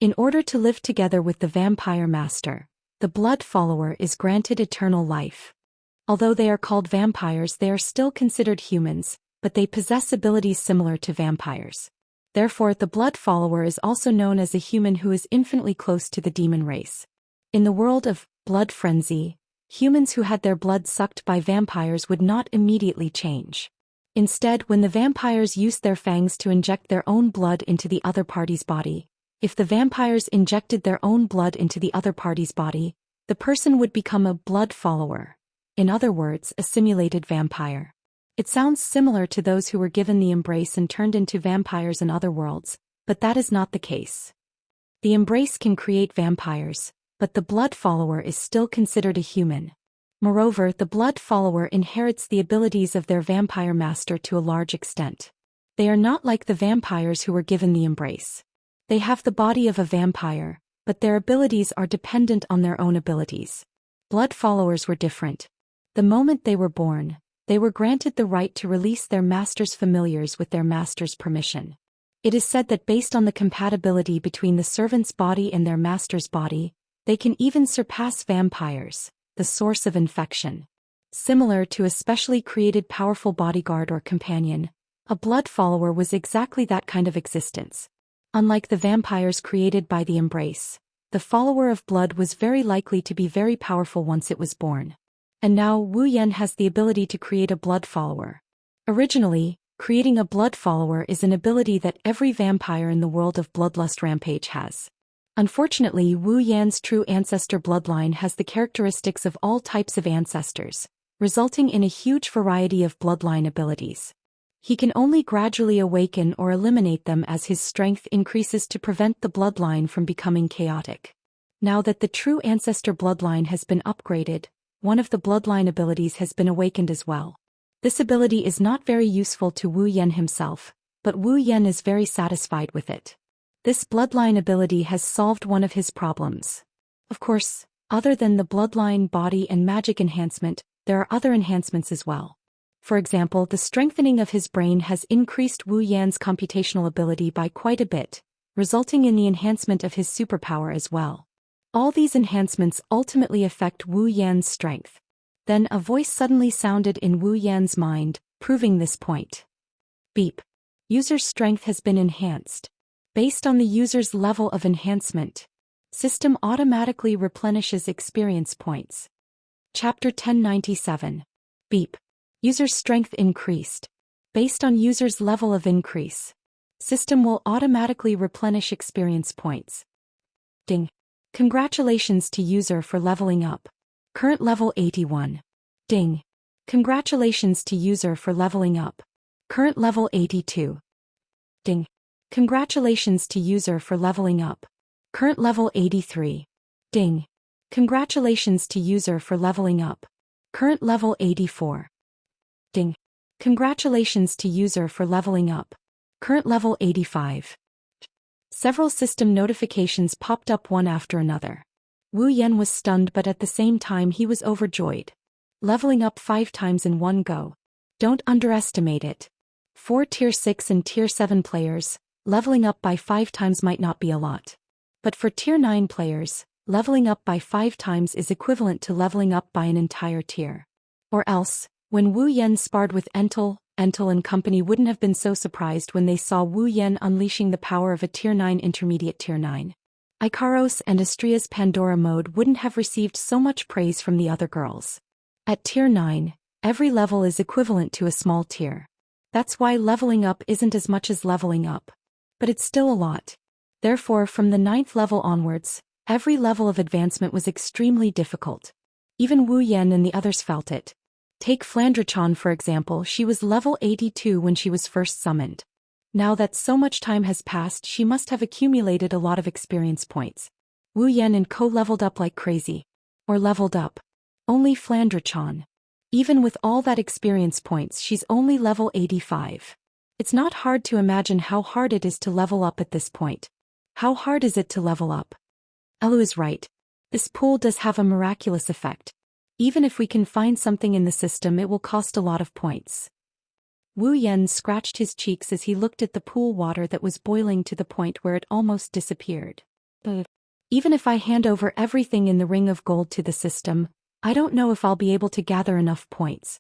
[SPEAKER 1] In order to live together with the vampire master, the blood follower is granted eternal life. Although they are called vampires, they are still considered humans, but they possess abilities similar to vampires. Therefore, the blood follower is also known as a human who is infinitely close to the demon race. In the world of blood frenzy, humans who had their blood sucked by vampires would not immediately change. Instead, when the vampires used their fangs to inject their own blood into the other party's body, if the vampires injected their own blood into the other party's body, the person would become a blood follower. In other words, a simulated vampire. It sounds similar to those who were given the embrace and turned into vampires in other worlds, but that is not the case. The embrace can create vampires, but the blood follower is still considered a human. Moreover, the blood follower inherits the abilities of their vampire master to a large extent. They are not like the vampires who were given the embrace. They have the body of a vampire, but their abilities are dependent on their own abilities. Blood followers were different. The moment they were born, they were granted the right to release their master's familiars with their master's permission. It is said that based on the compatibility between the servant's body and their master's body, they can even surpass vampires, the source of infection. Similar to a specially created powerful bodyguard or companion, a blood follower was exactly that kind of existence. Unlike the vampires created by the embrace, the follower of blood was very likely to be very powerful once it was born. And now Wu Yan has the ability to create a blood follower. Originally, creating a blood follower is an ability that every vampire in the world of Bloodlust Rampage has. Unfortunately, Wu Yan's true ancestor bloodline has the characteristics of all types of ancestors, resulting in a huge variety of bloodline abilities. He can only gradually awaken or eliminate them as his strength increases to prevent the bloodline from becoming chaotic. Now that the true ancestor bloodline has been upgraded, one of the bloodline abilities has been awakened as well. This ability is not very useful to Wu Yan himself, but Wu Yan is very satisfied with it. This bloodline ability has solved one of his problems. Of course, other than the bloodline body and magic enhancement, there are other enhancements as well. For example, the strengthening of his brain has increased Wu Yan's computational ability by quite a bit, resulting in the enhancement of his superpower as well. All these enhancements ultimately affect Wu Yan's strength. Then a voice suddenly sounded in Wu Yan's mind, proving this point. Beep. User's strength has been enhanced. Based on the user's level of enhancement, system automatically replenishes experience points. Chapter 1097. Beep. User's strength increased. Based on user's level of increase, system will automatically replenish experience points. Ding. Congratulations to user for leveling up. Current level 81. Ding. Congratulations to user for leveling up. Current level 82. Ding. Congratulations to user for leveling up. Current level 83. Ding. Congratulations to user for leveling up. Current level 84. Ding. Congratulations to user for leveling up. Current level 85. Several system notifications popped up one after another. Wu Yan was stunned, but at the same time he was overjoyed. Leveling up 5 times in one go. Don't underestimate it. For Tier 6 and Tier 7 players, leveling up by 5 times might not be a lot. But for Tier 9 players, leveling up by 5 times is equivalent to leveling up by an entire tier. Or else, when Wu Yan sparred with Entel and company wouldn't have been so surprised when they saw Wu Yan unleashing the power of a Tier 9 intermediate Tier 9. Ikaros and Astria's Pandora mode wouldn't have received so much praise from the other girls. At Tier 9, every level is equivalent to a small tier. That's why leveling up isn't as much as leveling up. But it's still a lot. Therefore, from the 9th level onwards, every level of advancement was extremely difficult. Even Wu Yan and the others felt it. Take Flandrachon for example, she was level 82 when she was first summoned. Now that so much time has passed, she must have accumulated a lot of experience points. Wu Yan and Co leveled up like crazy. Or leveled up. Only Flandrachon. Even with all that experience points, she's only level 85. It's not hard to imagine how hard it is to level up at this point. How hard is it to level up? Elu is right. This pool does have a miraculous effect. Even if we can find something in the system, it will cost a lot of points. Wu Yan scratched his cheeks as he looked at the pool water that was boiling to the point where it almost disappeared. Even if I hand over everything in the ring of gold to the system, I don't know if I'll be able to gather enough points.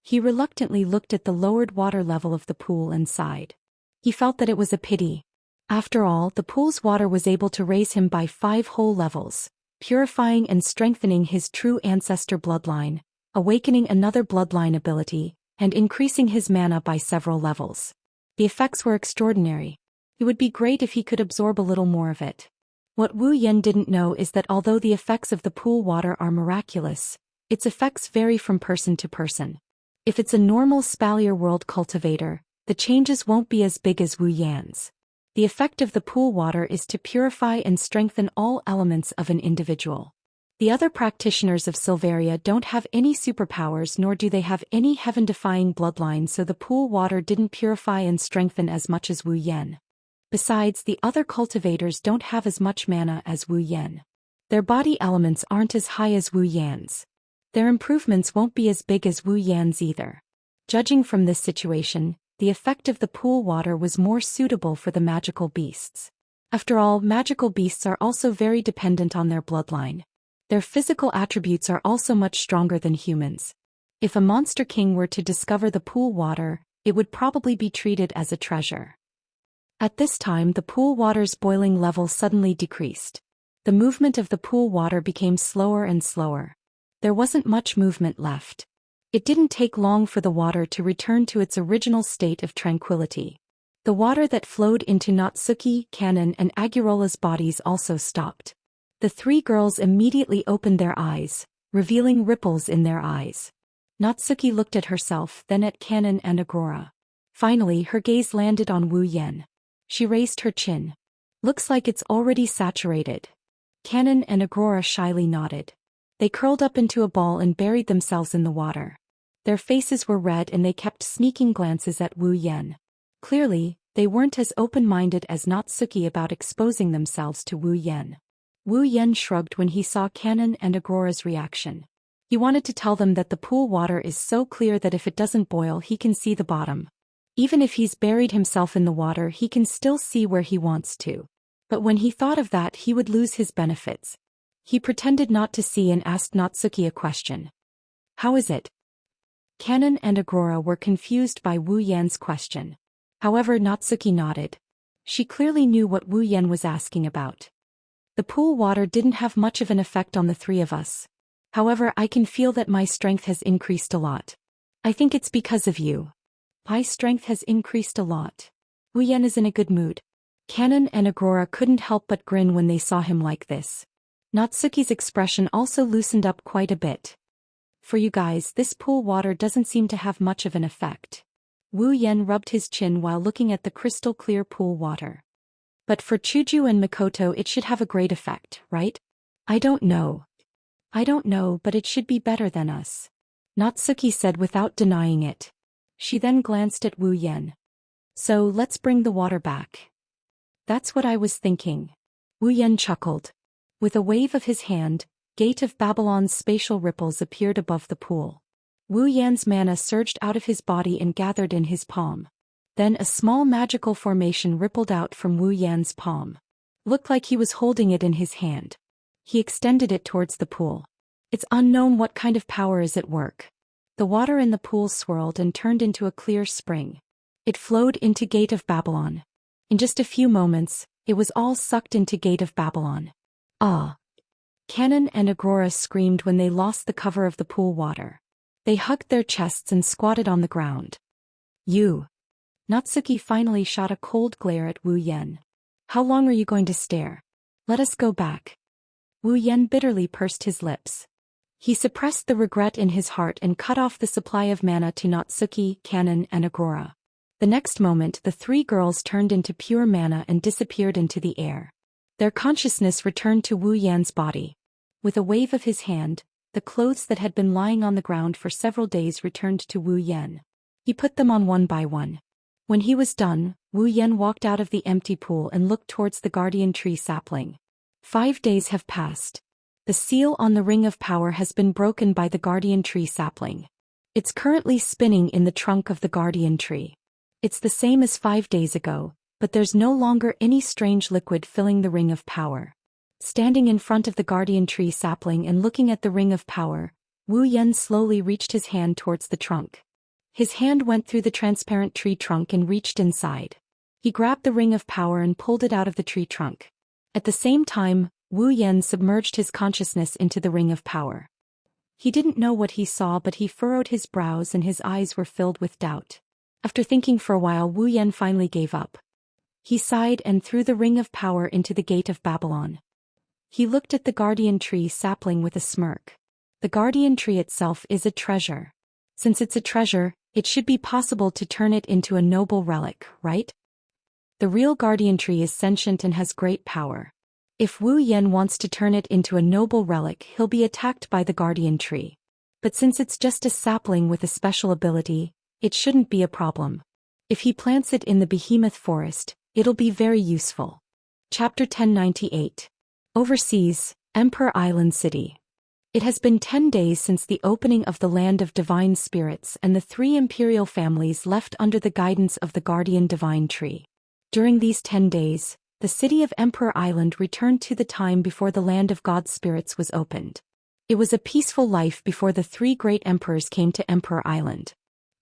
[SPEAKER 1] He reluctantly looked at the lowered water level of the pool and sighed. He felt that it was a pity. After all, the pool's water was able to raise him by 5 whole levels, purifying and strengthening his true ancestor bloodline, awakening another bloodline ability, and increasing his mana by several levels. The effects were extraordinary. It would be great if he could absorb a little more of it. What Wu Yan didn't know is that although the effects of the pool water are miraculous, its effects vary from person to person. If it's a normal Spalier World cultivator, the changes won't be as big as Wu Yan's. The effect of the pool water is to purify and strengthen all elements of an individual. The other practitioners of Silveria don't have any superpowers, nor do they have any heaven-defying bloodline, so the pool water didn't purify and strengthen as much as Wu Yan. Besides, the other cultivators don't have as much mana as Wu Yan. Their body elements aren't as high as Wu Yan's. Their improvements won't be as big as Wu Yan's either. Judging from this situation, the effect of the pool water was more suitable for the magical beasts. After all, magical beasts are also very dependent on their bloodline. Their physical attributes are also much stronger than humans. If a monster king were to discover the pool water, it would probably be treated as a treasure. At this time, the pool water's boiling level suddenly decreased. The movement of the pool water became slower and slower. There wasn't much movement left. It didn't take long for the water to return to its original state of tranquility. The water that flowed into Natsuki, Kanon, and Agurola's bodies also stopped. The 3 girls immediately opened their eyes, revealing ripples in their eyes. Natsuki looked at herself, then at Kanon and Agora. Finally, her gaze landed on Wu Yan. She raised her chin. Looks like it's already saturated. Kanon and Agora shyly nodded. They curled up into a ball and buried themselves in the water. Their faces were red and they kept sneaking glances at Wu Yan. Clearly, they weren't as open-minded as Natsuki about exposing themselves to Wu Yan. Wu Yan shrugged when he saw Kanon and Agora's reaction. He wanted to tell them that the pool water is so clear that if it doesn't boil, he can see the bottom. Even if he's buried himself in the water, he can still see where he wants to. But when he thought of that, he would lose his benefits. He pretended not to see and asked Natsuki a question. How is it? Kanon and Agora were confused by Wu Yan's question. However, Natsuki nodded. She clearly knew what Wu Yan was asking about. The pool water didn't have much of an effect on the 3 of us. However, I can feel that my strength has increased a lot. I think it's because of you. My strength has increased a lot. Wu Yan is in a good mood. Kanon and Agora couldn't help but grin when they saw him like this. Natsuki's expression also loosened up quite a bit. For you guys, this pool water doesn't seem to have much of an effect. Wu Yan rubbed his chin while looking at the crystal clear pool water. But for Chuju and Mikoto it should have a great effect, right? I don't know, but it should be better than us. Natsuki said without denying it. She then glanced at Wu Yan. So let's bring the water back. That's what I was thinking. Wu Yan chuckled. With a wave of his hand, Gate of Babylon's spatial ripples appeared above the pool. Wu Yan's mana surged out of his body and gathered in his palm. Then a small magical formation rippled out from Wu Yan's palm. Looked like he was holding it in his hand. He extended it towards the pool. It's unknown what kind of power is at work. The water in the pool swirled and turned into a clear spring. It flowed into Gate of Babylon. In just a few moments, it was all sucked into Gate of Babylon. Ah! Kanon and Agora screamed when they lost the cover of the pool water. They hugged their chests and squatted on the ground. You! Natsuki finally shot a cold glare at Wu Yan. How long are you going to stare? Let us go back. Wu Yan bitterly pursed his lips. He suppressed the regret in his heart and cut off the supply of mana to Natsuki, Kanon, and Agora. The next moment, the 3 girls turned into pure mana and disappeared into the air. Their consciousness returned to Wu Yan's body. With a wave of his hand, the clothes that had been lying on the ground for several days returned to Wu Yan. He put them on one by one. When he was done, Wu Yan walked out of the empty pool and looked towards the guardian tree sapling. 5 days have passed. The seal on the ring of power has been broken by the guardian tree sapling. It's currently spinning in the trunk of the guardian tree. It's the same as 5 days ago, but there's no longer any strange liquid filling the ring of power. Standing in front of the guardian tree sapling and looking at the ring of power, Wu Yan slowly reached his hand towards the trunk. His hand went through the transparent tree trunk and reached inside. He grabbed the ring of power and pulled it out of the tree trunk. At the same time, Wu Yan submerged his consciousness into the ring of power. He didn't know what he saw, but he furrowed his brows and his eyes were filled with doubt. After thinking for a while, Wu Yan finally gave up. He sighed and threw the ring of power into the gate of Babylon. He looked at the guardian tree sapling with a smirk. The guardian tree itself is a treasure. Since it's a treasure, it should be possible to turn it into a noble relic, right? The real guardian tree is sentient and has great power. If Wu Yan wants to turn it into a noble relic, he'll be attacked by the guardian tree. But since it's just a sapling with a special ability, it shouldn't be a problem. If he plants it in the behemoth forest, it'll be very useful. Chapter 1098. Overseas, Emperor Island City. It has been 10 days since the opening of the Land of Divine Spirits, and the 3 imperial families left under the guidance of the Guardian Divine Tree. During these 10 days, the city of Emperor Island returned to the time before the Land of God Spirits was opened. It was a peaceful life before the 3 great emperors came to Emperor Island.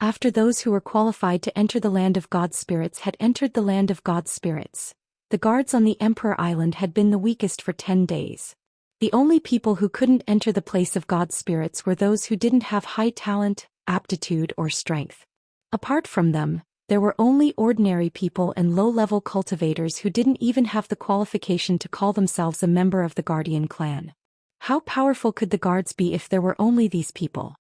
[SPEAKER 1] After those who were qualified to enter the Land of God Spirits had entered the Land of God Spirits, the guards on the Emperor Island had been the weakest for 10 days. The only people who couldn't enter the place of God Spirits were those who didn't have high talent, aptitude, or strength. Apart from them, there were only ordinary people and low-level cultivators who didn't even have the qualification to call themselves a member of the Guardian clan. How powerful could the guards be if there were only these people?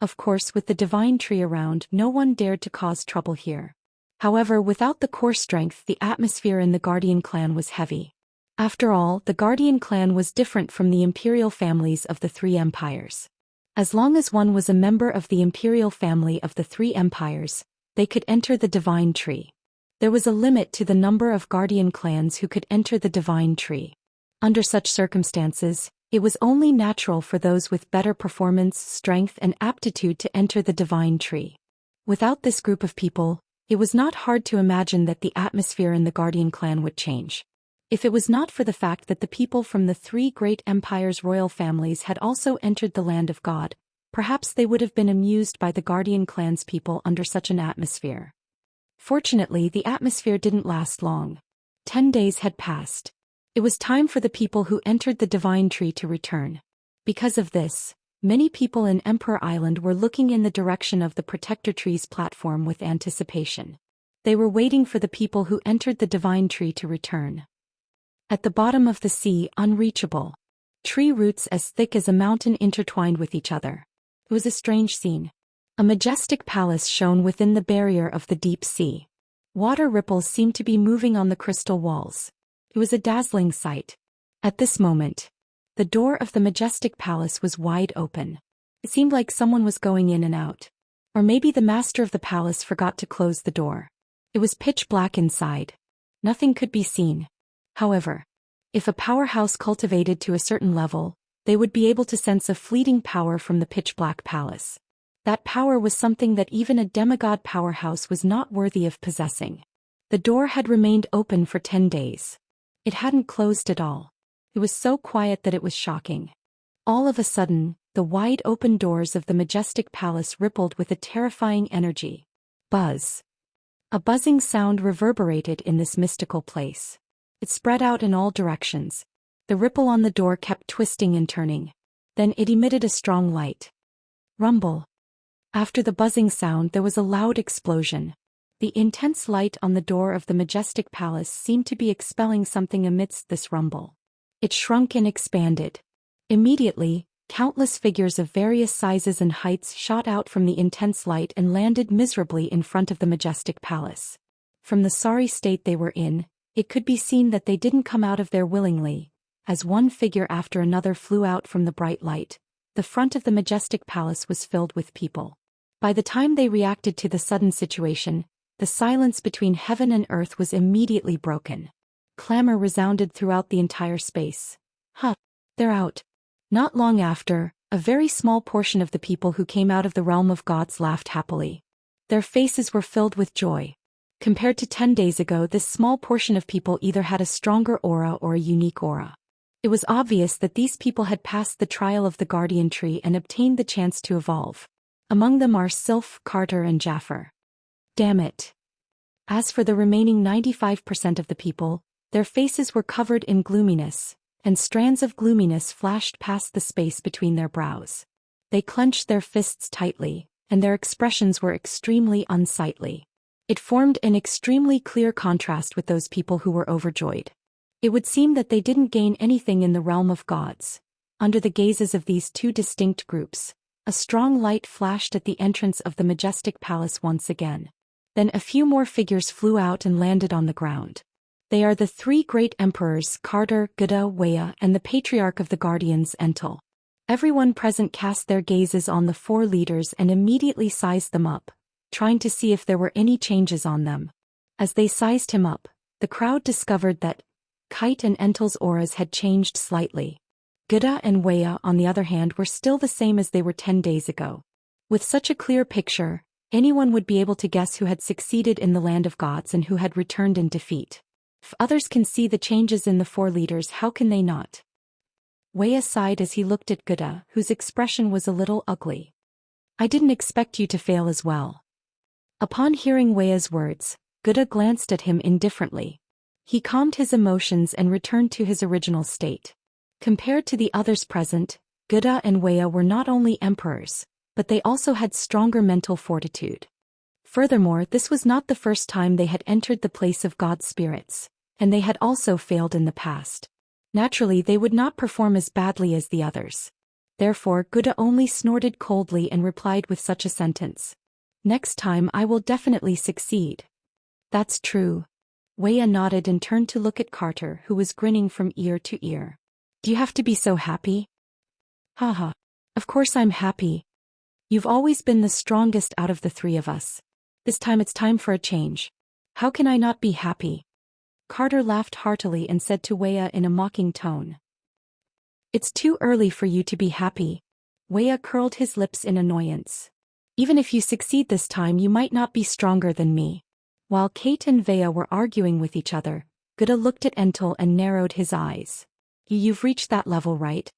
[SPEAKER 1] Of course, with the divine tree around, no one dared to cause trouble here. However, without the core strength, the atmosphere in the Guardian clan was heavy. After all, the Guardian clan was different from the imperial families of the 3 empires. As long as one was a member of the imperial family of the 3 empires, they could enter the divine tree. There was a limit to the number of Guardian clans who could enter the divine tree. Under such circumstances, it was only natural for those with better performance, strength, and aptitude to enter the divine tree. Without this group of people, it was not hard to imagine that the atmosphere in the Guardian clan would change. If it was not for the fact that the people from the 3 great empires' royal families had also entered the Land of God, perhaps they would have been amused by the Guardian clan's people under such an atmosphere. Fortunately, the atmosphere didn't last long. 10 days had passed. It was time for the people who entered the divine tree to return. Because of this, many people in Emperor Island were looking in the direction of the Protector Tree's platform with anticipation. They were waiting for the people who entered the divine tree to return. At the bottom of the sea, unreachable, tree roots as thick as a mountain intertwined with each other. It was a strange scene. A majestic palace shone within the barrier of the deep sea. Water ripples seemed to be moving on the crystal walls. It was a dazzling sight. At this moment, the door of the majestic palace was wide open. It seemed like someone was going in and out. Or maybe the master of the palace forgot to close the door. It was pitch black inside. Nothing could be seen. However, if a powerhouse cultivated to a certain level, they would be able to sense a fleeting power from the pitch-black palace. That power was something that even a demigod powerhouse was not worthy of possessing. The door had remained open for 10 days. It hadn't closed at all. It was so quiet that it was shocking. All of a sudden, the wide open doors of the majestic palace rippled with a terrifying energy. Buzz. A buzzing sound reverberated in this mystical place. It spread out in all directions. The ripple on the door kept twisting and turning. Then it emitted a strong light. Rumble. After the buzzing sound, there was a loud explosion. The intense light on the door of the majestic palace seemed to be expelling something amidst this rumble. It shrunk and expanded. Immediately, countless figures of various sizes and heights shot out from the intense light and landed miserably in front of the majestic palace. From the sorry state they were in, it could be seen that they didn't come out of there willingly. As one figure after another flew out from the bright light, the front of the majestic palace was filled with people. By the time they reacted to the sudden situation, the silence between heaven and earth was immediately broken. Clamor resounded throughout the entire space. They're out. Not long after, A very small portion of the people who came out of the realm of gods laughed happily. Their faces were filled with joy. Compared to 10 days ago, this small portion of people either had a stronger aura or a unique aura. It was obvious that these people had passed the trial of the guardian tree and obtained the chance to evolve. Among them are Sylph, Carter and Jaffer. Damn it. As for the remaining 95% of the people, their faces were covered in gloominess, and strands of gloominess flashed past the space between their brows. They clenched their fists tightly, and their expressions were extremely unsightly. It formed an extremely clear contrast with those people who were overjoyed. It would seem that they didn't gain anything in the realm of gods. Under the gazes of these two distinct groups, a strong light flashed at the entrance of the majestic palace once again. Then a few more figures flew out and landed on the ground. They are the three great emperors Carter, Geda, Wuxia, and the patriarch of the guardians Entel. Everyone present cast their gazes on the four leaders and immediately sized them up, trying to see if there were any changes on them. As they sized him up, the crowd discovered that Kite and Entel's auras had changed slightly. Geda and Wuxia, on the other hand, were still the same as they were 10 days ago. With such a clear picture, anyone would be able to guess who had succeeded in the land of gods and who had returned in defeat. If others can see the changes in the four leaders, how can they not? Wuxia sighed as he looked at Geda, whose expression was a little ugly. I didn't expect you to fail as well. Upon hearing Wuxia's words, Geda glanced at him indifferently. He calmed his emotions and returned to his original state. Compared to the others present, Geda and Wuxia were not only emperors, but they also had stronger mental fortitude. Furthermore, this was not the first time they had entered the place of god spirits, and they had also failed in the past. Naturally, they would not perform as badly as the others. Therefore, Geda only snorted coldly and replied with such a sentence. Next time I will definitely succeed. That's true. Wuxia nodded and turned to look at Carter, who was grinning from ear to ear. Do you have to be so happy? Haha. Of course I'm happy. You've always been the strongest out of the three of us. This time it's time for a change. How can I not be happy? Carter laughed heartily and said to Wuxia in a mocking tone. It's too early for you to be happy. Wuxia curled his lips in annoyance. Even if you succeed this time, you might not be stronger than me. While Kate and Wuxia were arguing with each other, Geda looked at Entel and narrowed his eyes. You've reached that level, right?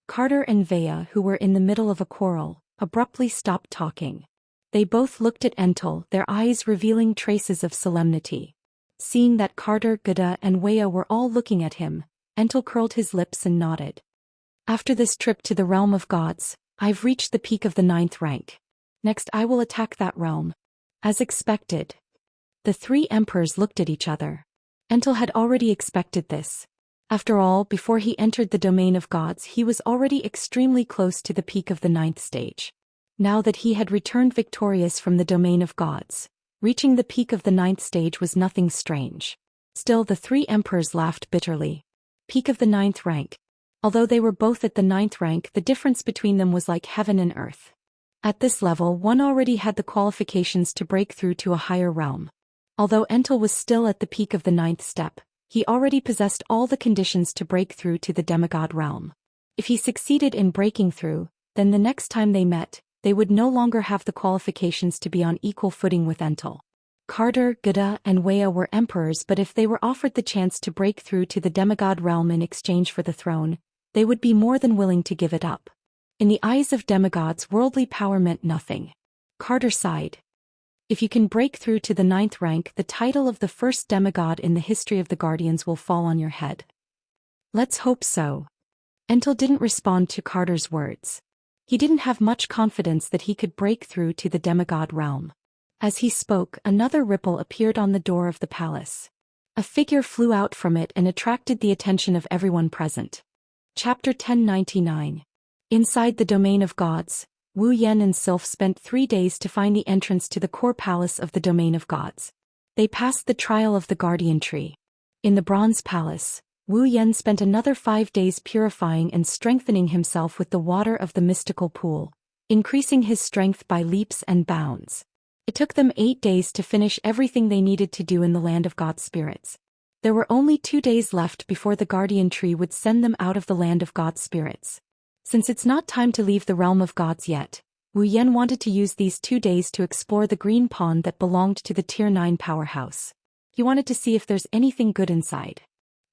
[SPEAKER 1] Carter and Wuxia, who were in the middle of a quarrel, abruptly stopped talking. They both looked at Entel, their eyes revealing traces of solemnity. Seeing that Carter, Geda, and Wuxia were all looking at him, Entel curled his lips and nodded. After this trip to the realm of gods, I've reached the peak of the 9th rank. Next I will attack that realm. As expected. The three emperors looked at each other. Entel had already expected this. After all, before he entered the domain of gods, he was already extremely close to the peak of the 9th stage. Now that he had returned victorious from the domain of gods, reaching the peak of the 9th stage was nothing strange. Still, the three emperors laughed bitterly. Peak of the 9th rank. Although they were both at the 9th rank, the difference between them was like heaven and earth. At this level, one already had the qualifications to break through to a higher realm. Although Entel was still at the peak of the 9th step, he already possessed all the conditions to break through to the demigod realm. If he succeeded in breaking through, then the next time they met, they would no longer have the qualifications to be on equal footing with Entel. Carter, Geda, and Wuxia were emperors, but if they were offered the chance to break through to the demigod realm in exchange for the throne, they would be more than willing to give it up. In the eyes of demigods, worldly power meant nothing. Carter sighed. If you can break through to the 9th rank, the title of the first demigod in the history of the Guardians will fall on your head. Let's hope so. Entel didn't respond to Carter's words. He didn't have much confidence that he could break through to the demigod realm. As he spoke, another ripple appeared on the door of the palace. A figure flew out from it and attracted the attention of everyone present. Chapter 1099. Inside the domain of gods, Wuxian and Sylph spent 3 days to find the entrance to the core palace of the domain of gods. They passed the trial of the guardian tree. In the bronze palace, Wuxian spent another 5 days purifying and strengthening himself with the water of the mystical pool, increasing his strength by leaps and bounds. It took them 8 days to finish everything they needed to do in the land of god spirits. There were only 2 days left before the guardian tree would send them out of the land of god spirits. Since it's not time to leave the realm of gods yet, Wu Yan wanted to use these 2 days to explore the green pond that belonged to the Tier 9 powerhouse. He wanted to see if there's anything good inside.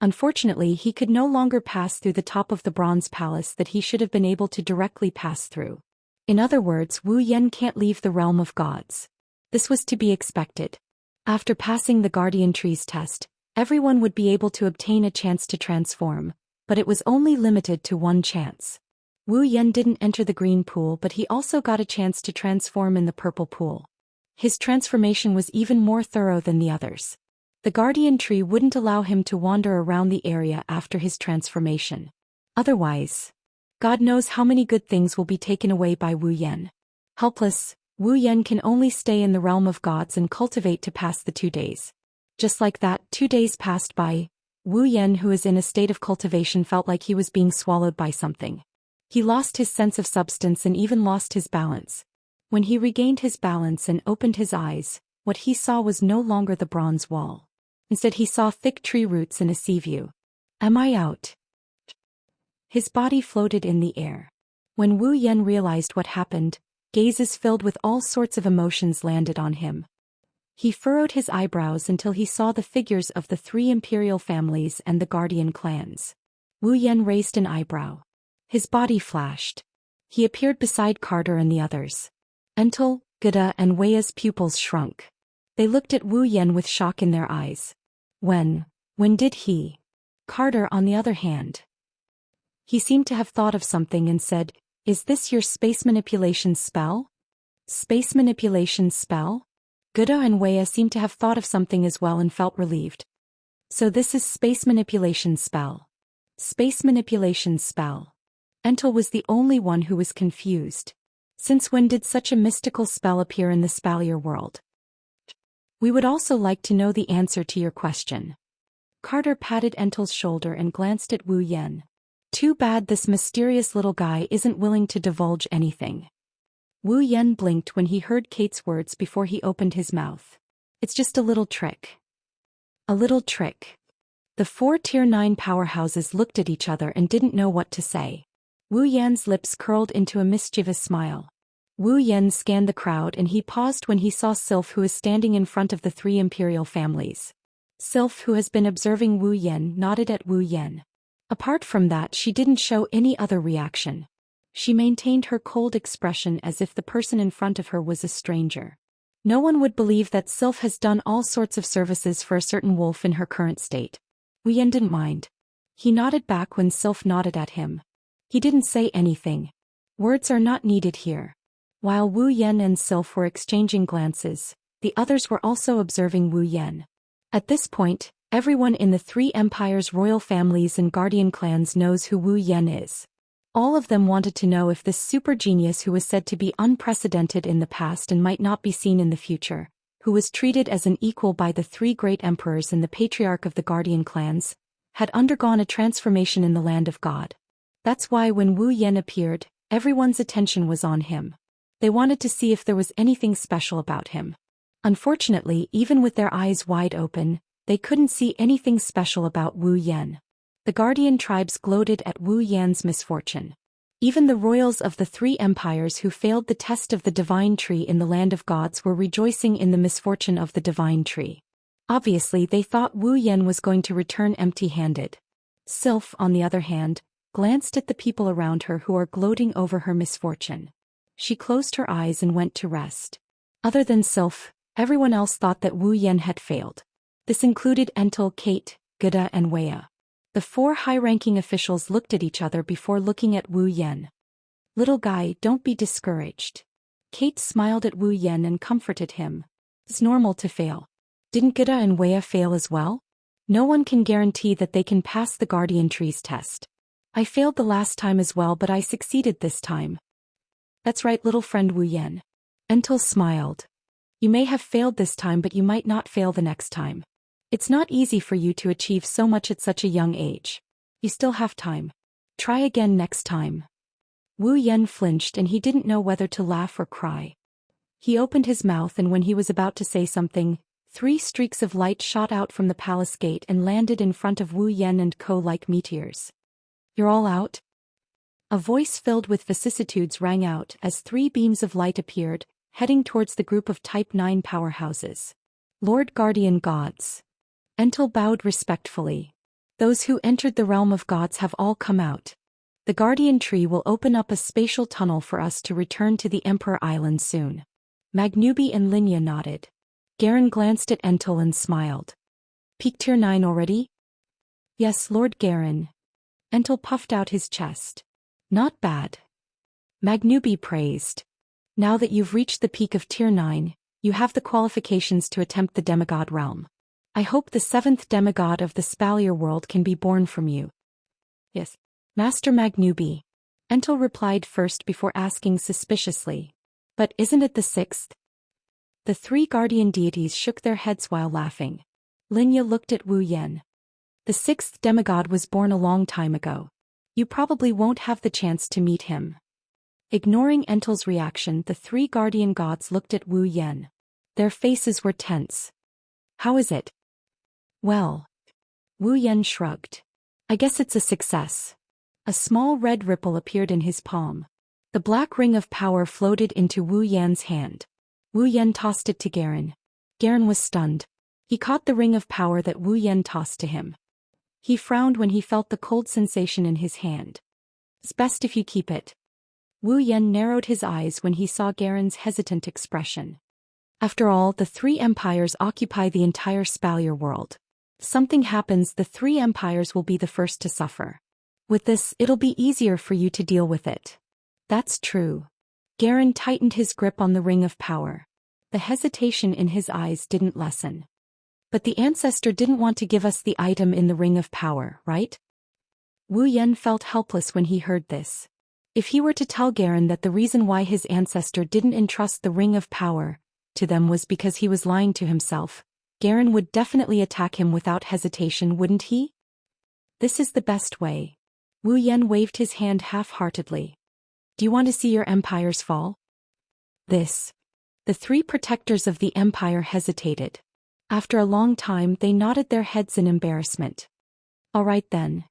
[SPEAKER 1] Unfortunately, he could no longer pass through the top of the bronze palace that he should have been able to directly pass through. In other words, Wu Yan can't leave the realm of gods. This was to be expected. After passing the guardian tree's test, everyone would be able to obtain a chance to transform, but it was only limited to 1 chance. Wu Yan didn't enter the green pool, but he also got a chance to transform in the purple pool. His transformation was even more thorough than the others. The guardian tree wouldn't allow him to wander around the area after his transformation. Otherwise, God knows how many good things will be taken away by Wu Yan. Helpless, Wu Yan can only stay in the realm of gods and cultivate to pass the 2 days. Just like that, 2 days passed by. Wu Yan, who is in a state of cultivation, felt like he was being swallowed by something. He lost his sense of substance and even lost his balance. When he regained his balance and opened his eyes, what he saw was no longer the bronze wall. Instead, he saw thick tree roots and a sea view. Am I out? His body floated in the air. When Wu Yan realized what happened, gazes filled with all sorts of emotions landed on him. He furrowed his eyebrows until he saw the figures of the 3 imperial families and the guardian clans. Wu Yan raised an eyebrow. His body flashed. He appeared beside Carter and the others. Entel, Geda and Wei's pupils shrunk. They looked at Wu Yan with shock in their eyes. When did he? Carter, on the other hand. He seemed to have thought of something and said, "Is this your space manipulation spell?" Space manipulation spell? Geda and Wei seemed to have thought of something as well and felt relieved. So this is space manipulation spell. Space manipulation spell. Entel was the only one who was confused. Since when did such a mystical spell appear in the Spalier world? We would also like to know the answer to your question. Carter patted Entel's shoulder and glanced at Wu Yan. Too bad this mysterious little guy isn't willing to divulge anything. Wu Yan blinked when he heard Kate's words before he opened his mouth. It's just a little trick. A little trick. The 4 Tier 9 powerhouses looked at each other and didn't know what to say. Wu Yan's lips curled into a mischievous smile. Wu Yan scanned the crowd and he paused when he saw Sylph, who is standing in front of the 3 imperial families. Sylph, who has been observing Wu Yan, nodded at Wu Yan. Apart from that, she didn't show any other reaction. She maintained her cold expression as if the person in front of her was a stranger. No one would believe that Sylph has done all sorts of services for a certain wolf in her current state. Wu Yan didn't mind. He nodded back when Sylph nodded at him. He didn't say anything. Words are not needed here. While Wu Yan and Sylph were exchanging glances, the others were also observing Wu Yan. At this point, everyone in the 3 empires' royal families and guardian clans knows who Wu Yan is. All of them wanted to know if this super genius, who was said to be unprecedented in the past and might not be seen in the future, who was treated as an equal by the 3 great emperors and the patriarch of the guardian clans, had undergone a transformation in the land of God. That's why when Wu Yan appeared, everyone's attention was on him. They wanted to see if there was anything special about him. Unfortunately, even with their eyes wide open, they couldn't see anything special about Wu Yan. The guardian tribes gloated at Wu Yan's misfortune. Even the royals of the 3 empires who failed the test of the divine tree in the land of gods were rejoicing in the misfortune of the divine tree. Obviously, they thought Wu Yan was going to return empty-handed. Sylph, on the other hand, glanced at the people around her who are gloating over her misfortune. She closed her eyes and went to rest. Other than Sylph, everyone else thought that Wu Yan had failed. This included Entel, Kate, Geda and Wei. The 4 high-ranking officials looked at each other before looking at Wu Yan. Little guy, don't be discouraged. Kate smiled at Wu Yan and comforted him. It's normal to fail. Didn't Geda and Wei fail as well? No one can guarantee that they can pass the guardian tree's test. I failed the last time as well, but I succeeded this time. That's right, little friend Wu Yan. Entel smiled. You may have failed this time, but you might not fail the next time. It's not easy for you to achieve so much at such a young age. You still have time. Try again next time. Wu Yan flinched and he didn't know whether to laugh or cry. He opened his mouth and when he was about to say something, 3 streaks of light shot out from the palace gate and landed in front of Wu Yan and Co. like meteors. You're all out? A voice filled with vicissitudes rang out as 3 beams of light appeared, heading towards the group of Type 9 powerhouses. Lord Guardian Gods. Entel bowed respectfully. Those who entered the realm of gods have all come out. The Guardian Tree will open up a spatial tunnel for us to return to the Emperor Island soon. Magnubi and Linya nodded. Garen glanced at Entel and smiled. Peak Tier 9 already? Yes, Lord Garen. Entel puffed out his chest. Not bad. Magnubi praised. Now that you've reached the peak of Tier 9, you have the qualifications to attempt the demigod realm. I hope the 7th demigod of the Spalier world can be born from you. Yes, Master Magnubi. Entel replied first before asking suspiciously. But isn't it the 6th? The 3 guardian deities shook their heads while laughing. Linya looked at Wu Yen. The 6th demigod was born a long time ago. You probably won't have the chance to meet him. Ignoring Entel's reaction, the 3 guardian gods looked at Wu Yen. Their faces were tense. How is it? Well. Wu Yen shrugged. I guess it's a success. A small red ripple appeared in his palm. The black ring of power floated into Wu Yan's hand. Wu Yen tossed it to Garen. Garen was stunned. He caught the ring of power that Wu Yen tossed to him. He frowned when he felt the cold sensation in his hand. It's best if you keep it. Wu Yen narrowed his eyes when he saw Garen's hesitant expression. After all, the 3 empires occupy the entire Spalier world. If something happens, the 3 empires will be the first to suffer. With this, it'll be easier for you to deal with it. That's true. Garen tightened his grip on the ring of power. The hesitation in his eyes didn't lessen. But the ancestor didn't want to give us the item in the ring of power, right? Wu Yen felt helpless when he heard this. If he were to tell Garen that the reason why his ancestor didn't entrust the ring of power to them was because he was lying to himself, Garen would definitely attack him without hesitation, wouldn't he? This is the best way. Wu Yen waved his hand half-heartedly. Do you want to see your empires fall? This. The 3 protectors of the empire hesitated. After a long time they nodded their heads in embarrassment. All right then,